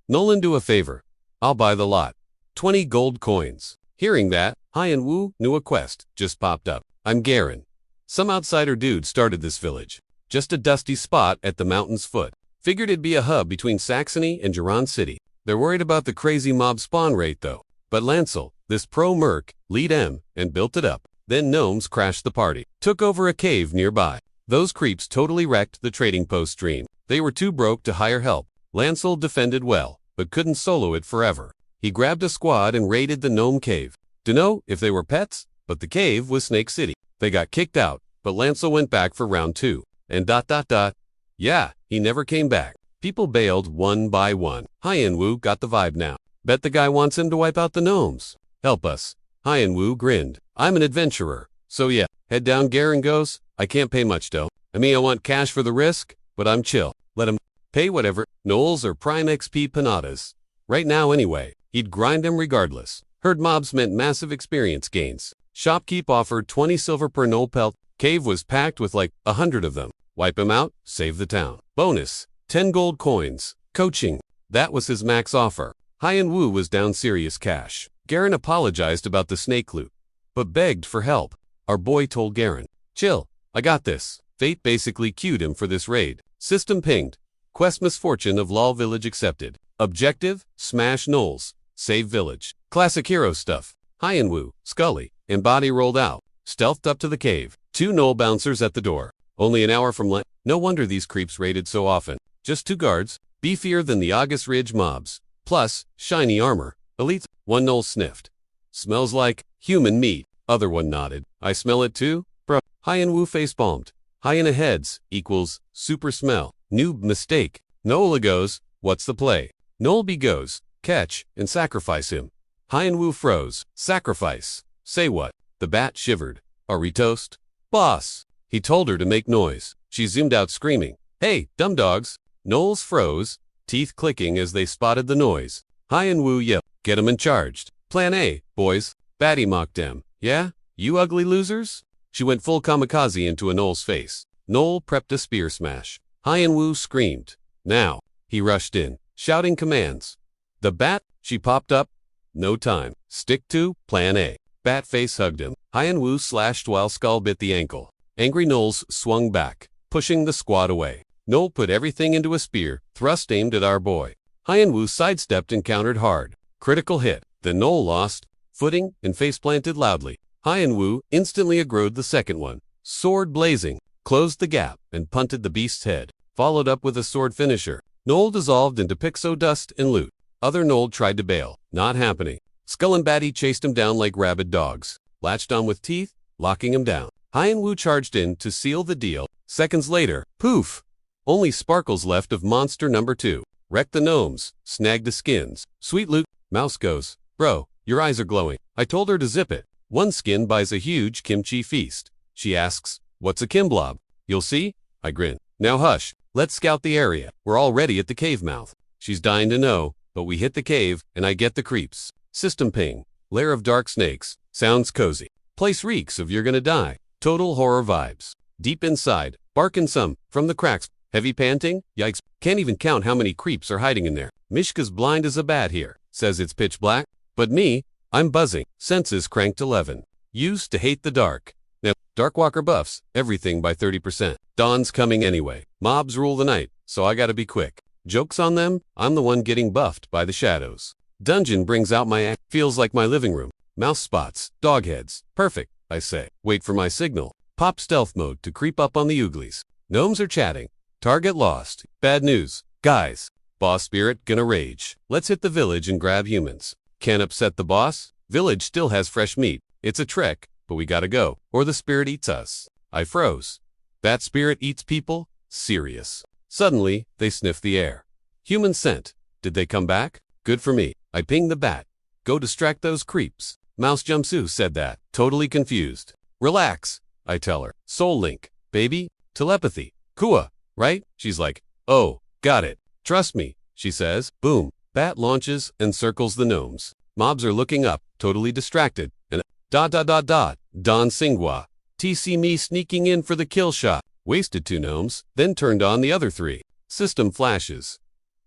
Nolan do a favor. I'll buy the lot. 20 gold coins. Hearing that, Hyen Woo knew a quest just popped up. I'm Garen. Some outsider dude started this village. Just a dusty spot at the mountain's foot. Figured it'd be a hub between Saxony and Jiran City. They're worried about the crazy mob spawn rate though. But Lancel, this pro-merc, lead M, and built it up. Then gnomes crashed the party. Took over a cave nearby. Those creeps totally wrecked the trading post dream. They were too broke to hire help. Lancel defended well, but couldn't solo it forever. He grabbed a squad and raided the gnome cave. Dunno if they were pets, but the cave was Snake City. They got kicked out, but Lancel went back for round 2. And yeah, he never came back. People bailed one by one. Hyen Woo got the vibe now. Bet the guy wants him to wipe out the gnomes. Help us. Hyen Woo grinned. I'm an adventurer. So yeah, head down Garen goes. I can't pay much though. I mean I want cash for the risk, but I'm chill. Let him pay whatever. Knolls or prime XP panadas. Right now anyway, he'd grind them regardless. Herd mobs meant massive experience gains. Shopkeep offered 20 silver per knoll pelt. Cave was packed with like 100 of them. Wipe him out, save the town. Bonus, 10 gold coins. Coaching. That was his max offer. Hyen Woo was down serious cash. Garen apologized about the snake loot, but begged for help. Our boy told Garen, chill, I got this. Fate basically queued him for this raid. System pinged. Quest misfortune of Lol Village accepted. Objective, smash knolls. Save village. Classic hero stuff. Hyen Woo, Scully, and Body rolled out. Stealthed up to the cave. 2 knoll bouncers at the door. Only an hour from no wonder these creeps raided so often. Just 2 guards, beefier than the August Ridge mobs. Plus, shiny armor. Elite. 1 knoll sniffed. Smells like human meat. Other one nodded. I smell it too? Bruh. Hyen Woo facepalmed. Hyena heads equals super smell. Noob mistake. Nola goes, what's the play? Nolby goes, catch and sacrifice him. Hyen Woo froze. Sacrifice. Say what? The bat shivered. Are we toast? Boss. He told her to make noise. She zoomed out screaming. Hey, dumb dogs. Knolls froze, teeth clicking as they spotted the noise. Hyen Woo yelled, get 'em and charged. Plan A, boys. Batty mocked them. Yeah? You ugly losers? She went full kamikaze into a Knoll's face. Knoll prepped a spear smash. Hyen Woo screamed. Now. He rushed in, shouting commands. The bat, she popped up. No time. Stick to Plan A. Bat face hugged him. Hyen Woo slashed while Skull bit the ankle. Angry Knolls swung back, pushing the squad away. Knoll put everything into a spear, thrust aimed at our boy. Hyen Woo sidestepped and countered hard. Critical hit. Then Knoll lost footing and face planted loudly. Hyen Woo instantly aggroed the second one. Sword blazing, closed the gap and punted the beast's head. Followed up with a sword finisher. Knoll dissolved into pixo dust and loot. Other Knoll tried to bail. Not happening. Skull and Batty chased him down like rabid dogs. Latched on with teeth, locking him down. Hyen Woo charged in to seal the deal. Seconds later, poof! Only sparkles left of monster number 2. Wrecked the gnomes, snagged the skins. Sweet loot. Mouse goes, bro, your eyes are glowing. I told her to zip it. 1 skin buys a huge kimchi feast. She asks, what's a kimblob? You'll see? I grin. Now hush, let's scout the area. We're already at the cave mouth. She's dying to know, but we hit the cave and I get the creeps. System ping. Lair of dark snakes. Sounds cozy. Place reeks of you're gonna die. Total horror vibes. Deep inside, barking some, from the cracks. Heavy panting? Yikes. Can't even count how many creeps are hiding in there. Mishka's blind as a bat here. says it's pitch black. But me, I'm buzzing. Senses cranked 11. Used to hate the dark. Now, Darkwalker buffs everything by 30%. Dawn's coming anyway. Mobs rule the night, so I gotta be quick. Joke's on them, I'm the one getting buffed by the shadows. Dungeon brings out my act. Feels like my living room. Mouse spots, dog heads. Perfect, I say. Wait for my signal. Pop stealth mode to creep up on the ooglies. Gnomes are chatting. Target lost. Bad news. Guys, boss spirit gonna rage. Let's hit the village and grab humans. Can't upset the boss. Village still has fresh meat. It's a trek, but we gotta go, or the spirit eats us. I froze. That spirit eats people? Serious. Suddenly, they sniff the air. Human scent. Did they come back? Good for me. I pinged the bat. Go distract those creeps. Mouse Jumpsuit said that, totally confused. Relax, I tell her. Soul link, baby, telepathy, Kua, right? She's like, oh, got it. Trust me, she says. Boom. Bat launches and circles the gnomes. Mobs are looking up, totally distracted, and Don Singwa. TC me sneaking in for the kill shot. Wasted 2 gnomes, then turned on the other 3. System flashes.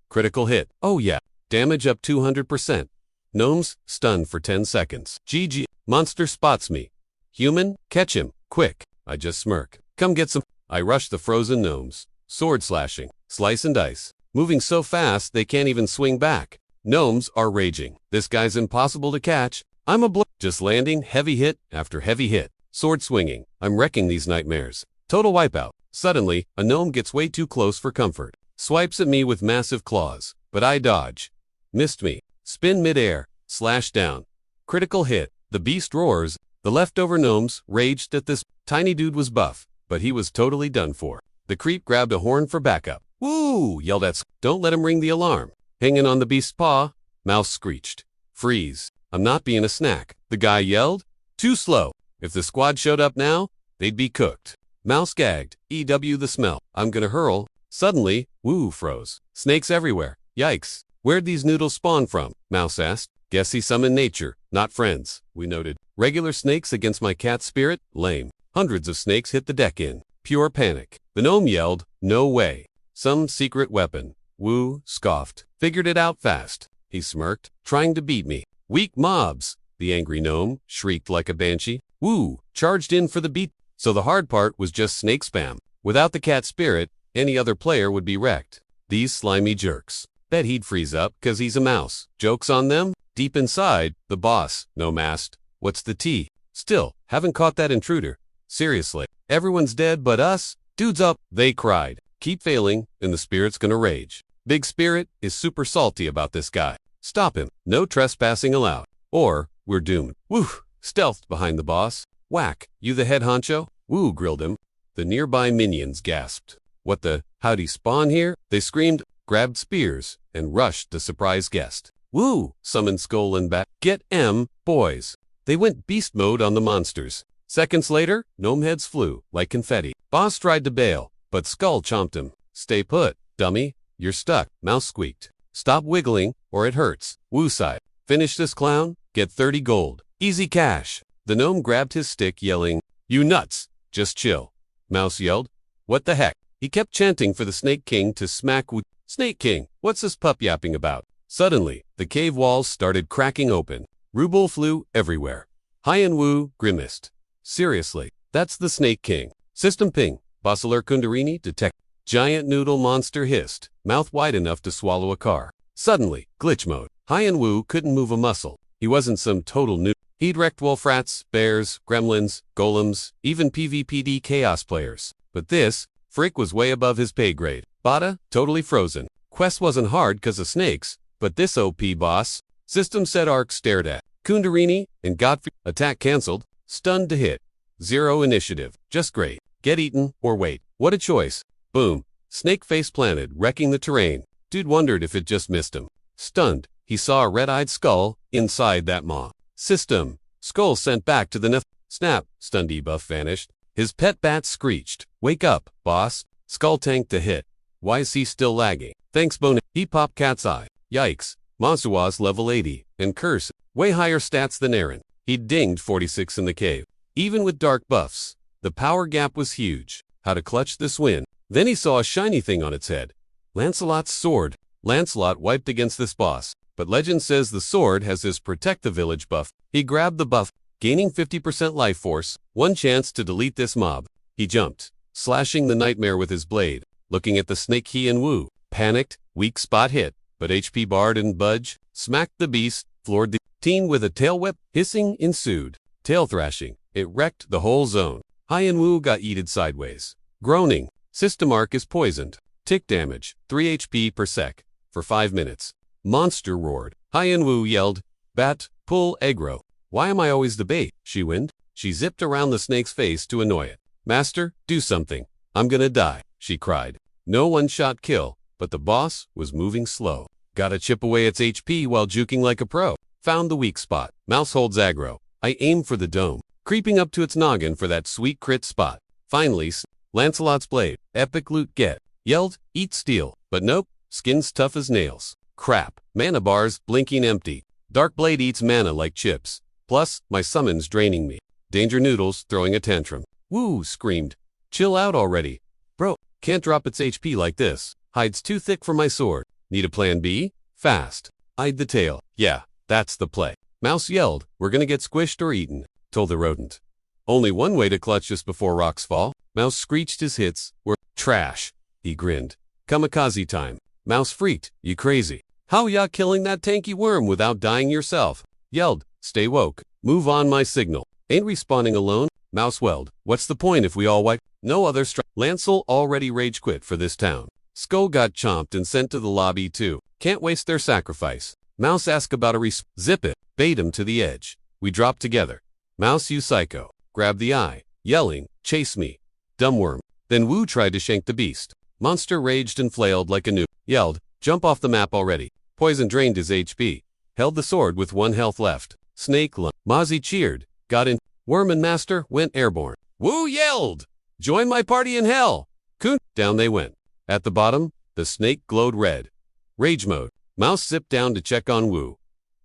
Critical hit. Oh yeah. Damage up 200%. Gnomes, stunned for 10 seconds. GG. Monster spots me. Human, catch him, quick. I just smirk. Come get some. I rush the frozen gnomes. Sword slashing. Slice and dice. Moving so fast they can't even swing back. Gnomes are raging. This guy's impossible to catch. I'm a just landing heavy hit after heavy hit. Sword swinging. I'm wrecking these nightmares. Total wipeout. Suddenly, a gnome gets way too close for comfort. Swipes at me with massive claws. But I dodge. Missed me. Spin mid-air. Slash down. Critical hit. The beast roars. The leftover gnomes raged at this. Tiny dude was buff, but he was totally done for. The creep grabbed a horn for backup. Woo! Yelled at. Don't let him ring the alarm. Hanging on the beast's paw. Mouse screeched. Freeze. I'm not being a snack. The guy yelled. Too slow. If the squad showed up now, they'd be cooked. Mouse gagged. EW the smell. I'm gonna hurl. Suddenly, woo froze. Snakes everywhere. Yikes. Where'd these noodles spawn from? Mouse asked. Guess he summoned nature, not friends, we noted. Regular snakes against my cat spirit? Lame. Hundreds of snakes hit the deck in. Pure panic. The gnome yelled, no way. Some secret weapon. Woo scoffed. Figured it out fast. He smirked, trying to beat me. Weak mobs. The angry gnome shrieked like a banshee. Woo charged in for the beat. So the hard part was just snake spam. Without the cat spirit, any other player would be wrecked. These slimy jerks. Bet he'd freeze up, 'cause he's a mouse. Joke's on them? Deep inside, the boss, no mast. What's the tea? Still, haven't caught that intruder. Seriously, everyone's dead but us? Dude's up, they cried. Keep failing, and the spirit's gonna rage. Big Spirit is super salty about this guy. Stop him. No trespassing allowed. Or, we're doomed. Woo! Stealthed behind the boss. Whack, you the head honcho? Woo grilled him. The nearby minions gasped. What the? How'd he spawn here? They screamed, grabbed spears, and rushed the surprise guest. Woo! Summoned Skull and Bat. Get M, boys. They went beast mode on the monsters. Seconds later, gnome heads flew, like confetti. Boss tried to bail, but Skull chomped him. Stay put, dummy. You're stuck. Mouse squeaked. Stop wiggling, or it hurts. Woo sighed. Finish this clown, get 30 gold. Easy cash. The gnome grabbed his stick, yelling, you nuts. Just chill. Mouse yelled, what the heck? He kept chanting for the Snake King to smack Woo. Snake King, what's this pup yapping about? Suddenly, the cave walls started cracking open. Ruble flew everywhere. Hyan Woo grimaced. Seriously, that's the Snake King. System ping. Basilar Kundarini detect. Giant noodle monster hissed, mouth wide enough to swallow a car. Suddenly, glitch mode. Hyan Woo couldn't move a muscle. He wasn't some total noob. He'd wrecked wolfrats, bears, gremlins, golems, even PvPD chaos players. But this, Frick was way above his pay grade. Bada, totally frozen. Quest wasn't hard 'cause of snakes, but this OP boss. System set arc stared at. Kundarini and Godfrey. Attack cancelled. Stunned to hit. 0 initiative. Just great. Get eaten or wait. What a choice. Boom. Snake face planted, wrecking the terrain. Dude wondered if it just missed him. Stunned, he saw a red-eyed skull inside that maw. System. Skull sent back to the Snap. Stun debuff vanished. His pet bat screeched. Wake up, boss. Skull tanked to hit. Why is he still lagging? Thanks, Bone. He popped cat's eye. Yikes. Mansua's level 80. And curse. Way higher stats than Aaron. He'd dinged 46 in the cave. Even with dark buffs, the power gap was huge. How to clutch this win? Then he saw a shiny thing on its head. Lancelot's sword. Lancelot wiped against this boss. but legend says the sword has this protect the village buff. He grabbed the buff, gaining 50% life force, one chance to delete this mob. He jumped, slashing the nightmare with his blade, looking at the snake he and Wu. Panicked, weak spot hit, but HP bar didn't budge, smacked the beast, floored the teen with a tail whip. Hissing ensued. Tail thrashing, it wrecked the whole zone. Hien Wu got yeeted sideways. Groaning, system arc is poisoned. Tick damage, 3 HP per sec, for 5 minutes. Monster roared. Hien Wu yelled, "Bat, pull aggro." "Why am I always the bait?" she whined. She zipped around the snake's face to annoy it. "Master, do something. I'm gonna die," she cried. No one-shot kill, but the boss was moving slow. Gotta chip away its HP while juking like a pro. Found the weak spot. Mouse holds aggro. I aim for the dome, creeping up to its noggin for that sweet crit spot. Finally, Lancelot's blade. Epic loot get. Yelled, "Eat steel." But nope, skin's tough as nails. Crap. Mana bars, blinking empty. Dark blade eats mana like chips. Plus, my summon's draining me. Danger Noodles throwing a tantrum. Woo, screamed. Chill out already. Bro, can't drop its HP like this. Hide's too thick for my sword. Need a plan B? Fast. Eyed the tail. Yeah, that's the play. Mouse yelled, "We're gonna get squished or eaten," told the rodent. Only one way to clutch just before rocks fall. Mouse screeched his hits were trash. He grinned. Kamikaze time. Mouse freaked. "You crazy? How ya killing that tanky worm without dying yourself?" Yelled, "Stay woke. Move on my signal. Ain't respawning alone." Mouse welled, "What's the point if we all wipe? No other Lancel already rage quit for this town. Skull got chomped and sent to the lobby too. Can't waste their sacrifice." Mouse asked about a zip it. Bait him to the edge. We dropped together. Mouse you psycho. Grabbed the eye. Yelling, "Chase me. Dumb worm." Then Wu tried to shank the beast. Monster raged and flailed like a noob. Yelled, "Jump off the map already." Poison drained his HP. Held the sword with 1 health left. Snake lung. Mozzie cheered. Got in. Worm and Master went airborne. Wu yelled, "Join my party in hell." Coon. Down they went. At the bottom, the snake glowed red. Rage mode. Mouse zipped down to check on Wu.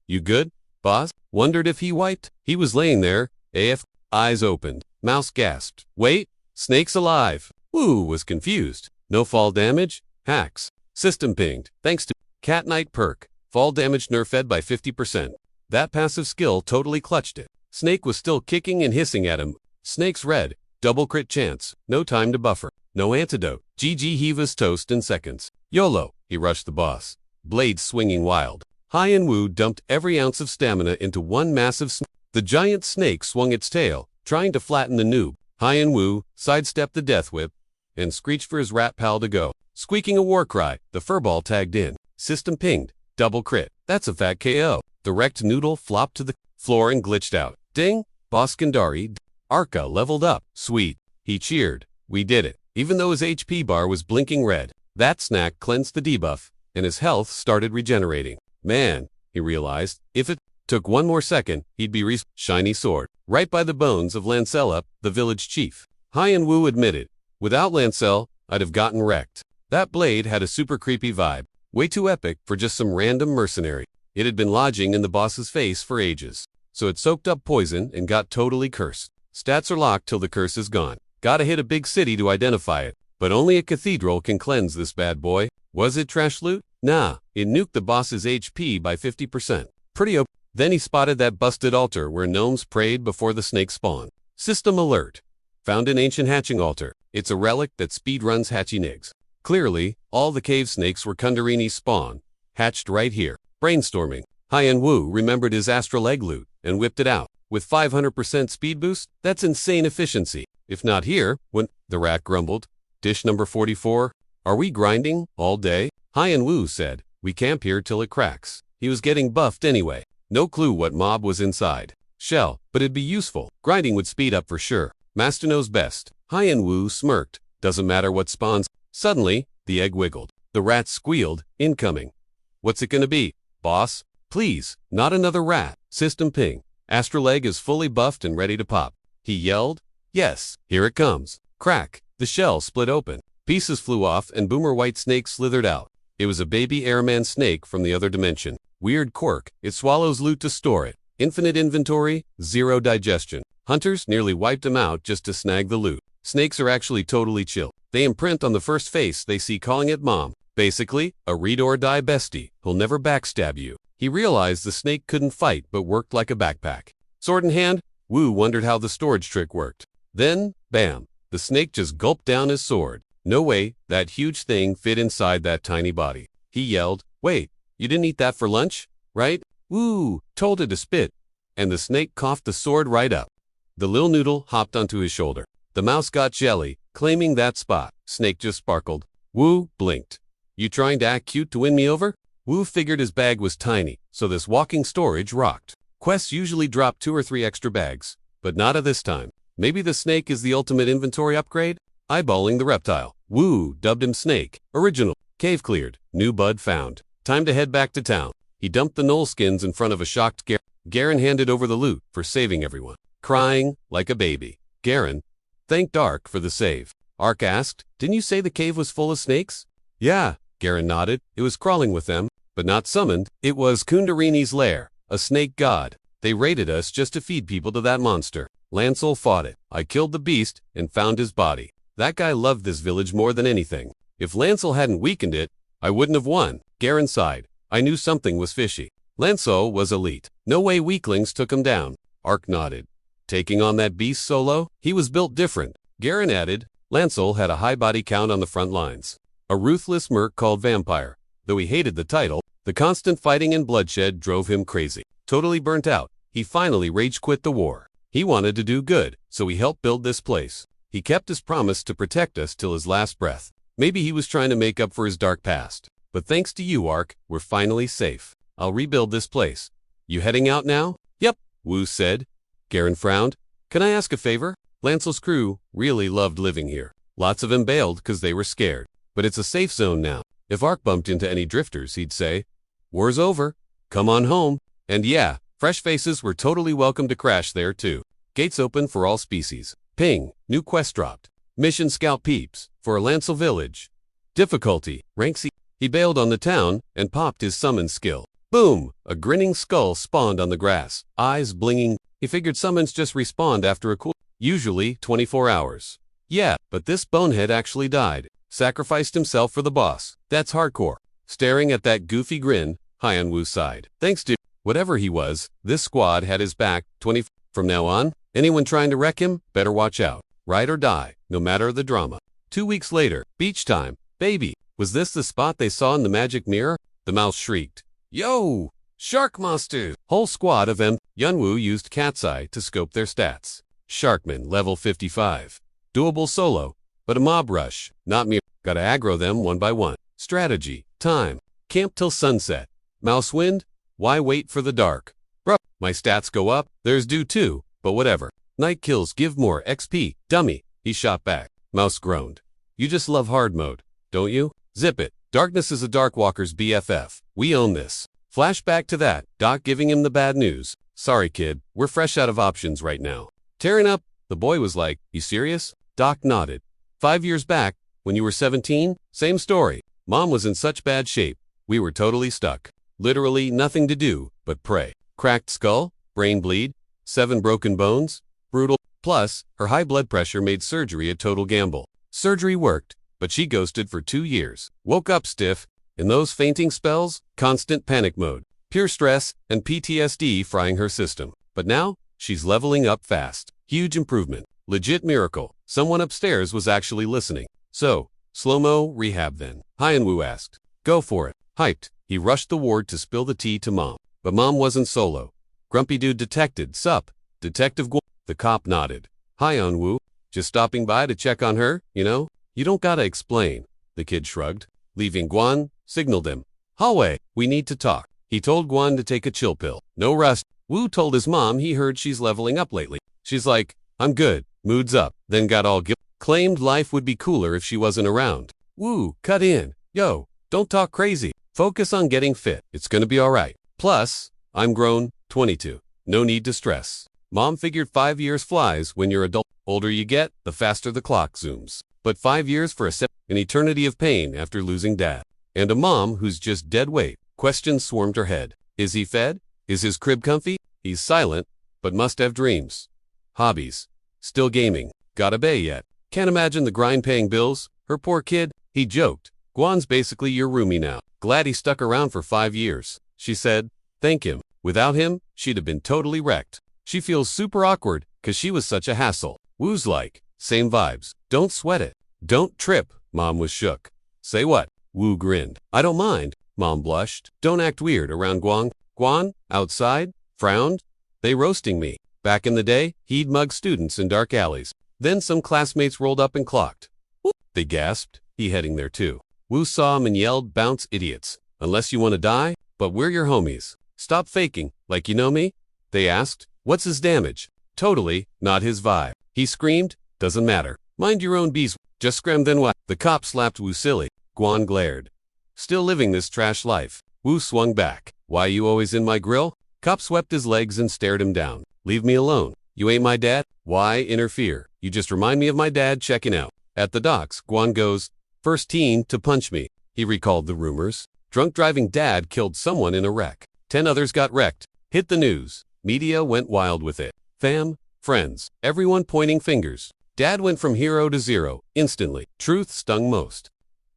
"You good, boss?" Wondered if he wiped. He was laying there, AF, eyes opened. Mouse gasped. "Wait, snake's alive." Wu was confused. No fall damage? Hacks. System pinged. Thanks to Cat Knight perk. Fall damage nerfed by 50%. That passive skill totally clutched it. Snake was still kicking and hissing at him. Snake's red. Double crit chance. No time to buffer. No antidote. GG Heva's toast in seconds. YOLO. He rushed the boss. Blade swinging wild. Hien Wu dumped every ounce of stamina into one massive The giant snake swung its tail, trying to flatten the noob. Hien Wu sidestepped the death whip and screeched for his rat pal to go. Squeaking a war cry, the furball tagged in. System pinged. Double crit. That's a fat KO. The wrecked noodle flopped to the floor and glitched out. Ding! Boss Gandari. Arca leveled up. Sweet. He cheered. We did it. Even though his HP bar was blinking red. That snack cleansed the debuff, and his health started regenerating. Man, he realized, if it took one more second, he'd be shiny sword. Right by the bones of Lancella, the village chief. Hien Wu admitted, "Without Lancel, I'd have gotten wrecked." That blade had a super creepy vibe. Way too epic for just some random mercenary. It had been lodging in the boss's face for ages. So it soaked up poison and got totally cursed. Stats are locked till the curse is gone. Gotta hit a big city to identify it. But only a cathedral can cleanse this bad boy. Was it trash loot? Nah, it nuked the boss's HP by 50%. Pretty OP. Then he spotted that busted altar where gnomes prayed before the snake spawned. System alert. Found an ancient hatching altar. It's a relic that speedruns hatchinigs. Clearly, all the cave snakes were Kundalini's spawn. Hatched right here. Brainstorming. Hien Wu remembered his astral egg loot and whipped it out. With 500% speed boost, that's insane efficiency. If not here, when the rat grumbled. Dish number 44. Are we grinding all day? Hien Wu said, "We camp here till it cracks." He was getting buffed anyway. No clue what mob was inside. Shell, but it'd be useful. Grinding would speed up for sure. Master knows best. Hien Wu smirked. Doesn't matter what spawns. Suddenly, the egg wiggled. The rat squealed, incoming. What's it gonna be, boss? Please, not another rat. System ping. Astral egg is fully buffed and ready to pop. He yelled. Yes, here it comes. Crack. The shell split open. Pieces flew off and Boomer White Snake slithered out. It was a baby airman snake from the other dimension. Weird quirk. It swallows loot to store it. Infinite inventory, zero digestion. Hunters nearly wiped him out just to snag the loot. Snakes are actually totally chill. They imprint on the first face they see calling it mom. Basically, a read or die bestie who'll never backstab you. He realized the snake couldn't fight but worked like a backpack. Sword in hand, Wu wondered how the storage trick worked. Then, bam, the snake just gulped down his sword. No way, that huge thing fit inside that tiny body. He yelled, "Wait, you didn't eat that for lunch, right?" Wu told it to spit, and the snake coughed the sword right up. The lil noodle hopped onto his shoulder. The mouse got jelly, claiming that spot. Snake just sparkled. Wu blinked. "You trying to act cute to win me over?" Wu figured his bag was tiny, so this walking storage rocked. Quests usually drop 2 or 3 extra bags, but not at this time. Maybe the snake is the ultimate inventory upgrade? Eyeballing the reptile, Wu dubbed him Snake. Original. Cave cleared. New bud found. Time to head back to town. He dumped the knoll skins in front of a shocked Garen. Garen handed over the loot for saving everyone, crying like a baby. Garen thanked Ark for the save. Ark asked, "Didn't you say the cave was full of snakes?" "Yeah," Garen nodded. "It was crawling with them, but not summoned. It was Kundalini's lair, a snake god. They raided us just to feed people to that monster. Lancel fought it. I killed the beast and found his body. That guy loved this village more than anything. If Lancel hadn't weakened it, I wouldn't have won." Garen sighed. "I knew something was fishy. Lancel was elite. No way weaklings took him down." Ark nodded. "Taking on that beast solo? He was built different." Garen added, "Lancel had a high body count on the front lines. A ruthless merc called Vampire. Though he hated the title, the constant fighting and bloodshed drove him crazy. Totally burnt out, he finally rage quit the war. He wanted to do good, so he helped build this place. He kept his promise to protect us till his last breath. Maybe he was trying to make up for his dark past. But thanks to you, Ark, we're finally safe. I'll rebuild this place. You heading out now?" "Yep," Wu said. Garen frowned. "Can I ask a favor?" Lancel's crew really loved living here. Lots of them bailed because they were scared. But it's a safe zone now. If Ark bumped into any drifters, he'd say, "War's over. Come on home." And yeah, fresh faces were totally welcome to crash there too. Gates open for all species. Ping, new quest dropped. Mission Scout Peeps, for a Lancel village. Difficulty, rank C. He bailed on the town and popped his summon skill. Boom, a grinning skull spawned on the grass, eyes blinging. He figured summons just respawned after a cool, usually 24 hours. Yeah, but this bonehead actually died. Sacrificed himself for the boss. That's hardcore. Staring at that goofy grin, Hyan Wu sighed. Thanks to whatever he was, this squad had his back. From now on, anyone trying to wreck him, better watch out. Ride or die, no matter the drama. 2 weeks later, beach time. Baby, was this the spot they saw in the magic mirror? The mouse shrieked. Yo! Shark monsters! Whole squad of them. Yunwu used Cat's Eye to scope their stats. Sharkman, level 55. Doable solo, but a mob rush, not me. Gotta aggro them one by one. Strategy, time. Camp till sunset. Mouse wind? Why wait for the dark? Bruh, my stats go up, theirs do too, but whatever. Night kills give more XP, dummy. He shot back. Mouse groaned. You just love hard mode, don't you? Zip it. Darkness is a Darkwalker's BFF. We own this. Flashback to that, Doc giving him the bad news. Sorry kid, we're fresh out of options right now. Tearing up, the boy was like, you serious? Doc nodded. 5 years back, when you were 17, same story. Mom was in such bad shape, we were totally stuck. Literally nothing to do but pray. Cracked skull, brain bleed, 7 broken bones, brutal. Plus, her high blood pressure made surgery a total gamble. Surgery worked, but she ghosted for 2 years. Woke up stiff. In those fainting spells, constant panic mode. Pure stress and PTSD frying her system. But now, she's leveling up fast. Huge improvement. Legit miracle. Someone upstairs was actually listening. So, slow-mo rehab then. Hyanwu asked. Go for it. Hyped. He rushed the ward to spill the tea to Mom. But Mom wasn't solo. Grumpy dude detected. Sup? Detective Guan. The cop nodded. Hi Hyanwu. Just stopping by to check on her, you know? You don't gotta explain. The kid shrugged. Leaving Guan, signaled him. Hallway, we need to talk. He told Guan to take a chill pill. No rust. Wu told his mom he heard she's leveling up lately. She's like, I'm good. Mood's up. Then got all guilt. Claimed life would be cooler if she wasn't around. Wu, cut in. Yo, don't talk crazy. Focus on getting fit. It's gonna be alright. Plus, I'm grown, 22. No need to stress. Mom figured 5 years flies when you're adult. Older you get, the faster the clock zooms. But 5 years for an eternity of pain after losing dad. And a mom who's just dead weight. Questions swarmed her head. Is he fed? Is his crib comfy? He's silent, but must have dreams. Hobbies. Still gaming. Got a bay yet? Can't imagine the grind paying bills. Her poor kid. He joked. Guan's basically your roomie now. Glad he stuck around for 5 years. She said, Thank him. Without him, she'd have been totally wrecked. She feels super awkward, 'cause she was such a hassle. Woo's like, same vibes. Don't sweat it. Don't trip. Mom was shook. Say what? Woo grinned. I don't mind. Mom blushed. Don't act weird around Guan. Guan, outside, frowned. They roasting me. Back in the day, he'd mug students in dark alleys. Then some classmates rolled up and clocked. Whoop, they gasped. He heading there too. Woo saw him and yelled, bounce idiots. Unless you want to die, but we're your homies. Stop faking, like you know me? They asked. What's his damage? Totally, not his vibe. He screamed, doesn't matter. Mind your own bees. Just scram then what? The cop slapped Woo silly. Guan glared. Still living this trash life. Woo swung back. Why you always in my grill? Cop swept his legs and stared him down. Leave me alone. You ain't my dad? Why interfere? You just remind me of my dad checking out. At the docks, Guan goes, first teen to punch me. He recalled the rumors. Drunk driving dad killed someone in a wreck. 10 others got wrecked. Hit the news. Media went wild with it. Fam, friends, everyone pointing fingers. Dad went from hero to zero, instantly. Truth stung most.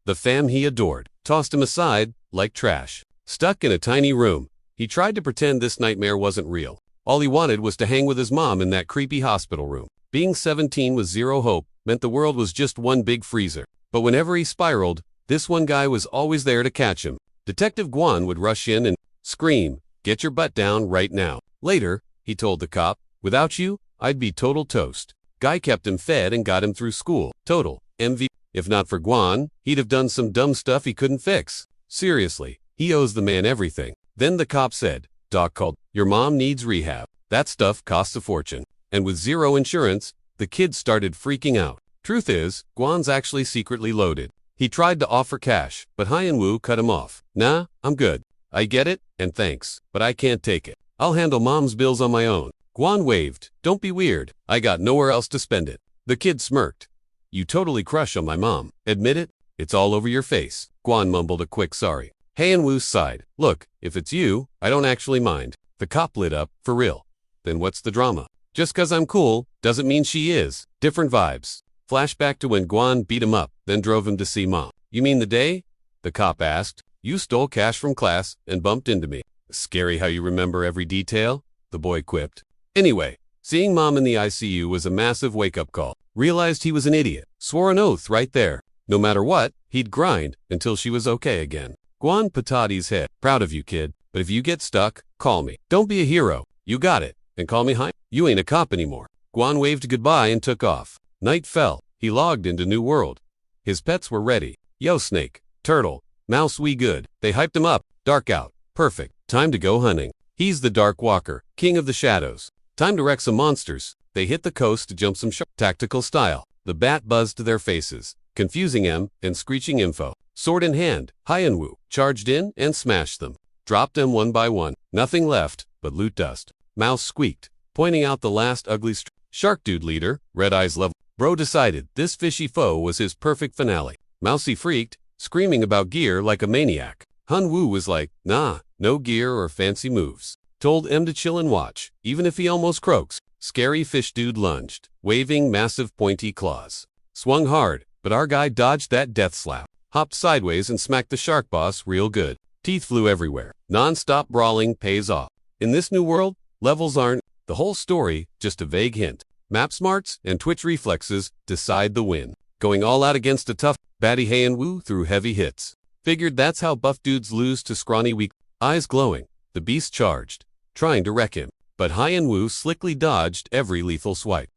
The fam he adored tossed him aside like trash. Stuck in a tiny room, he tried to pretend this nightmare wasn't real. All he wanted was to hang with his mom in that creepy hospital room. Being 17 with zero hope meant the world was just one big freezer. But whenever he spiraled, this one guy was always there to catch him. Detective Guan would rush in and scream, get your butt down right now. Later, he told the cop, without you, I'd be total toast. Guy kept him fed and got him through school. Total MVP. If not for Guan, he'd have done some dumb stuff he couldn't fix. Seriously, he owes the man everything. Then the cop said, Doc called, your mom needs rehab. That stuff costs a fortune. And with zero insurance, the kids started freaking out. Truth is, Guan's actually secretly loaded. He tried to offer cash, but Hyen Woo cut him off. Nah, I'm good. I get it, and thanks, but I can't take it. I'll handle mom's bills on my own. Guan waved. Don't be weird. I got nowhere else to spend it. The kid smirked. You totally crush on my mom. Admit it? It's all over your face. Guan mumbled a quick sorry. Hyen Woo sighed. Look, if it's you, I don't actually mind. The cop lit up. For real. Then what's the drama? Just 'cause I'm cool, doesn't mean she is. Different vibes. Flashback to when Guan beat him up, then drove him to see mom. You mean the day? The cop asked. You stole cash from class and bumped into me. Scary how you remember every detail, the boy quipped. Anyway, seeing mom in the ICU was a massive wake-up call. Realized he was an idiot. Swore an oath right there. No matter what, he'd grind until she was okay again. Guan patted his head. Proud of you, kid. But if you get stuck, call me. Don't be a hero. You got it. And call me Hein. You ain't a cop anymore. Guan waved goodbye and took off. Night fell. He logged into New World. His pets were ready. Yo, snake, turtle, mouse, we good. They hyped him up. Dark out. Perfect. Time to go hunting. He's the Dark Walker, king of the shadows. Time to wreck some monsters. They hit the coast to jump some tactical style. The bat buzzed to their faces, confusing them and screeching info. Sword in hand, Hyen Woo charged in and smashed them. Dropped them one by one. Nothing left but loot dust. Mouse squeaked, pointing out the last ugly shark dude leader, red eyes level. Bro decided this fishy foe was his perfect finale. Mousy freaked, screaming about gear like a maniac. Hun Woo was like, nah, no gear or fancy moves. Told M to chill and watch, even if he almost croaks. Scary fish dude lunged, waving massive pointy claws. Swung hard, but our guy dodged that death slap. Hopped sideways and smacked the shark boss real good. Teeth flew everywhere. Non-stop brawling pays off. In this new world, levels aren't the whole story, just a vague hint. Map smarts and twitch reflexes decide the win. Going all out against a tough baddie Hyen Woo through heavy hits. Figured that's how buff dudes lose to scrawny weak. Eyes glowing, the beast charged, trying to wreck him. But Hyen Woo slickly dodged every lethal swipe.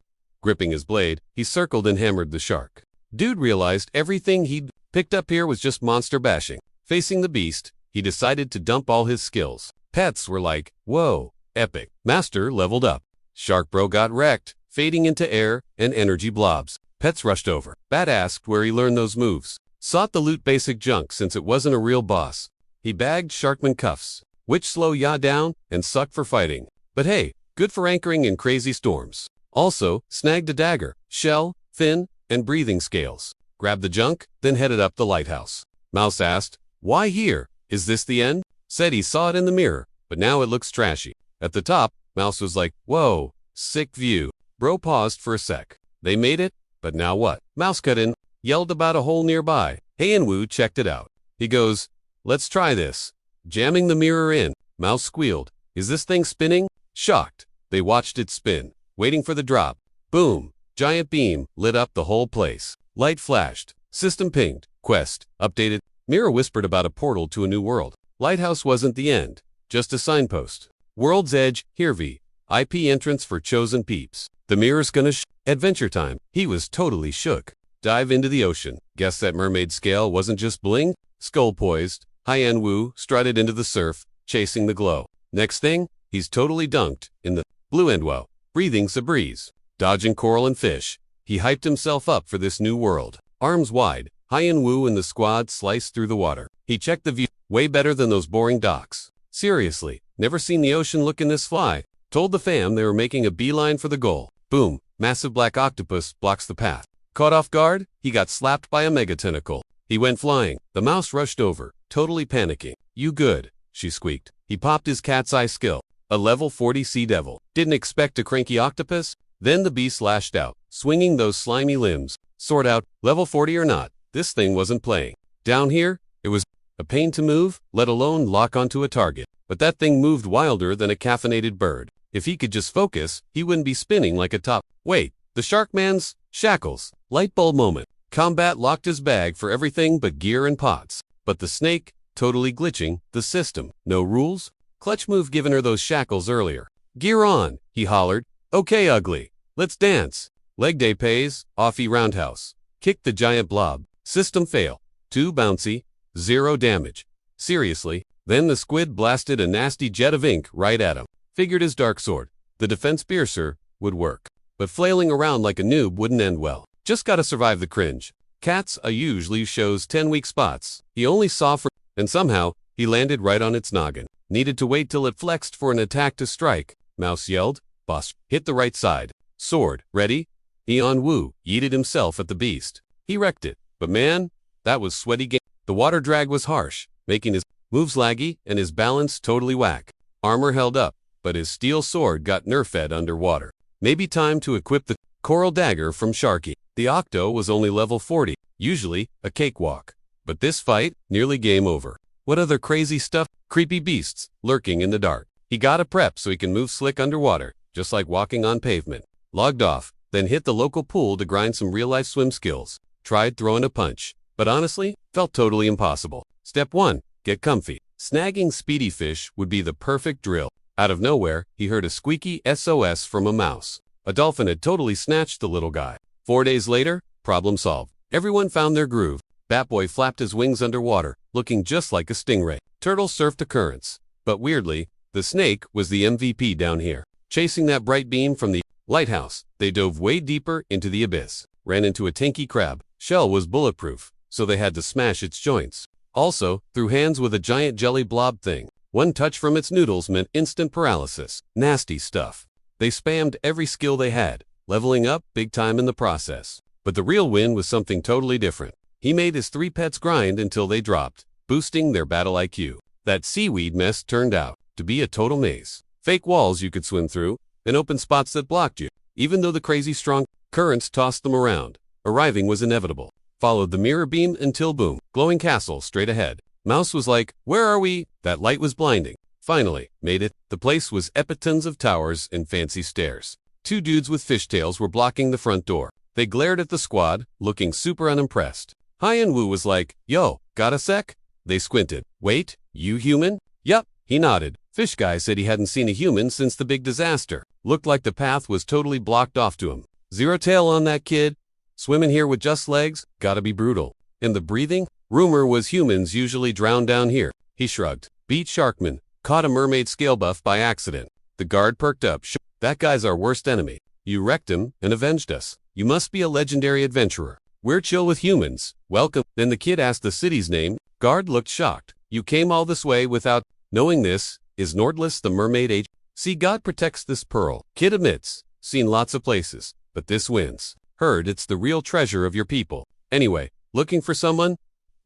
Gripping his blade, he circled and hammered the shark. Dude realized everything he'd picked up here was just monster bashing. Facing the beast, he decided to dump all his skills. Pets were like, whoa, epic. Master leveled up. Shark bro got wrecked, fading into air and energy blobs. Pets rushed over. Bat asked where he learned those moves. Sought the loot basic junk since it wasn't a real boss. He bagged Sharkman cuffs, which slow ya down and suck for fighting. But hey, good for anchoring in crazy storms. Also, snagged a dagger, shell, fin, and breathing scales. Grabbed the junk, then headed up the lighthouse. Mouse asked, why here? Is this the end? Said he saw it in the mirror, but now it looks trashy. At the top, Mouse was like, whoa, sick view. Bro paused for a sec. They made it, but now what? Mouse cut in, yelled about a hole nearby. Hyen Woo checked it out. He goes, let's try this. Jamming the mirror in. Mouse squealed. Is this thing spinning? Shocked, they watched it spin, waiting for the drop. Boom! Giant beam lit up the whole place. Light flashed. System pinged. Quest updated. Mirror whispered about a portal to a new world. Lighthouse wasn't the end, just a signpost. World's Edge, Hirvi. IP entrance for chosen peeps. The mirror's gonna adventure time. He was totally shook. Dive into the ocean. Guess that mermaid scale wasn't just bling? Skull poised. High-end Wu strutted into the surf, chasing the glow. Next thing, he's totally dunked in the blue Endwell, breathing a breeze. Dodging coral and fish, he hyped himself up for this new world. Arms wide, High-end Wu and the squad sliced through the water. He checked the view. Way better than those boring docks. Seriously, never seen the ocean looking this fly. Told the fam they were making a beeline for the goal. Boom, massive black octopus blocks the path. Caught off guard, he got slapped by a mega tentacle. He went flying. The mouse rushed over, totally panicking. You good, she squeaked. He popped his cat's eye skill. A level 40 sea devil. Didn't expect a cranky octopus? Then the beast lashed out, swinging those slimy limbs. Sort out, level 40 or not, this thing wasn't playing. Down here, it was a pain to move, let alone lock onto a target. But that thing moved wilder than a caffeinated bird. If he could just focus, he wouldn't be spinning like a top. Wait, the Sharkman's shackles. Light bulb moment. Combat locked his bag for everything but gear and pots. But the snake, totally glitching the system. No rules? Clutch move given her those shackles earlier. Gear on, he hollered. Okay, ugly. Let's dance. Leg day pays, offie roundhouse. Kicked the giant blob. System fail. Too bouncy. 0 damage. Seriously? Then the squid blasted a nasty jet of ink right at him. Figured his dark sword, the defense piercer, would work. But flailing around like a noob wouldn't end well. Just gotta survive the cringe. Cats usually shows 10 weak spots. He only saw for, and somehow, he landed right on its noggin. Needed to wait till it flexed for an attack to strike. Mouse yelled. Boss, hit the right side. Sword, ready? Eon Wu yeeted himself at the beast. He wrecked it. But man, that was sweaty game. The water drag was harsh, making his moves laggy and his balance totally whack. Armor held up, but his steel sword got nerfed underwater. Maybe time to equip the coral dagger from Sharky. The Octo was only level 40, usually a cakewalk. But this fight, nearly game over. What other crazy stuff? Creepy beasts, lurking in the dark. He got a prep so he can move slick underwater, just like walking on pavement. Logged off, then hit the local pool to grind some real-life swim skills. Tried throwing a punch, but honestly, felt totally impossible. Step 1, get comfy. Snagging speedy fish would be the perfect drill. Out of nowhere, he heard a squeaky SOS from a mouse. A dolphin had totally snatched the little guy. 4 days later, problem solved. Everyone found their groove. Batboy flapped his wings underwater, looking just like a stingray. Turtle surfed the currents. But weirdly, the snake was the MVP down here. Chasing that bright beam from the lighthouse, they dove way deeper into the abyss. Ran into a tanky crab. Shell was bulletproof, so they had to smash its joints. Also, threw hands with a giant jelly blob thing. One touch from its noodles meant instant paralysis. Nasty stuff. They spammed every skill they had, leveling up big time in the process. But the real win was something totally different. He made his 3 pets grind until they dropped, boosting their battle IQ. That seaweed mess turned out to be a total maze. Fake walls you could swim through, and open spots that blocked you. Even though the crazy strong currents tossed them around, arriving was inevitable. Followed the mirror beam until boom, glowing castle straight ahead. Mouse was like, where are we? That light was blinding. Finally, made it. The place was epitons of towers and fancy stairs. 2 dudes with fishtails were blocking the front door. They glared at the squad, looking super unimpressed. High-end Wu was like, yo, got a sec? They squinted. Wait, you human? Yup, he nodded. Fish guy said he hadn't seen a human since the big disaster. Looked like the path was totally blocked off to him. 0 tail on that kid? Swimming here with just legs? Gotta be brutal. And the breathing? Rumor was humans usually drown down here. He shrugged. Beat Sharkman. Caught a mermaid scale buff by accident. The guard perked up. That guy's our worst enemy. You wrecked him and avenged us. You must be a legendary adventurer. We're chill with humans. Welcome. Then the kid asked the city's name. Guard looked shocked. You came all this way without knowing this. Is Nordless the mermaid age? See, God protects this pearl. Kid admits. Seen lots of places. But this wins. Heard it's the real treasure of your people. Anyway, looking for someone?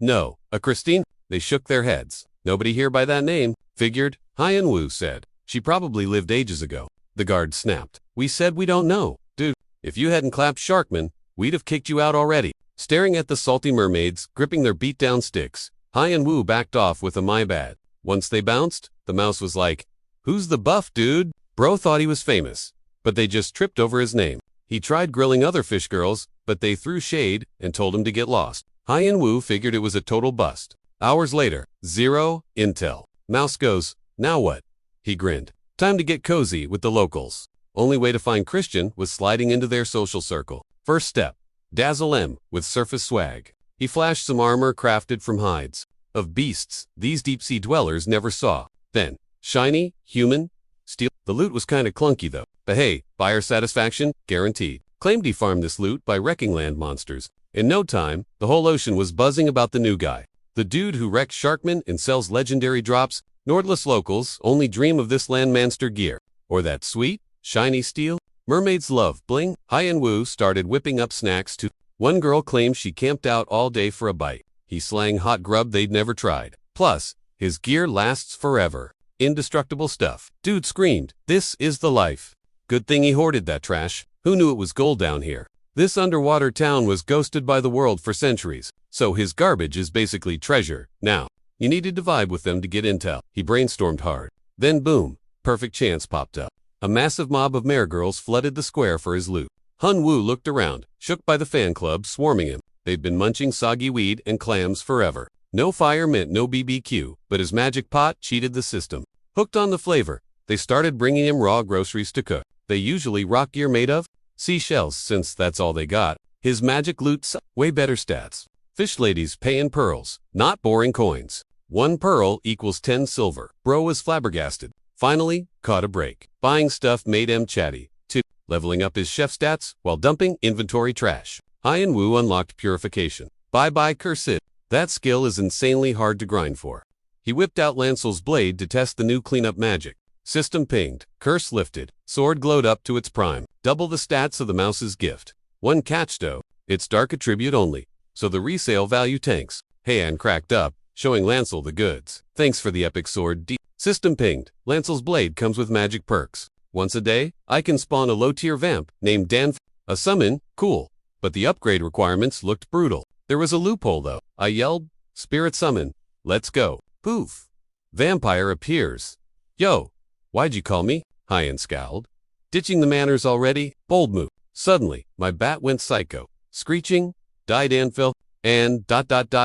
No. A Christine? They shook their heads. Nobody here by that name. Figured. High-end Wu said. She probably lived ages ago. The guard snapped. We said we don't know. Dude, if you hadn't clapped Sharkman, we'd have kicked you out already. Staring at the salty mermaids, gripping their beat-down sticks, High-end Wu backed off with a my bad. Once they bounced, the mouse was like, "Who's the buff dude?" Bro thought he was famous, but they just tripped over his name. He tried grilling other fish girls, but they threw shade and told him to get lost. Wu figured it was a total bust. Hours later, 0 intel. Mouse goes, "Now what?" He grinned. Time to get cozy with the locals. Only way to find Christian was sliding into their social circle. First step, dazzle M with surface swag. He flashed some armor crafted from hides of beasts these deep-sea dwellers never saw. Then, shiny, human, steel. The loot was kinda clunky though, but hey, buyer satisfaction guaranteed. Claimed he farmed this loot by wrecking land monsters. In no time, the whole ocean was buzzing about the new guy. The dude who wrecks Sharkman and sells legendary drops. Nordless locals only dream of this landmonster gear. Or that sweet, shiny steel. Mermaids love bling. Wu started whipping up snacks too. One girl claimed she camped out all day for a bite. He slang hot grub they'd never tried. Plus, his gear lasts forever. Indestructible stuff. Dude screamed, "This is the life." Good thing he hoarded that trash. Who knew it was gold down here? This underwater town was ghosted by the world for centuries, so his garbage is basically treasure. Now, you needed to vibe with them to get intel. He brainstormed hard. Then boom, perfect chance popped up. A massive mob of mare girls flooded the square for his loot. Wu looked around, shook by the fan club swarming him. They'd been munching soggy weed and clams forever. No fire meant no BBQ, but his magic pot cheated the system. Hooked on the flavor, they started bringing him raw groceries to cook. They usually rock gear made of seashells, since that's all they got. His magic loot way better stats. Fish ladies pay in pearls, not boring coins. 1 pearl equals 10 silver. Bro was flabbergasted. Finally, caught a break. Buying stuff made him chatty. 2. Leveling up his chef stats while dumping inventory trash. Wu unlocked purification. Bye-bye curse. That skill is insanely hard to grind for. He whipped out Lancel's blade to test the new cleanup magic. System pinged. Curse lifted. Sword glowed up to its prime. Double the stats of the mouse's gift. One catch though. It's dark attribute only, so the resale value tanks. Heian cracked up, showing Lancel the goods. Thanks for the epic sword. System pinged. Lancel's blade comes with magic perks. Once a day, I can spawn a low-tier vamp named Dan. A summon, cool. But the upgrade requirements looked brutal. There was a loophole though. I yelled, "Spirit summon. Let's go." Poof. Vampire appears. "Yo, why'd you call me?" Heian scowled. "Ditching the manners already?" Bold move. Suddenly, my bat went psycho. Screeching, die Danfil, and ...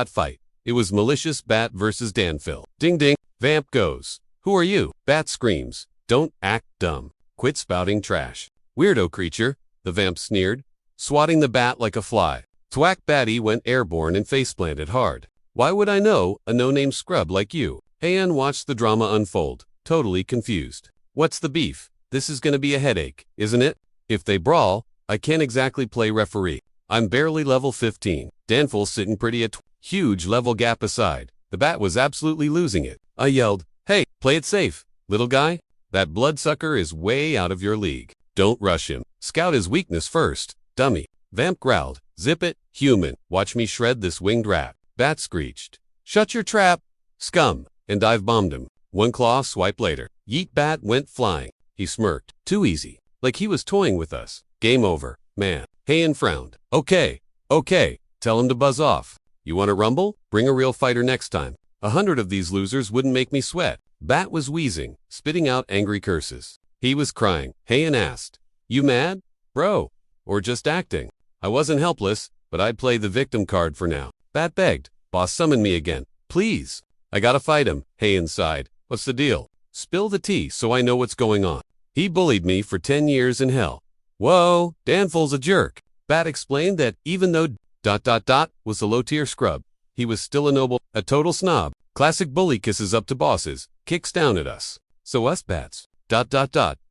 fight. It was malicious bat versus Danfil. Ding ding. Vamp goes. "Who are you?" Bat screams. "Don't act dumb. Quit spouting trash." "Weirdo creature," the vamp sneered, swatting the bat like a fly. Thwack batty went airborne and faceplanted hard. "Why would I know a no-name scrub like you?" Heian watched the drama unfold, totally confused. "What's the beef? This is gonna be a headache, isn't it? If they brawl, I can't exactly play referee. I'm barely level 15. Danfil's sitting pretty at huge level gap aside. The bat was absolutely losing it. I yelled, "Hey, play it safe, little guy. That bloodsucker is way out of your league. Don't rush him. Scout his weakness first, dummy." Vamp growled, "Zip it, human. Watch me shred this winged rat." Bat screeched, "Shut your trap, scum," and dive bombed him. One claw swipe later. Yeet bat went flying. He smirked. Too easy. Like he was toying with us. Game over, man. Heian frowned. Okay, tell him to buzz off. You want a rumble? Bring a real fighter next time. 100 of these losers wouldn't make me sweat. Bat was wheezing, spitting out angry curses. He was crying. Heian asked, "You mad, bro? Or just acting?" I wasn't helpless, but I'd play the victim card for now. Bat begged, "Boss, summon me again, please." "I gotta fight him," Heian sighed. "What's the deal?" "Spill the tea so I know what's going on." "He bullied me for 10 years in hell." "Whoa, Danfil's a jerk." Bat explained that even though ... was a low-tier scrub, he was still a noble, a total snob. Classic bully kisses up to bosses, kicks down at us. So us bats ...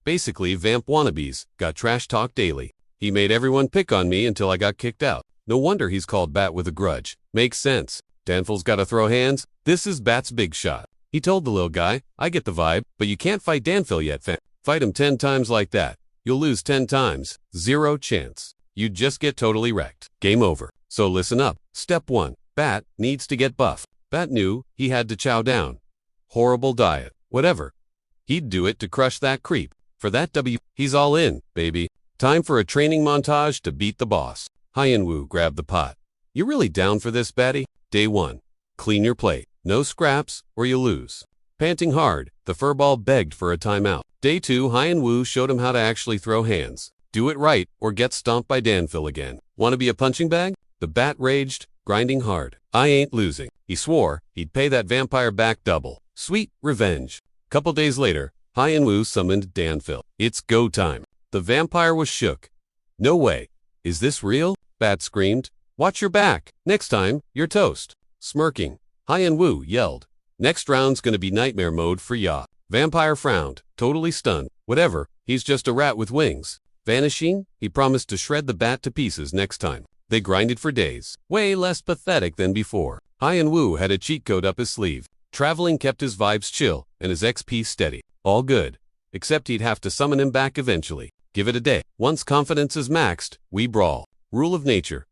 basically vamp wannabes, got trash talk daily. He made everyone pick on me until I got kicked out. No wonder he's called Bat with a grudge. Makes sense. Danfil's gotta throw hands. This is Bat's big shot. He told the little guy, "I get the vibe, but you can't fight Danfil yet, fam. Fight him 10 times like that. You'll lose 10 times. 0 chance. You'd just get totally wrecked. Game over. So listen up. Step 1. Bat needs to get buff." Bat knew he had to chow down. Horrible diet. Whatever. He'd do it to crush that creep. For that W, he's all in, baby. Time for a training montage to beat the boss. Wu grabbed the pot. "You really down for this, Batty?" Day 1. Clean your plate. No scraps, or you lose. Panting hard, the furball begged for a timeout. Day 2, Hyun-woo showed him how to actually throw hands. Do it right, or get stomped by Danville again. Want to be a punching bag? The bat raged, grinding hard. I ain't losing. He swore he'd pay that vampire back double. Sweet revenge. Couple days later, Hyun-woo summoned Danville. It's go time. The vampire was shook. No way. Is this real? Bat screamed. Watch your back. Next time, you're toast. Smirking, Hyun-woo yelled. Next round's gonna be nightmare mode for ya. Vampire frowned, totally stunned. Whatever, he's just a rat with wings. Vanishing, he promised to shred the bat to pieces next time. They grinded for days. Way less pathetic than before. Hyun-woo had a cheat code up his sleeve. Traveling kept his vibes chill and his XP steady. All good. Except he'd have to summon him back eventually. Give it a day. Once confidence is maxed, we brawl. Rule of nature.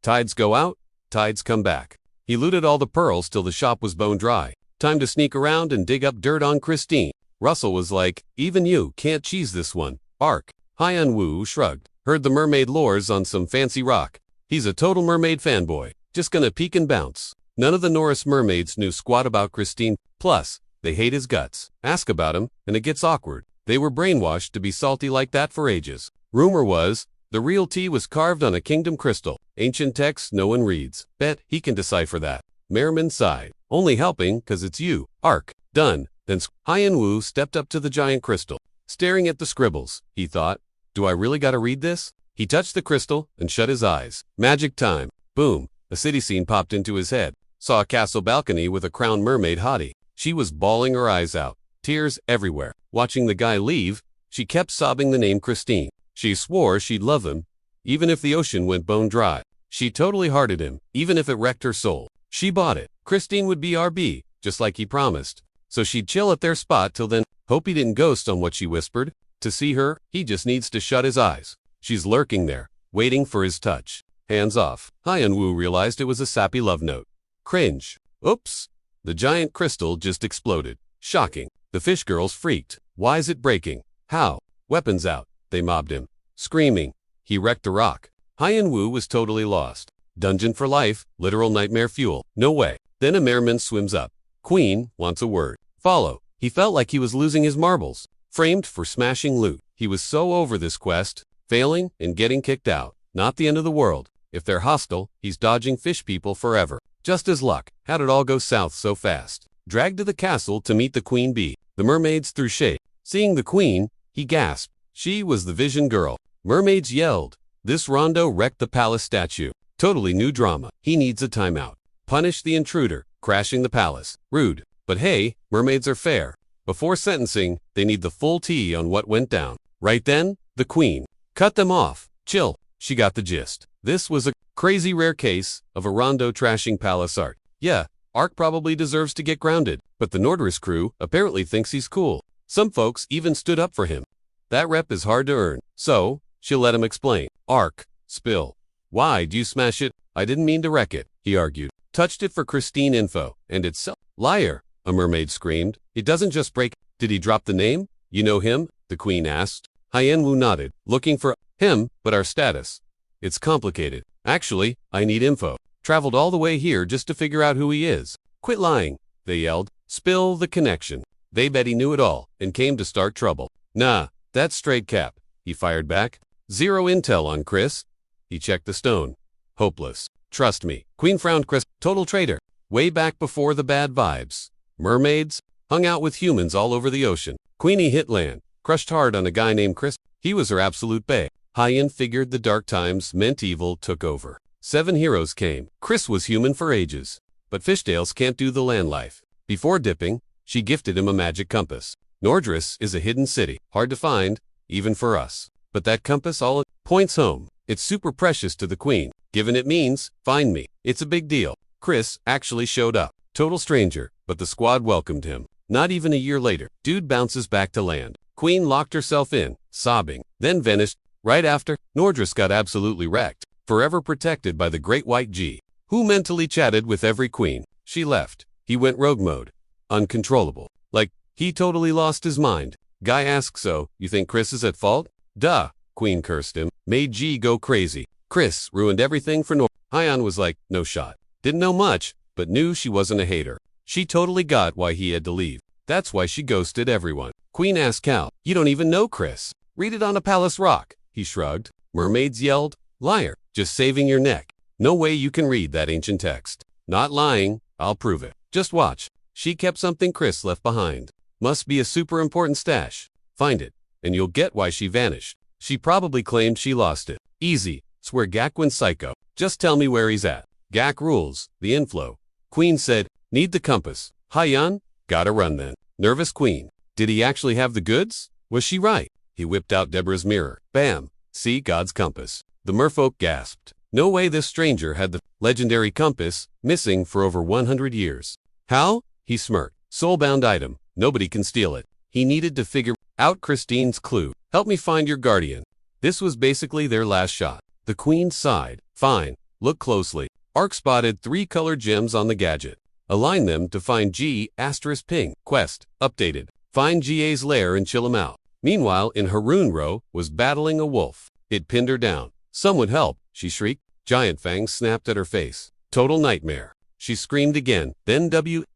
Tides go out, tides come back. He looted all the pearls till the shop was bone dry. Time to sneak around and dig up dirt on Christine. Russell was like, even you can't cheese this one. Arc. Hyun-woo shrugged. Heard the mermaid lores on some fancy rock. He's a total mermaid fanboy. Just gonna peek and bounce. None of the Norris mermaids knew squat about Christine. Plus, they hate his guts. Ask about him, and it gets awkward. They were brainwashed to be salty like that for ages. Rumor was, the real tea was carved on a kingdom crystal. Ancient texts no one reads. Bet he can decipher that. Merriman sighed. Only helping, 'cause it's you. Arc. Done. Then Hyun-woo stepped up to the giant crystal. Staring at the scribbles, he thought, do I really gotta read this? He touched the crystal and shut his eyes. Magic time. Boom. A city scene popped into his head. Saw a castle balcony with a crowned mermaid hottie. She was bawling her eyes out. Tears everywhere. Watching the guy leave, she kept sobbing the name Christine. She swore she'd love him, even if the ocean went bone dry. She totally hearted him, even if it wrecked her soul. She bought it. Christine would be RB, just like he promised. So she'd chill at their spot till then. Hope he didn't ghost on what she whispered. To see her, he just needs to shut his eyes. She's lurking there, waiting for his touch. Hands off. Hyun-woo realized it was a sappy love note. Cringe. Oops. The giant crystal just exploded. Shocking. The fish girls freaked. Why is it breaking? How? Weapons out. They mobbed him. Screaming. He wrecked the rock. Hyun-woo was totally lost. Dungeon for life, literal nightmare fuel. No way. Then a merman swims up. Queen wants a word. Follow. He felt like he was losing his marbles. Framed for smashing loot. He was so over this quest. Failing and getting kicked out. Not the end of the world. If they're hostile, he's dodging fish people forever. Just his luck. How'd it all go south so fast? Dragged to the castle to meet the queen bee. The mermaids threw shade. Seeing the queen, he gasped. She was the vision girl. Mermaids yelled. This rondo wrecked the palace statue. Totally new drama. He needs a timeout. Punish the intruder, crashing the palace. Rude. But hey, mermaids are fair. Before sentencing, they need the full tea on what went down. Right then, the queen. Cut them off. Chill. She got the gist. This was a crazy rare case of a rondo trashing palace art. Yeah, Ark probably deserves to get grounded, but the Nordris crew apparently thinks he's cool. Some folks even stood up for him. That rep is hard to earn, so she'll let him explain. Ark, spill. Why'd you smash it? I didn't mean to wreck it, he argued. Touched it for Christine info, and it's liar, a mermaid screamed. It doesn't just break. Did he drop the name? You know him? The queen asked. Hyun-woo nodded, looking for him, but our status. It's complicated. Actually, I need info. Traveled all the way here just to figure out who he is. Quit lying, they yelled. Spill the connection. They bet he knew it all and came to start trouble. Nah, that's straight cap, he fired back. Zero intel on Chris. He checked the stone. Hopeless. Trust me. Queen frowned. Chris, total traitor. Way back before the bad vibes. Mermaids hung out with humans all over the ocean. Queenie hit land. Crushed hard on a guy named Chris. He was her absolute bae. Hyun figured the dark times meant evil took over. 7 heroes came. Chris was human for ages. But fishtails can't do the land life. Before dipping, she gifted him a magic compass. Nordris is a hidden city. Hard to find, even for us. But that compass all it points home. It's super precious to the queen. Given it means, find me. It's a big deal. Chris actually showed up. Total stranger, but the squad welcomed him. Not even a year later, dude bounces back to land. Queen locked herself in, sobbing, then vanished. Right after, Nordris got absolutely wrecked. Forever protected by the Great White G, who mentally chatted with every queen. She left. He went rogue mode. Uncontrollable. Like, he totally lost his mind. Guy asks, so, you think Chris is at fault? Duh. Queen cursed him. Made G go crazy. Chris ruined everything for Nordris. Hyun was like, no shot. Didn't know much, but knew she wasn't a hater. She totally got why he had to leave. That's why she ghosted everyone. Queen asked Cal, "You don't even know Chris. Read it on a palace rock." He shrugged. Mermaids yelled, "Liar, just saving your neck. No way you can read that ancient text." "Not lying, I'll prove it. Just watch." She kept something Chris left behind. Must be a super important stash. Find it, and you'll get why she vanished. She probably claimed she lost it. Easy, swear Gak went psycho. Just tell me where he's at. Gak rules, the inflow. Queen said, "Need the compass." Hyan? Gotta run then. Nervous Queen. Did he actually have the goods? Was she right? He whipped out Deborah's mirror. Bam. See, God's compass. The merfolk gasped. No way this stranger had the legendary compass, missing for over 100 years. How? He smirked. Soulbound item. Nobody can steal it. He needed to figure out Christine's clue. Help me find your guardian. This was basically their last shot. The Queen sighed. Fine. Look closely. Ark spotted 3 colored gems on the gadget. Align them to find G * ping. Quest. Updated. Find GA's lair and chill him out. Meanwhile, in Haroon Row was battling a wolf. It pinned her down. Someone help, she shrieked. Giant fangs snapped at her face. Total nightmare. She screamed again. Then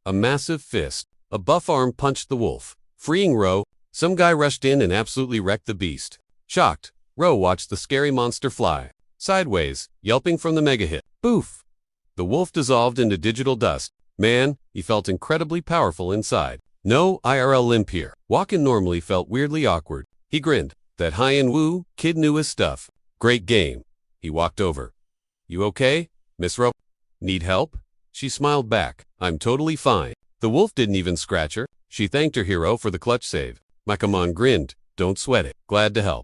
a massive fist. A buff arm punched the wolf. Freeing Row, some guy rushed in and absolutely wrecked the beast. Shocked, Row watched the scary monster fly sideways, yelping from the mega hit. Boof! The wolf dissolved into digital dust. Man, he felt incredibly powerful inside. No IRL limp here. Walking normally felt weirdly awkward. He grinned. That Hyan Woo kid knew his stuff. Great game. He walked over. You okay, Miss Row? Need help? She smiled back. I'm totally fine. The wolf didn't even scratch her. She thanked her hero for the clutch save. Makamon grinned. Don't sweat it. Glad to help.